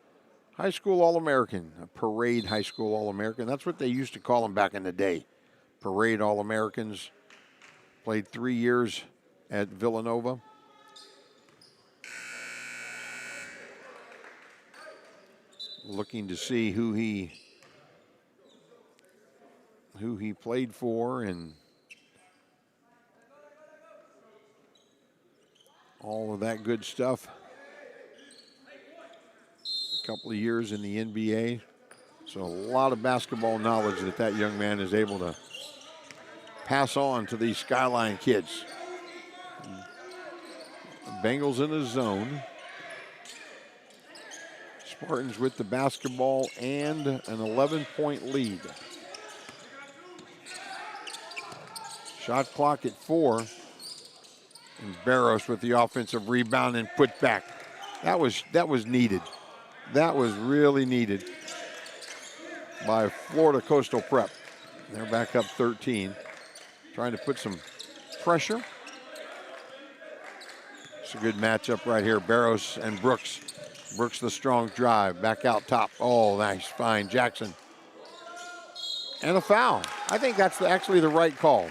high school All-American, a parade high school All-American. That's what they used to call them back in the day, parade All-Americans. Played 3 years at Villanova. Looking to see who he played for and all of that good stuff. A couple of years in the NBA. So a lot of basketball knowledge that young man is able to pass on to these Skyline kids. Bengals in the zone. Spartans with the basketball and an 11-point lead. Shot clock at 4. And Barros with the offensive rebound and put back. That was needed. That was really needed by Florida Coastal Prep. They're back up 13. Trying to put some pressure. It's a good matchup right here. Barros and Brooks. Brooks the strong drive. Back out top. Oh, nice. Fine. Jackson. And a foul. I think that's actually the right call.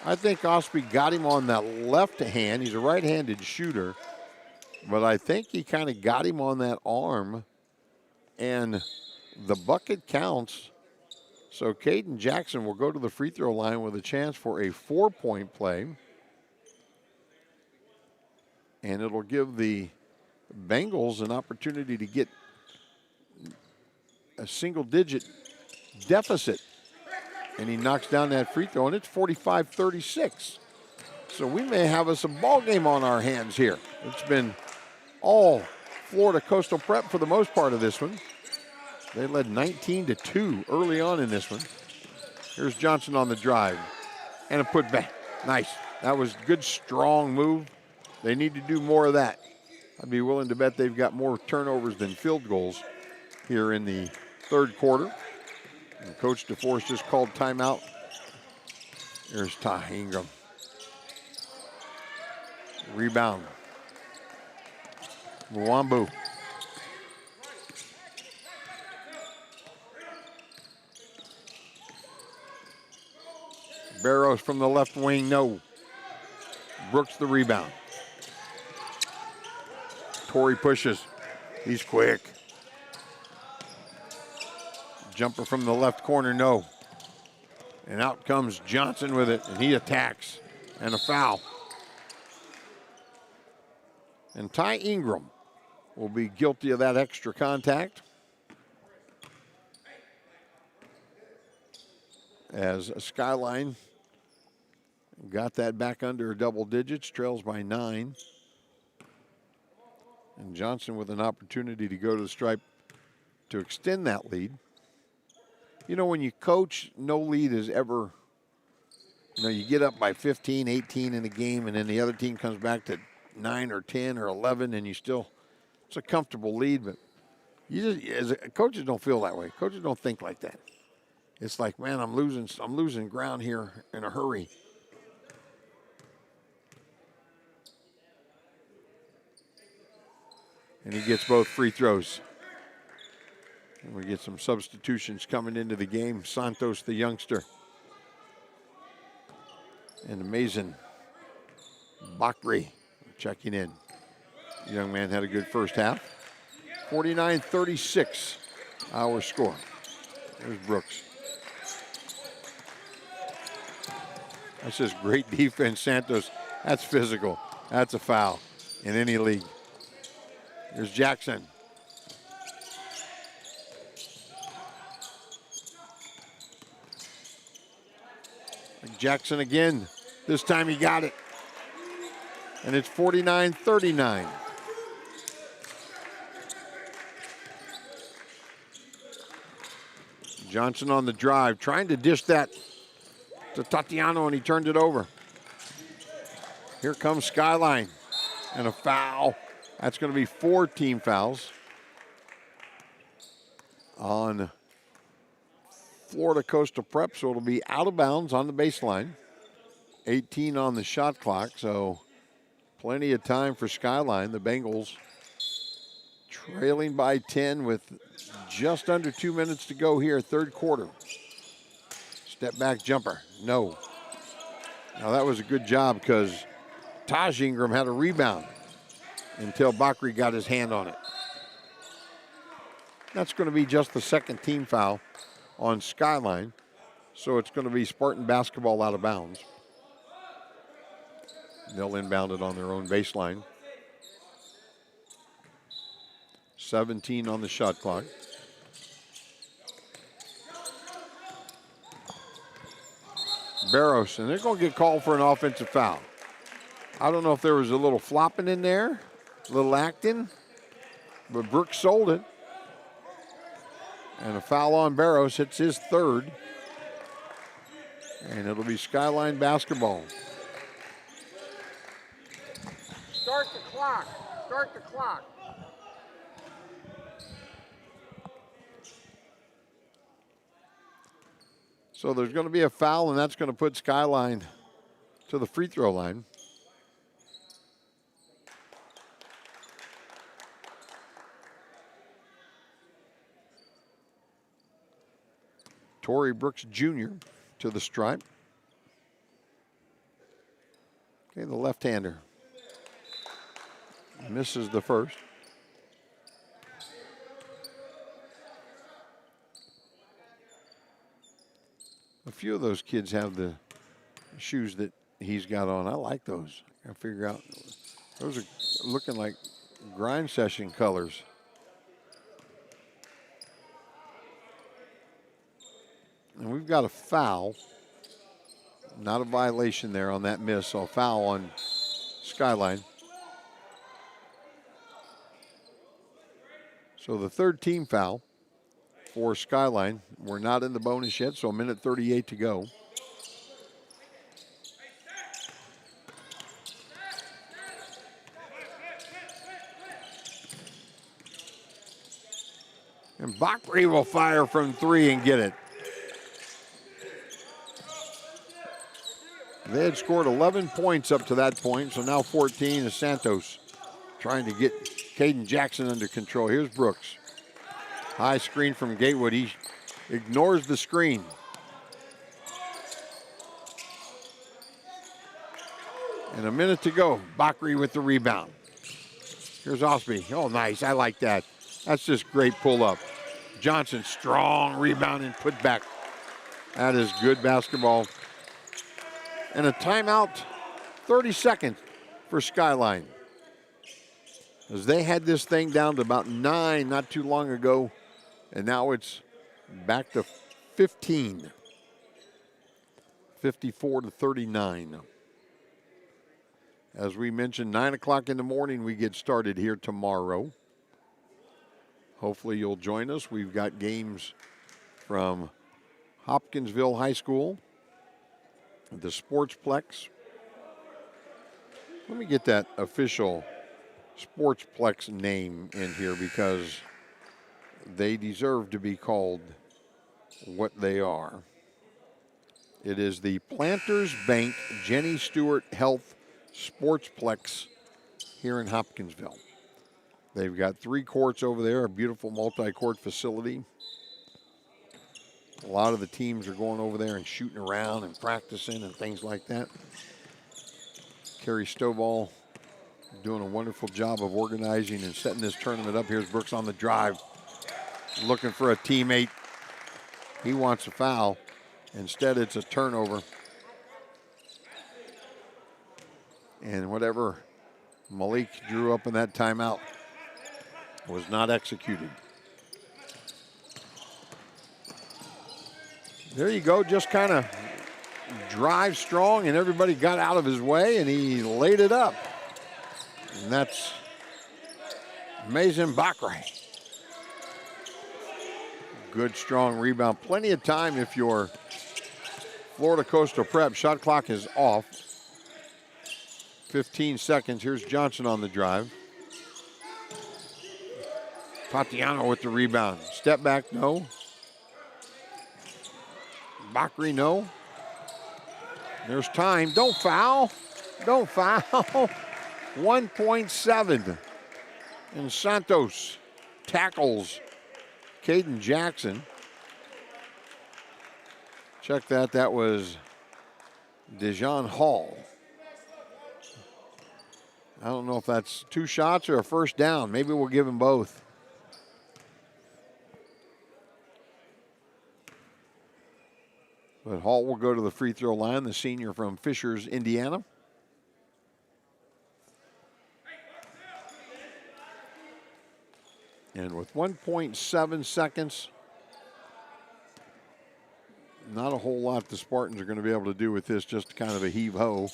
I think Osby got him on that left hand. He's a right-handed shooter. But I think he kind of got him on that arm. And the bucket counts. So Caden Jackson will go to the free throw line with a chance for a 4-point play. And it'll give the Bengals an opportunity to get a single-digit deficit. And he knocks down that free throw, and it's 45-36. So we may have us a ball game on our hands here. It's been all Florida Coastal Prep for the most part of this one. They led 19-2 early on in this one. Here's Johnson on the drive. And a putback. Nice. That was a good, strong move. They need to do more of that. I'd be willing to bet they've got more turnovers than field goals here in the third quarter. And Coach DeForest just called timeout. Here's Ty Ingram. Rebound. Mwambu. Barrows from the left wing, no. Brooks the rebound. Torrey pushes. He's quick. Jumper from the left corner, no. And out comes Johnson with it, and he attacks. And a foul. And Ty Ingram will be guilty of that extra contact. As Skyline got that back under double digits, trails by 9. And Johnson with an opportunity to go to the stripe to extend that lead. You know, when you coach, no lead is ever, you know, you get up by 15, 18 in a game, and then the other team comes back to 9 or 10 or 11, and you still, it's a comfortable lead, but you just, coaches don't feel that way. Coaches don't think like that. It's like, man, I'm losing ground here in a hurry. And he gets both free throws. And we get some substitutions coming into the game. Santos, the youngster. And Mason Bakri checking in. The young man had a good first half. 49-36, our score. There's Brooks. That's just great defense, Santos. That's physical. That's a foul in any league. Here's Jackson. Jackson again. This time he got it. And it's 49-39. Johnson on the drive, trying to dish that to Tatiano, and he turned it over. Here comes Skyline. And a foul. That's going to be 4 team fouls on Florida Coastal Prep, so it'll be out of bounds on the baseline. 18 on the shot clock, so plenty of time for Skyline. The Bengals trailing by 10 with just under 2 minutes to go here, third quarter. Step back jumper, no. Now that was a good job because Taj Ingram had a rebound until Bakri got his hand on it. That's going to be just the second team foul on Skyline, so it's going to be Spartan basketball out of bounds. They'll inbound it on their own baseline. 17 on the shot clock. Barros, and they're going to get called for an offensive foul. I don't know if there was a little flopping in there, a little acting, but Brooks sold it. And a foul on Barros, hits his third. And it'll be Skyline basketball. Start the clock. Start the clock. So there's going to be a foul, and that's going to put Skyline to the free throw line. Torrey Brooks Jr. to the stripe. Okay, the left-hander misses the first. A few of those kids have the shoes that he's got on. I like those. I figure out those are looking like grind session colors. And we've got a foul. Not a violation there on that miss, so a foul on Skyline. So the third team foul for Skyline. We're not in the bonus yet, so a minute 38 to go. And Bakri will fire from 3 and get it. They had scored 11 points up to that point, so now 14 is Santos trying to get Caden Jackson under control. Here's Brooks. High screen from Gatewood. He ignores the screen. And a minute to go. Bakri with the rebound. Here's Osby. Oh, nice. I like that. That's just great pull-up. Johnson, strong rebound and put back. That is good basketball. And a timeout, 30 seconds for Skyline. As they had this thing down to about 9 not too long ago, and now it's back to 15. 54-39. As we mentioned, 9 o'clock in the morning we get started here tomorrow. Hopefully you'll join us. We've got games from Hopkinsville High School, the Sportsplex. Let me get that official Sportsplex name in here because they deserve to be called what they are. It is the Planters Bank Jenny Stewart Health Sportsplex here in Hopkinsville. They've got 3 courts over there, a beautiful multi-court facility. A lot of the teams are going over there and shooting around and practicing and things like that. Kerry Stovall doing a wonderful job of organizing and setting this tournament up. Here's Brooks on the drive, looking for a teammate. He wants a foul. Instead, it's a turnover. And whatever Malik drew up in that timeout was not executed. There you go, just kind of drive strong and everybody got out of his way and he laid it up. And that's Mazen Bakri. Good, strong rebound. Plenty of time if you're Florida Coastal Prep. Shot clock is off. 15 seconds. Here's Johnson on the drive. Tatiano with the rebound. Step back, no. Bakri, no. There's time. Don't foul. Don't foul. 1.7. And Santos tackles Caden Jackson. Check that. That was Dejon Hall. I don't know if that's 2 shots or a first down. Maybe we'll give him both. But Hall will go to the free throw line, the senior from Fishers, Indiana. And with 1.7 seconds, not a whole lot the Spartans are going to be able to do with this, just kind of a heave-ho.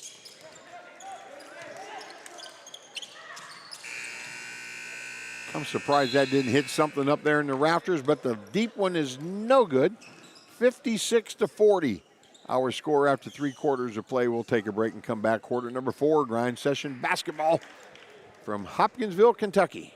I'm surprised that didn't hit something up there in the rafters, but the deep one is no good. 56-40. Our score after 3 quarters of play. We'll take a break and come back. Quarter number 4, Grind Session basketball from Hopkinsville, Kentucky.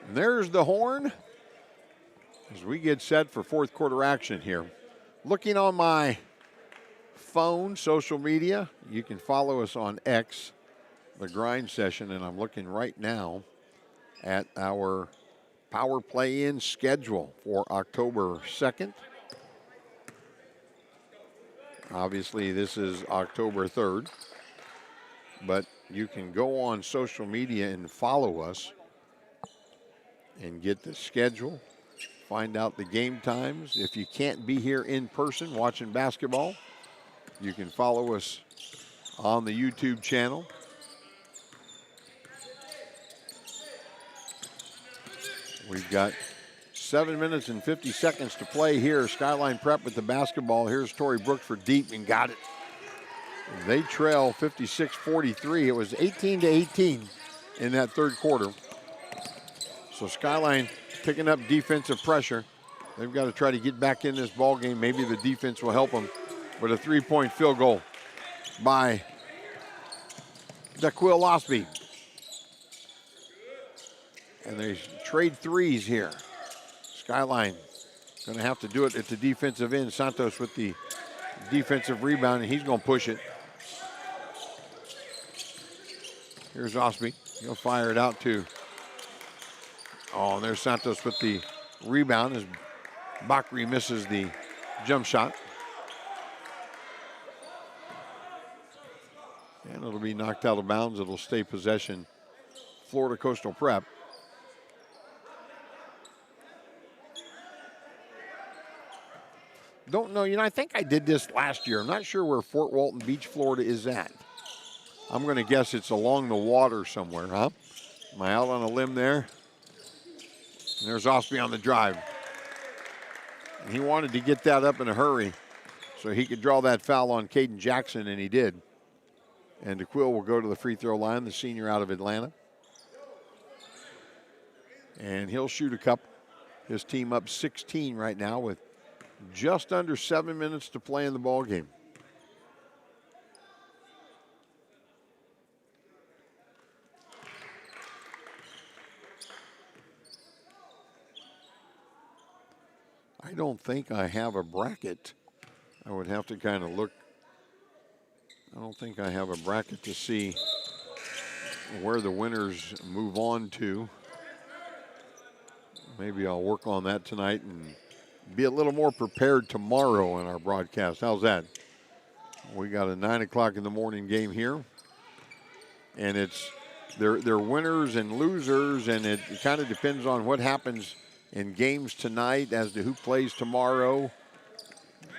And there's the horn as we get set for 4th quarter action here. Looking on my phone, social media, you can follow us on X, The Grind Session, and I'm looking right now at our Power Play-In schedule for October 2nd. Obviously, this is October 3rd, but you can go on social media and follow us and get the schedule, find out the game times. If you can't be here in person watching basketball, you can follow us on the YouTube channel. We've got 7 minutes and 50 seconds to play here. Skyline Prep with the basketball. Here's Torrey Brooks for deep and got it. They trail 56-43. It was 18-18 in that third quarter. So Skyline picking up defensive pressure. They've got to try to get back in this ball game. Maybe the defense will help them with a three-point field goal by Daquil Osby. And they trade threes here. Skyline going to have to do it at the defensive end. Santos with the defensive rebound, and he's going to push it. Here's Osby. He'll fire it out to, and there's Santos with the rebound as Bakri misses the jump shot. And it'll be knocked out of bounds. It'll stay possession, Florida Coastal Prep. Don't know, I think I did this last year. I'm not sure where Fort Walton Beach, Florida is at. I'm going to guess it's along the water somewhere, huh? Am I out on a limb there? And there's Osby on the drive. And he wanted to get that up in a hurry so he could draw that foul on Caden Jackson, and he did. And DeQuil will go to the free throw line, the senior out of Atlanta. And he'll shoot a couple. His team up 16 right now with just under 7 minutes to play in the ball game. I don't think I have a bracket. I would have to kind of look. I don't think I have a bracket to see where the winners move on to. Maybe I'll work on that tonight and be a little more prepared tomorrow in our broadcast. How's that? We got a 9 o'clock in the morning game here. And it's they're winners and losers, and it kind of depends on what happens in games tonight as to who plays tomorrow.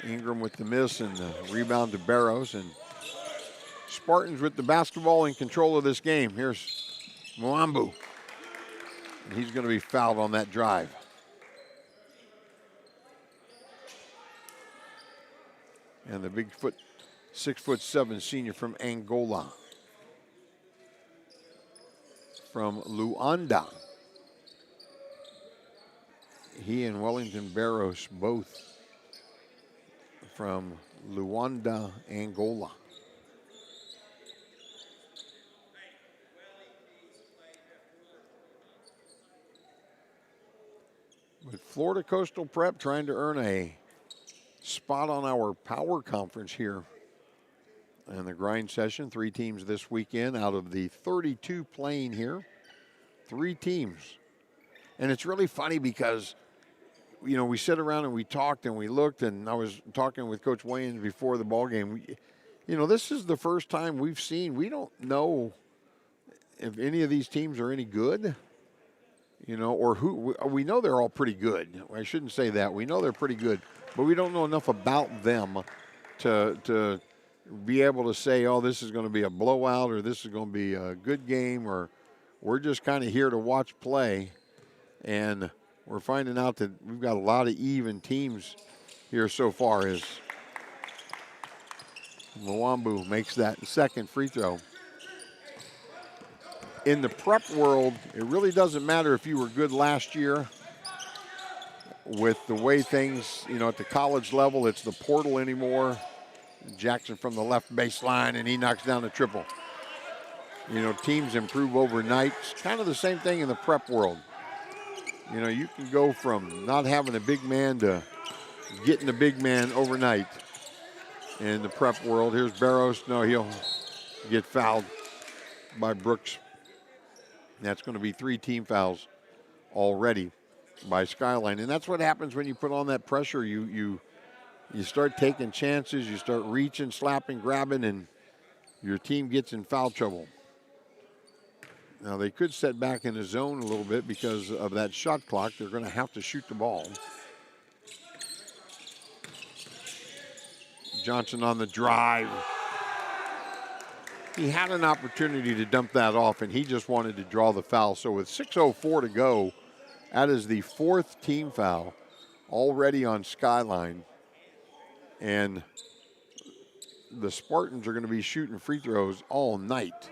Ingram with the miss and the rebound to Barrows. And Spartans with the basketball in control of this game. Here's Mwambu. And he's going to be fouled on that drive. And the 6'7" senior from Angola. From Luanda. He and Wellington Barros both from Luanda, Angola. With Florida Coastal Prep trying to earn a spot on our power conference here in the grind session. 3 teams this weekend out of the 32 playing here. 3 teams. And it's really funny because, we sit around and we talked and we looked, and I was talking with Coach Wayans before the ball game. This is the first time we've seen, we don't know if any of these teams are any good. Or who. We know they're all pretty good. I shouldn't say that. We know they're pretty good, but we don't know enough about them to be able to say, oh, this is going to be a blowout, or this is going to be a good game, or we're just kind of here to watch play. And we're finding out that we've got a lot of even teams here so far as Mwambu makes that second free throw. In the prep world, it really doesn't matter if you were good last year. With the way things, at the college level, it's the portal anymore. Jackson from the left baseline, and he knocks down the triple. Teams improve overnight. It's kind of the same thing in the prep world. You can go from not having a big man to getting a big man overnight. in the prep world. Here's Barros. No, he'll get fouled by Brooks. That's going to be 3 team fouls already by Skyline. And that's what happens when you put on that pressure. You start taking chances, you start reaching, slapping, grabbing, and your team gets in foul trouble. Now they could set back in the zone a little bit because of that shot clock. They're going to have to shoot the ball. Johnson on the drive. He had an opportunity to dump that off, and he just wanted to draw the foul. So with 6:04 to go, that is the 4th team foul already on Skyline. And the Spartans are going to be shooting free throws all night.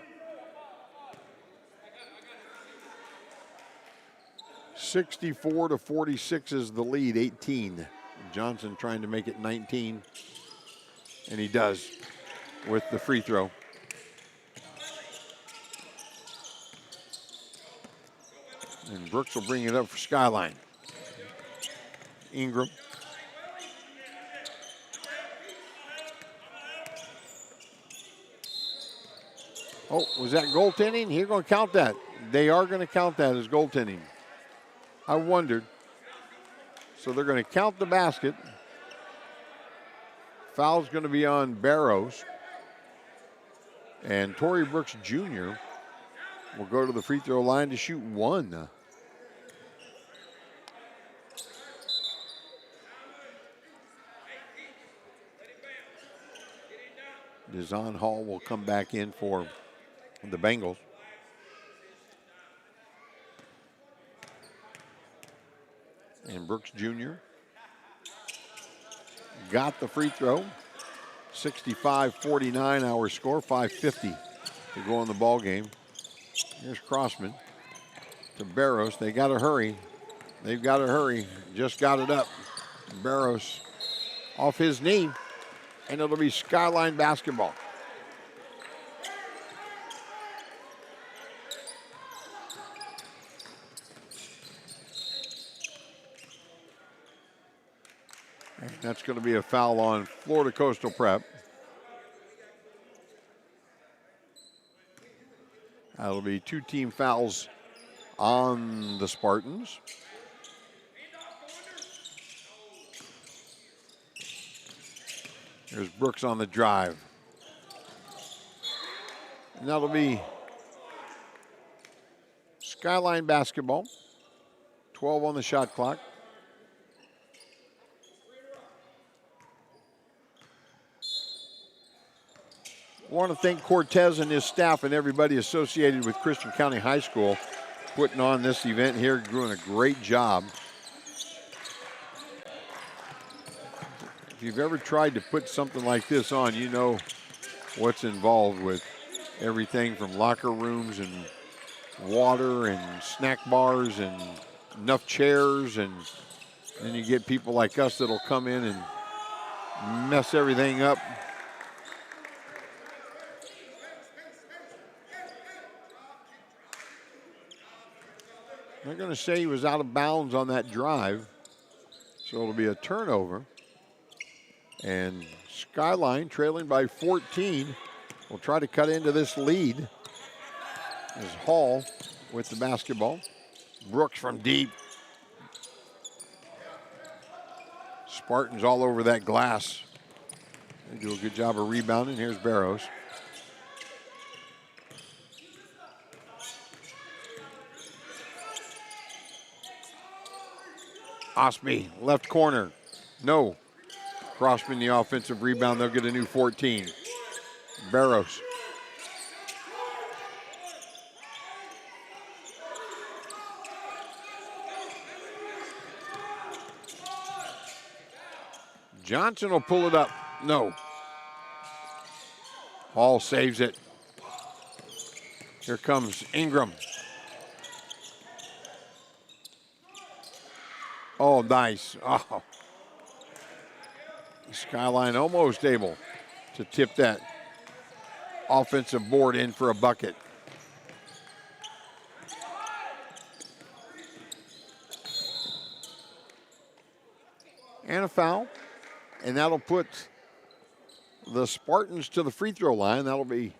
64-46 is the lead, 18. Johnson trying to make it 19, and he does with the free throw. And Brooks will bring it up for Skyline. Ingram. Oh, was that goaltending? You're going to count that. They are going to count that as goaltending. I wondered. So they're going to count the basket. Foul's going to be on Barros. And Torrey Brooks Jr. will go to the free throw line to shoot 1. Dizon Hall will come back in for the Bengals. And Brooks Jr. got the free throw. 65-49 our score, 5:50 to go in the ball game. Here's Crossman to Barros. They got to hurry. They've got to hurry. Just got it up. Barros off his knee, and it'll be Skyline basketball. And that's going to be a foul on Florida Coastal Prep. That'll be 2 team fouls on the Spartans. There's Brooks on the drive. And that'll be Skyline basketball. 12 on the shot clock. I want to thank Cortez and his staff and everybody associated with Christian County High School putting on this event here, doing a great job. If you've ever tried to put something like this on, you know what's involved with everything from locker rooms and water and snack bars and enough chairs, and then you get people like us that'll come in and mess everything up. They're going to say he was out of bounds on that drive, so it'll be a turnover. And Skyline, trailing by 14, will try to cut into this lead. As Hall with the basketball. Brooks from deep. Spartans all over that glass. They do a good job of rebounding. Here's Barros. Osby, left corner. No. Crossman, the offensive rebound. They'll get a new 14. Barros. Johnson will pull it up. No. Hall saves it. Here comes Ingram. Oh, nice. Oh. Skyline almost able to tip that offensive board in for a bucket. And a foul. And that'll put the Spartans to the free throw line. That'll be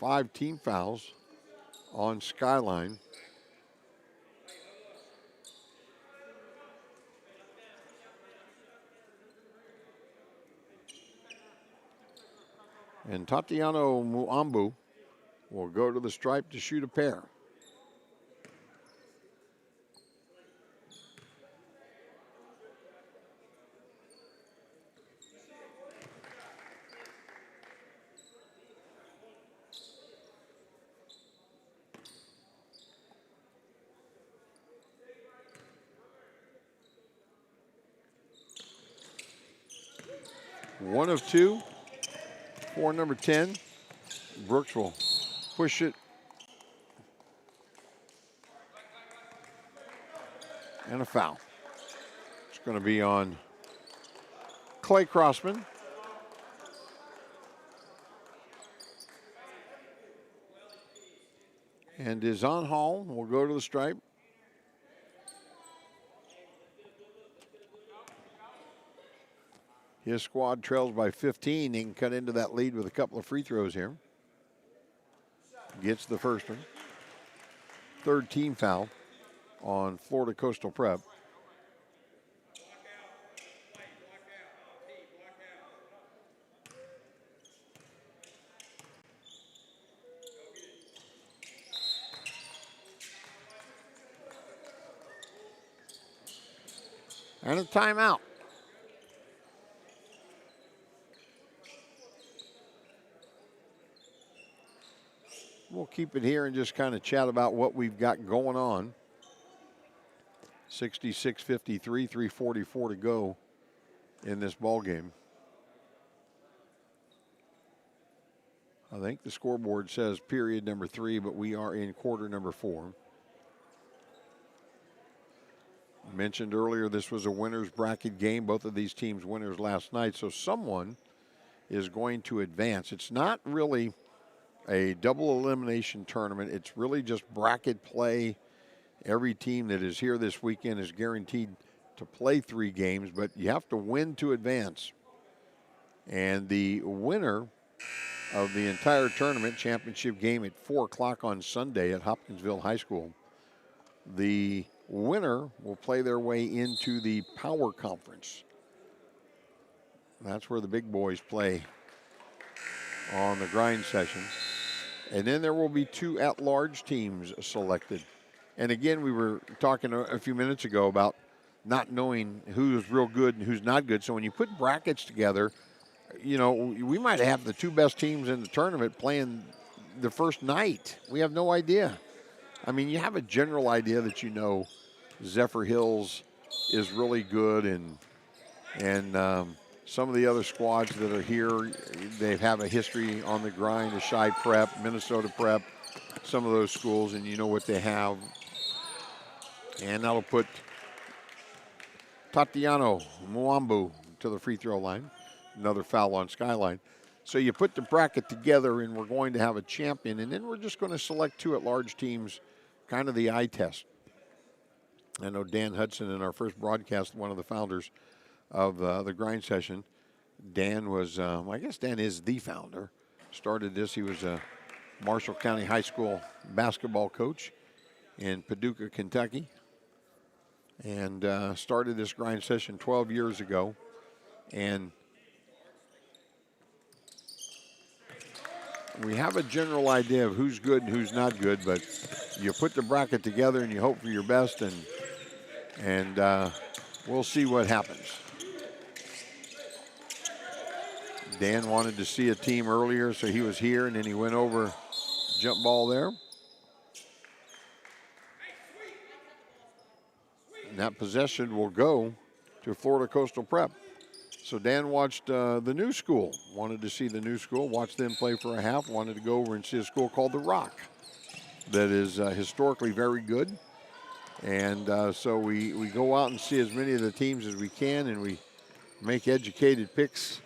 5 team fouls on Skyline. And Tatiano Muambu will go to the stripe to shoot a pair. One of two for number 10. Brooks will push it. And a foul. It's going to be on Clay Crossman. And Dizon Hall will go to the stripe. His squad trails by 15. He can cut into that lead with a couple of free throws here. Gets the first one. 3rd team foul on Florida Coastal Prep. And a timeout. We'll keep it here and just kind of chat about what we've got going on. 66-53, 3:44 to go in this ball game. I think the scoreboard says period number 3, but we are in quarter number 4. Mentioned earlier, this was a winner's bracket game. Both of these teams winners last night, so someone is going to advance. It's not really a double elimination tournament. It's really just bracket play. Every team that is here this weekend is guaranteed to play 3 games, but you have to win to advance. And the winner of the entire tournament championship game at 4 o'clock on Sunday at Hopkinsville High School, the winner will play their way into the Power Conference. That's where the big boys play on the grind session. And then there will be 2 at-large teams selected. And again, we were talking a few minutes ago about not knowing who's real good and who's not good. So when you put brackets together, you know, we might have the 2 best teams in the tournament playing the first night. We have no idea. I mean, you have a general idea that you know Zephyr Hills is really good, and some of the other squads that are here, they have a history on the grind, the Chi Prep, Minnesota Prep, some of those schools, and you know what they have. And that'll put Tatiano Muambu to the free throw line. Another foul on Skyline. So you put the bracket together, and we're going to have a champion, and then we're just going to select 2 at-large teams, kind of the eye test. I know Dan Hudson, in our first broadcast, one of the founders of the grind session. Dan was, I guess Dan is the founder. Started this. He was a Marshall County High School basketball coach in Paducah, Kentucky. And started this grind session 12 years ago. And we have a general idea of who's good and who's not good, but you put the bracket together and you hope for your best, and we'll see what happens. Dan wanted to see a team earlier, so he was here, and then he went over, jump ball there. And that possession will go to Florida Coastal Prep. So Dan watched the new school, wanted to see the new school, watched them play for a half, wanted to go over and see a school called The Rock that is historically very good. And so we go out and see as many of the teams as we can, and we make educated picks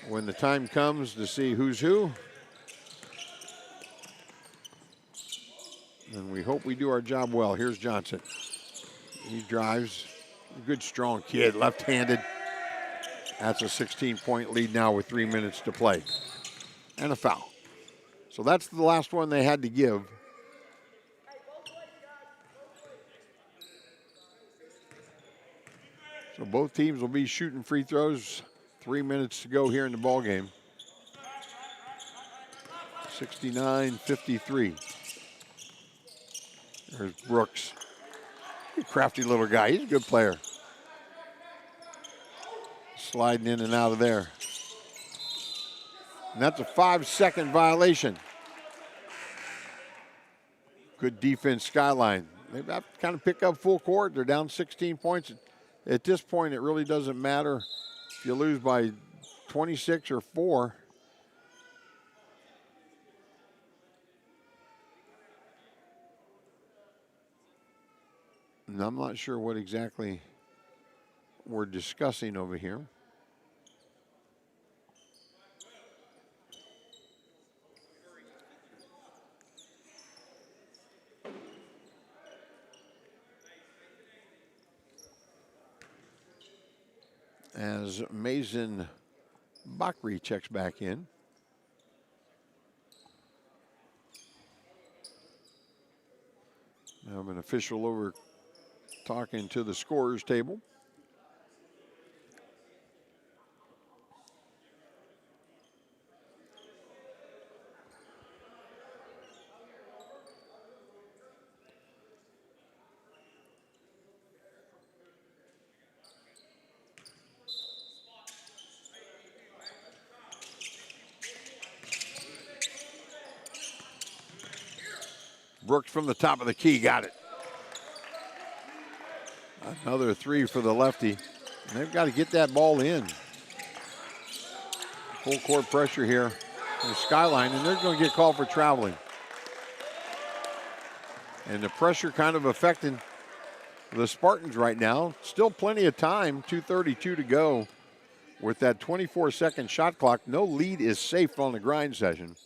when the time comes to see who's who. And we hope we do our job well. Here's Johnson. He drives. A good, strong kid, left-handed. That's a 16-point lead now with 3 minutes to play. And a foul. So that's the last one they had to give. So both teams will be shooting free throws. 3 minutes to go here in the ball game. 69-53. There's Brooks. A crafty little guy. He's a good player. Sliding in and out of there. And that's a 5-second violation. Good defense, Skyline. They've got to kind of pick up full court. They're down 16 points. At this point, it really doesn't matter if you lose by 26 or 4. And I'm not sure what exactly we're discussing over here. As Mason Bakri checks back in. I have an official over talking to the scorers table. Brooks from the top of the key, got it. Another 3 for the lefty. And they've got to get that ball in. Full court pressure here in the Skyline, and they're going to get called for traveling. And the pressure kind of affecting the Spartans right now. Still plenty of time, 2:32 to go. With that 24-second shot clock, no lead is safe on the grind session.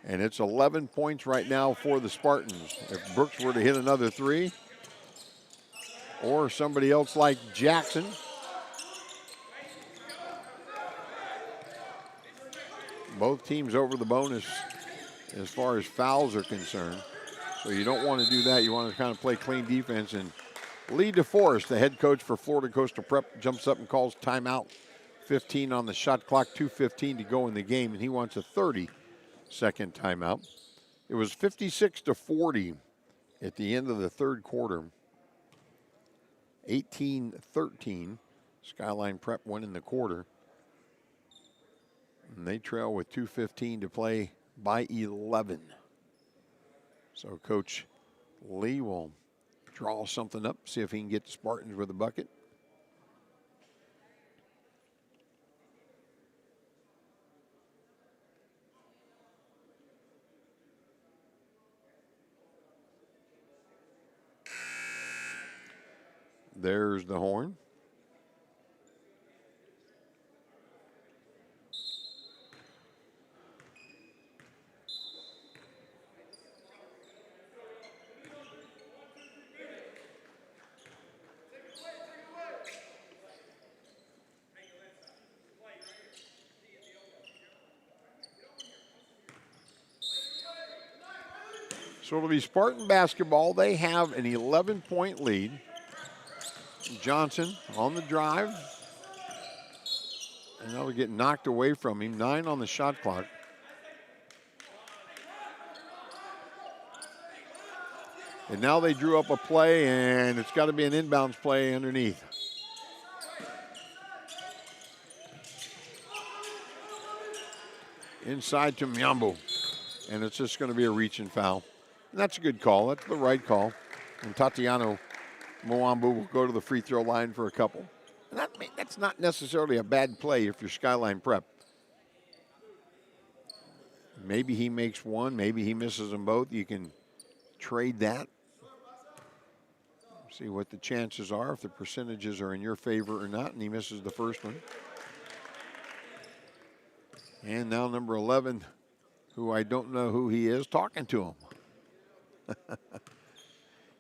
And it's 11 points right now for the Spartans. If Brooks were to hit another 3, or somebody else like Jackson. Both teams over the bonus as far as fouls are concerned. So you don't want to do that. You want to kind of play clean defense. And Lee DeForest, the head coach for Florida Coastal Prep, jumps up and calls timeout. 15 on the shot clock, 2:15 to go in the game, and he wants a 30-second timeout. It was 56-40 at the end of the third quarter. 18-13. Skyline Prep won in the quarter. And they trail with 2:15 to play by 11. So Coach Lee will draw something up, see if he can get the Spartans with a bucket. There's the horn. So it'll be Spartan basketball. They have an 11-point lead. Johnson on the drive. And that'll get knocked away from him. 9 on the shot clock. And now they drew up a play, and it's got to be an inbounds play underneath. Inside to Myambo. And it's just going to be a reach and foul. And that's a good call. That's the right call. And Tatiano Mwambu will go to the free throw line for a couple. And that's not necessarily a bad play if you're Skyline Prep. Maybe he makes one. Maybe he misses them both. You can trade that. See what the chances are, if the percentages are in your favor or not, and he misses the first one. And now number 11, who I don't know who he is, talking to him.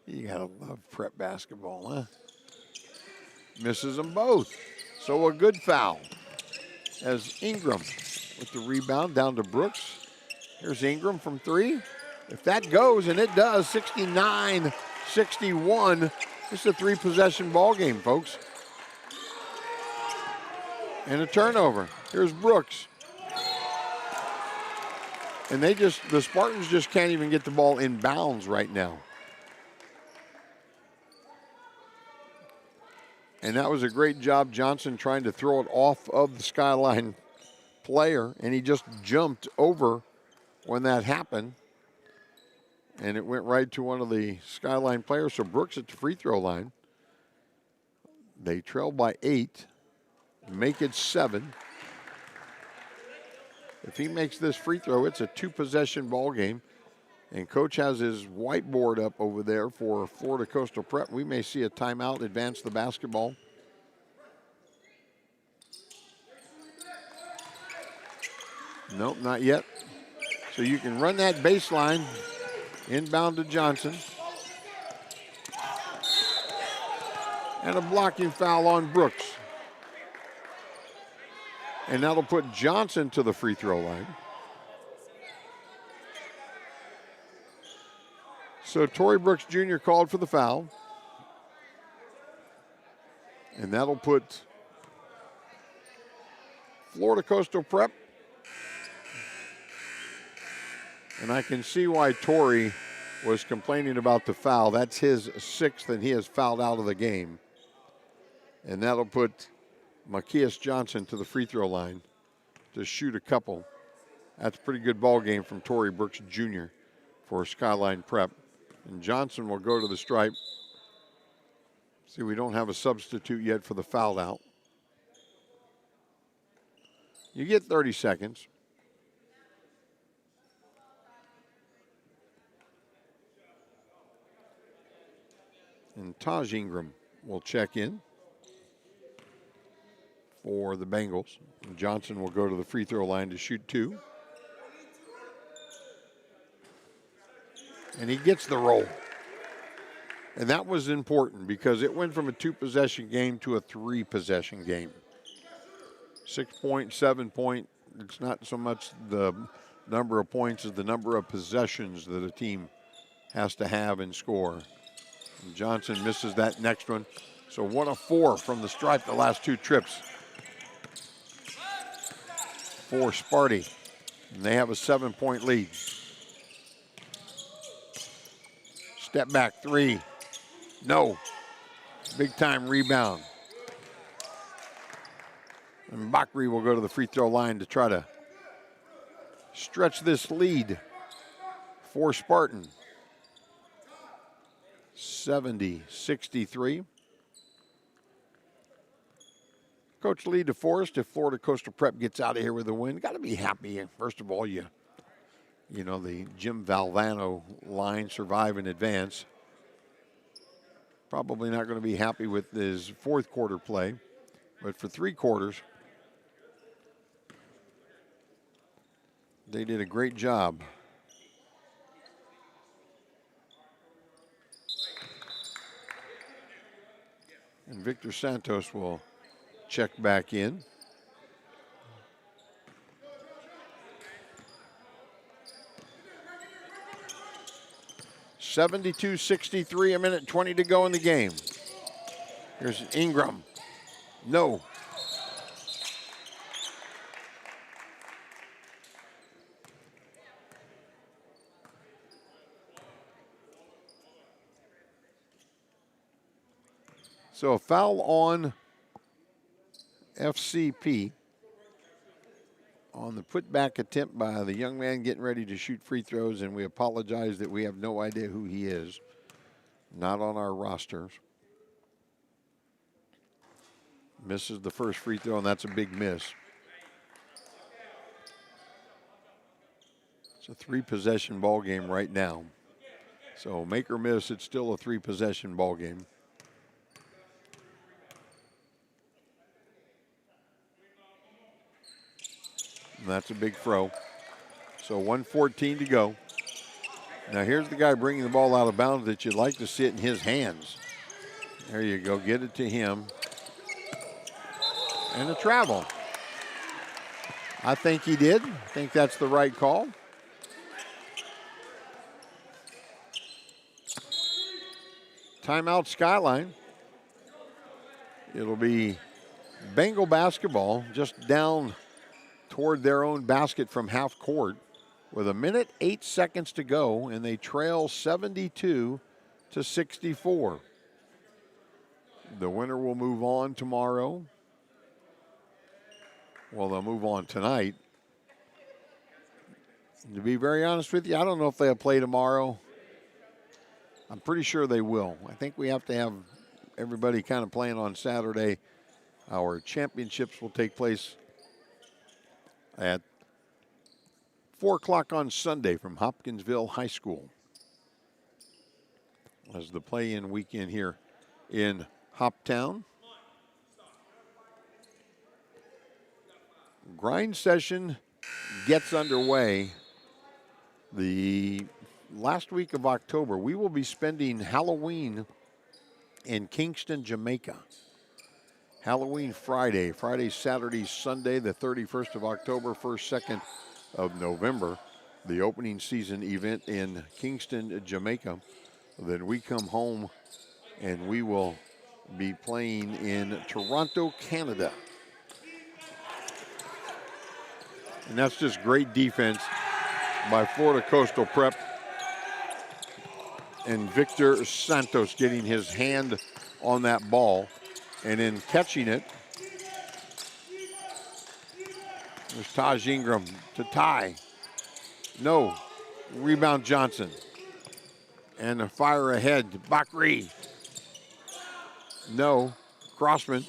You gotta love prep basketball, huh? Misses them both. So a good foul as Ingram with the rebound down to Brooks. Here's Ingram from three. If that goes, and it does, 69-61. It's a three-possession ball game, folks. And a turnover. Here's Brooks. And the Spartans just can't even get the ball in bounds right now. And that was a great job, Johnson, trying to throw it off of the Skyline player, and he just jumped over when that happened. And it went right to one of the Skyline players. So Brooks at the free throw line. They trail by 8, make it 7. If he makes this free throw, it's a two-possession ball game. And Coach has his whiteboard up over there for Florida Coastal Prep. We may see a timeout advance the basketball. Nope, not yet. So you can run that baseline. Inbound to Johnson. And a blocking foul on Brooks. And that'll put Johnson to the free throw line. So Torrey Brooks Jr. called for the foul. And that'll put Florida Coastal Prep. And I can see why Torrey was complaining about the foul. That's his 6th, and he has fouled out of the game. And that'll put Macias Johnson to the free throw line to shoot a couple. That's a pretty good ball game from Torrey Brooks Jr. for Skyline Prep. And Johnson will go to the stripe. See, we don't have a substitute yet for the foul out. You get 30 seconds. And Taj Ingram will check in for the Bengals. And Johnson will go to the free throw line to shoot 2. And he gets the roll. And that was important because it went from a 2-possession game to a 3-possession game. 6 point, 7 point. It's not so much the number of points as the number of possessions that a team has to have and score. And Johnson misses that next one. So 1 of 4 from the stripe the last 2 trips for Sparty. And they have a 7-point lead. Step back 3. No. Big time rebound. And Bakri will go to the free throw line to try to stretch this lead for Spartan. 70-63. Coach Lee DeForest, if Florida Coastal Prep gets out of here with a win, got to be happy. First of all, you know, the Jim Valvano line, survive and advance. Probably not going to be happy with his fourth quarter play, but for 3 quarters, they did a great job. And Victor Santos will check back in. (72-63), a minute 20 to go in the game. Here's Ingram. No. So a foul on FCP on the putback attempt by the young man getting ready to shoot free throws, and we apologize that we have no idea who he is. Not on our rosters. Misses the first free throw, and that's a big miss. It's a 3-possession ball game right now. So make or miss, it's still a 3-possession ball game. And that's a big throw. So 1:14 to go. Now here's the guy bringing the ball out of bounds that you'd like to see it in his hands. There you go, get it to him. And a travel. I think he did. I think that's the right call. Timeout Skyline. It'll be Bengal basketball just down toward their own basket from half court with 1:08 to go, and they trail 72-64. The winner will move on tomorrow. Well, they'll move on tonight. To be very honest with you, I don't know if they'll play tomorrow. I'm pretty sure they will. I think we have to have everybody kind of playing on Saturday. Our championships will take place at 4 o'clock on Sunday from Hopkinsville High School. As the play-in weekend here in Hoptown. Grind session gets underway the last week of October. We will be spending Halloween in Kingston, Jamaica. Halloween Friday, Saturday, Sunday, the 31st of October, 1st, 2nd of November, the opening season event in Kingston, Jamaica. Then we come home and we will be playing in Toronto, Canada. And that's just great defense by Florida Coastal Prep. And Victor Santos getting his hand on that ball and then catching it. There's Taj Ingram to tie. No. Rebound Johnson. And a fire ahead to Bakri. No. Crossman.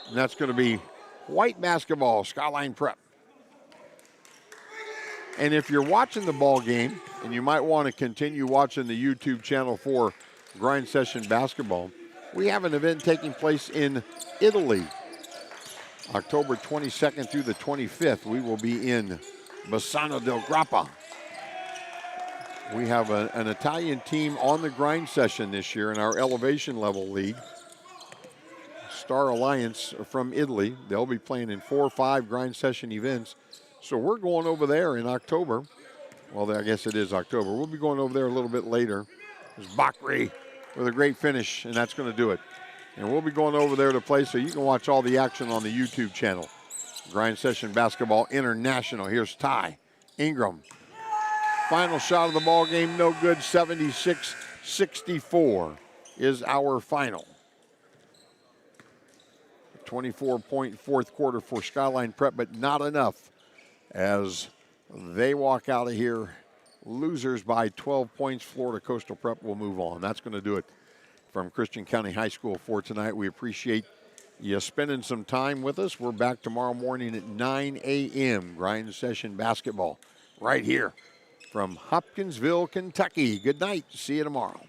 And that's going to be white basketball, Skyline Prep. And if you're watching the ball game, and you might want to continue watching the YouTube channel for Grind Session Basketball, we have an event taking place in Italy. October 22nd through the 25th, we will be in Bassano del Grappa. We have an Italian team on the Grind Session this year in our elevation level league. Star Alliance from Italy. They'll be playing in 4 or 5 Grind Session events. So we're going over there in October. Well, I guess it is October. We'll be going over there a little bit later. There's Bakri with a great finish, and that's going to do it. And we'll be going over there to play, so you can watch all the action on the YouTube channel. Grind Session Basketball International. Here's Ty Ingram. Final shot of the ball game, no good. 76-64 is our final. 24-point fourth quarter for Skyline Prep, but not enough as they walk out of here losers by 12 points. Florida Coastal Prep will move on. That's going to do it from Christian County High School for tonight. We appreciate you spending some time with us. We're back tomorrow morning at 9 a.m. Grind Session Basketball right here from Hopkinsville, Kentucky. Good night. See you tomorrow.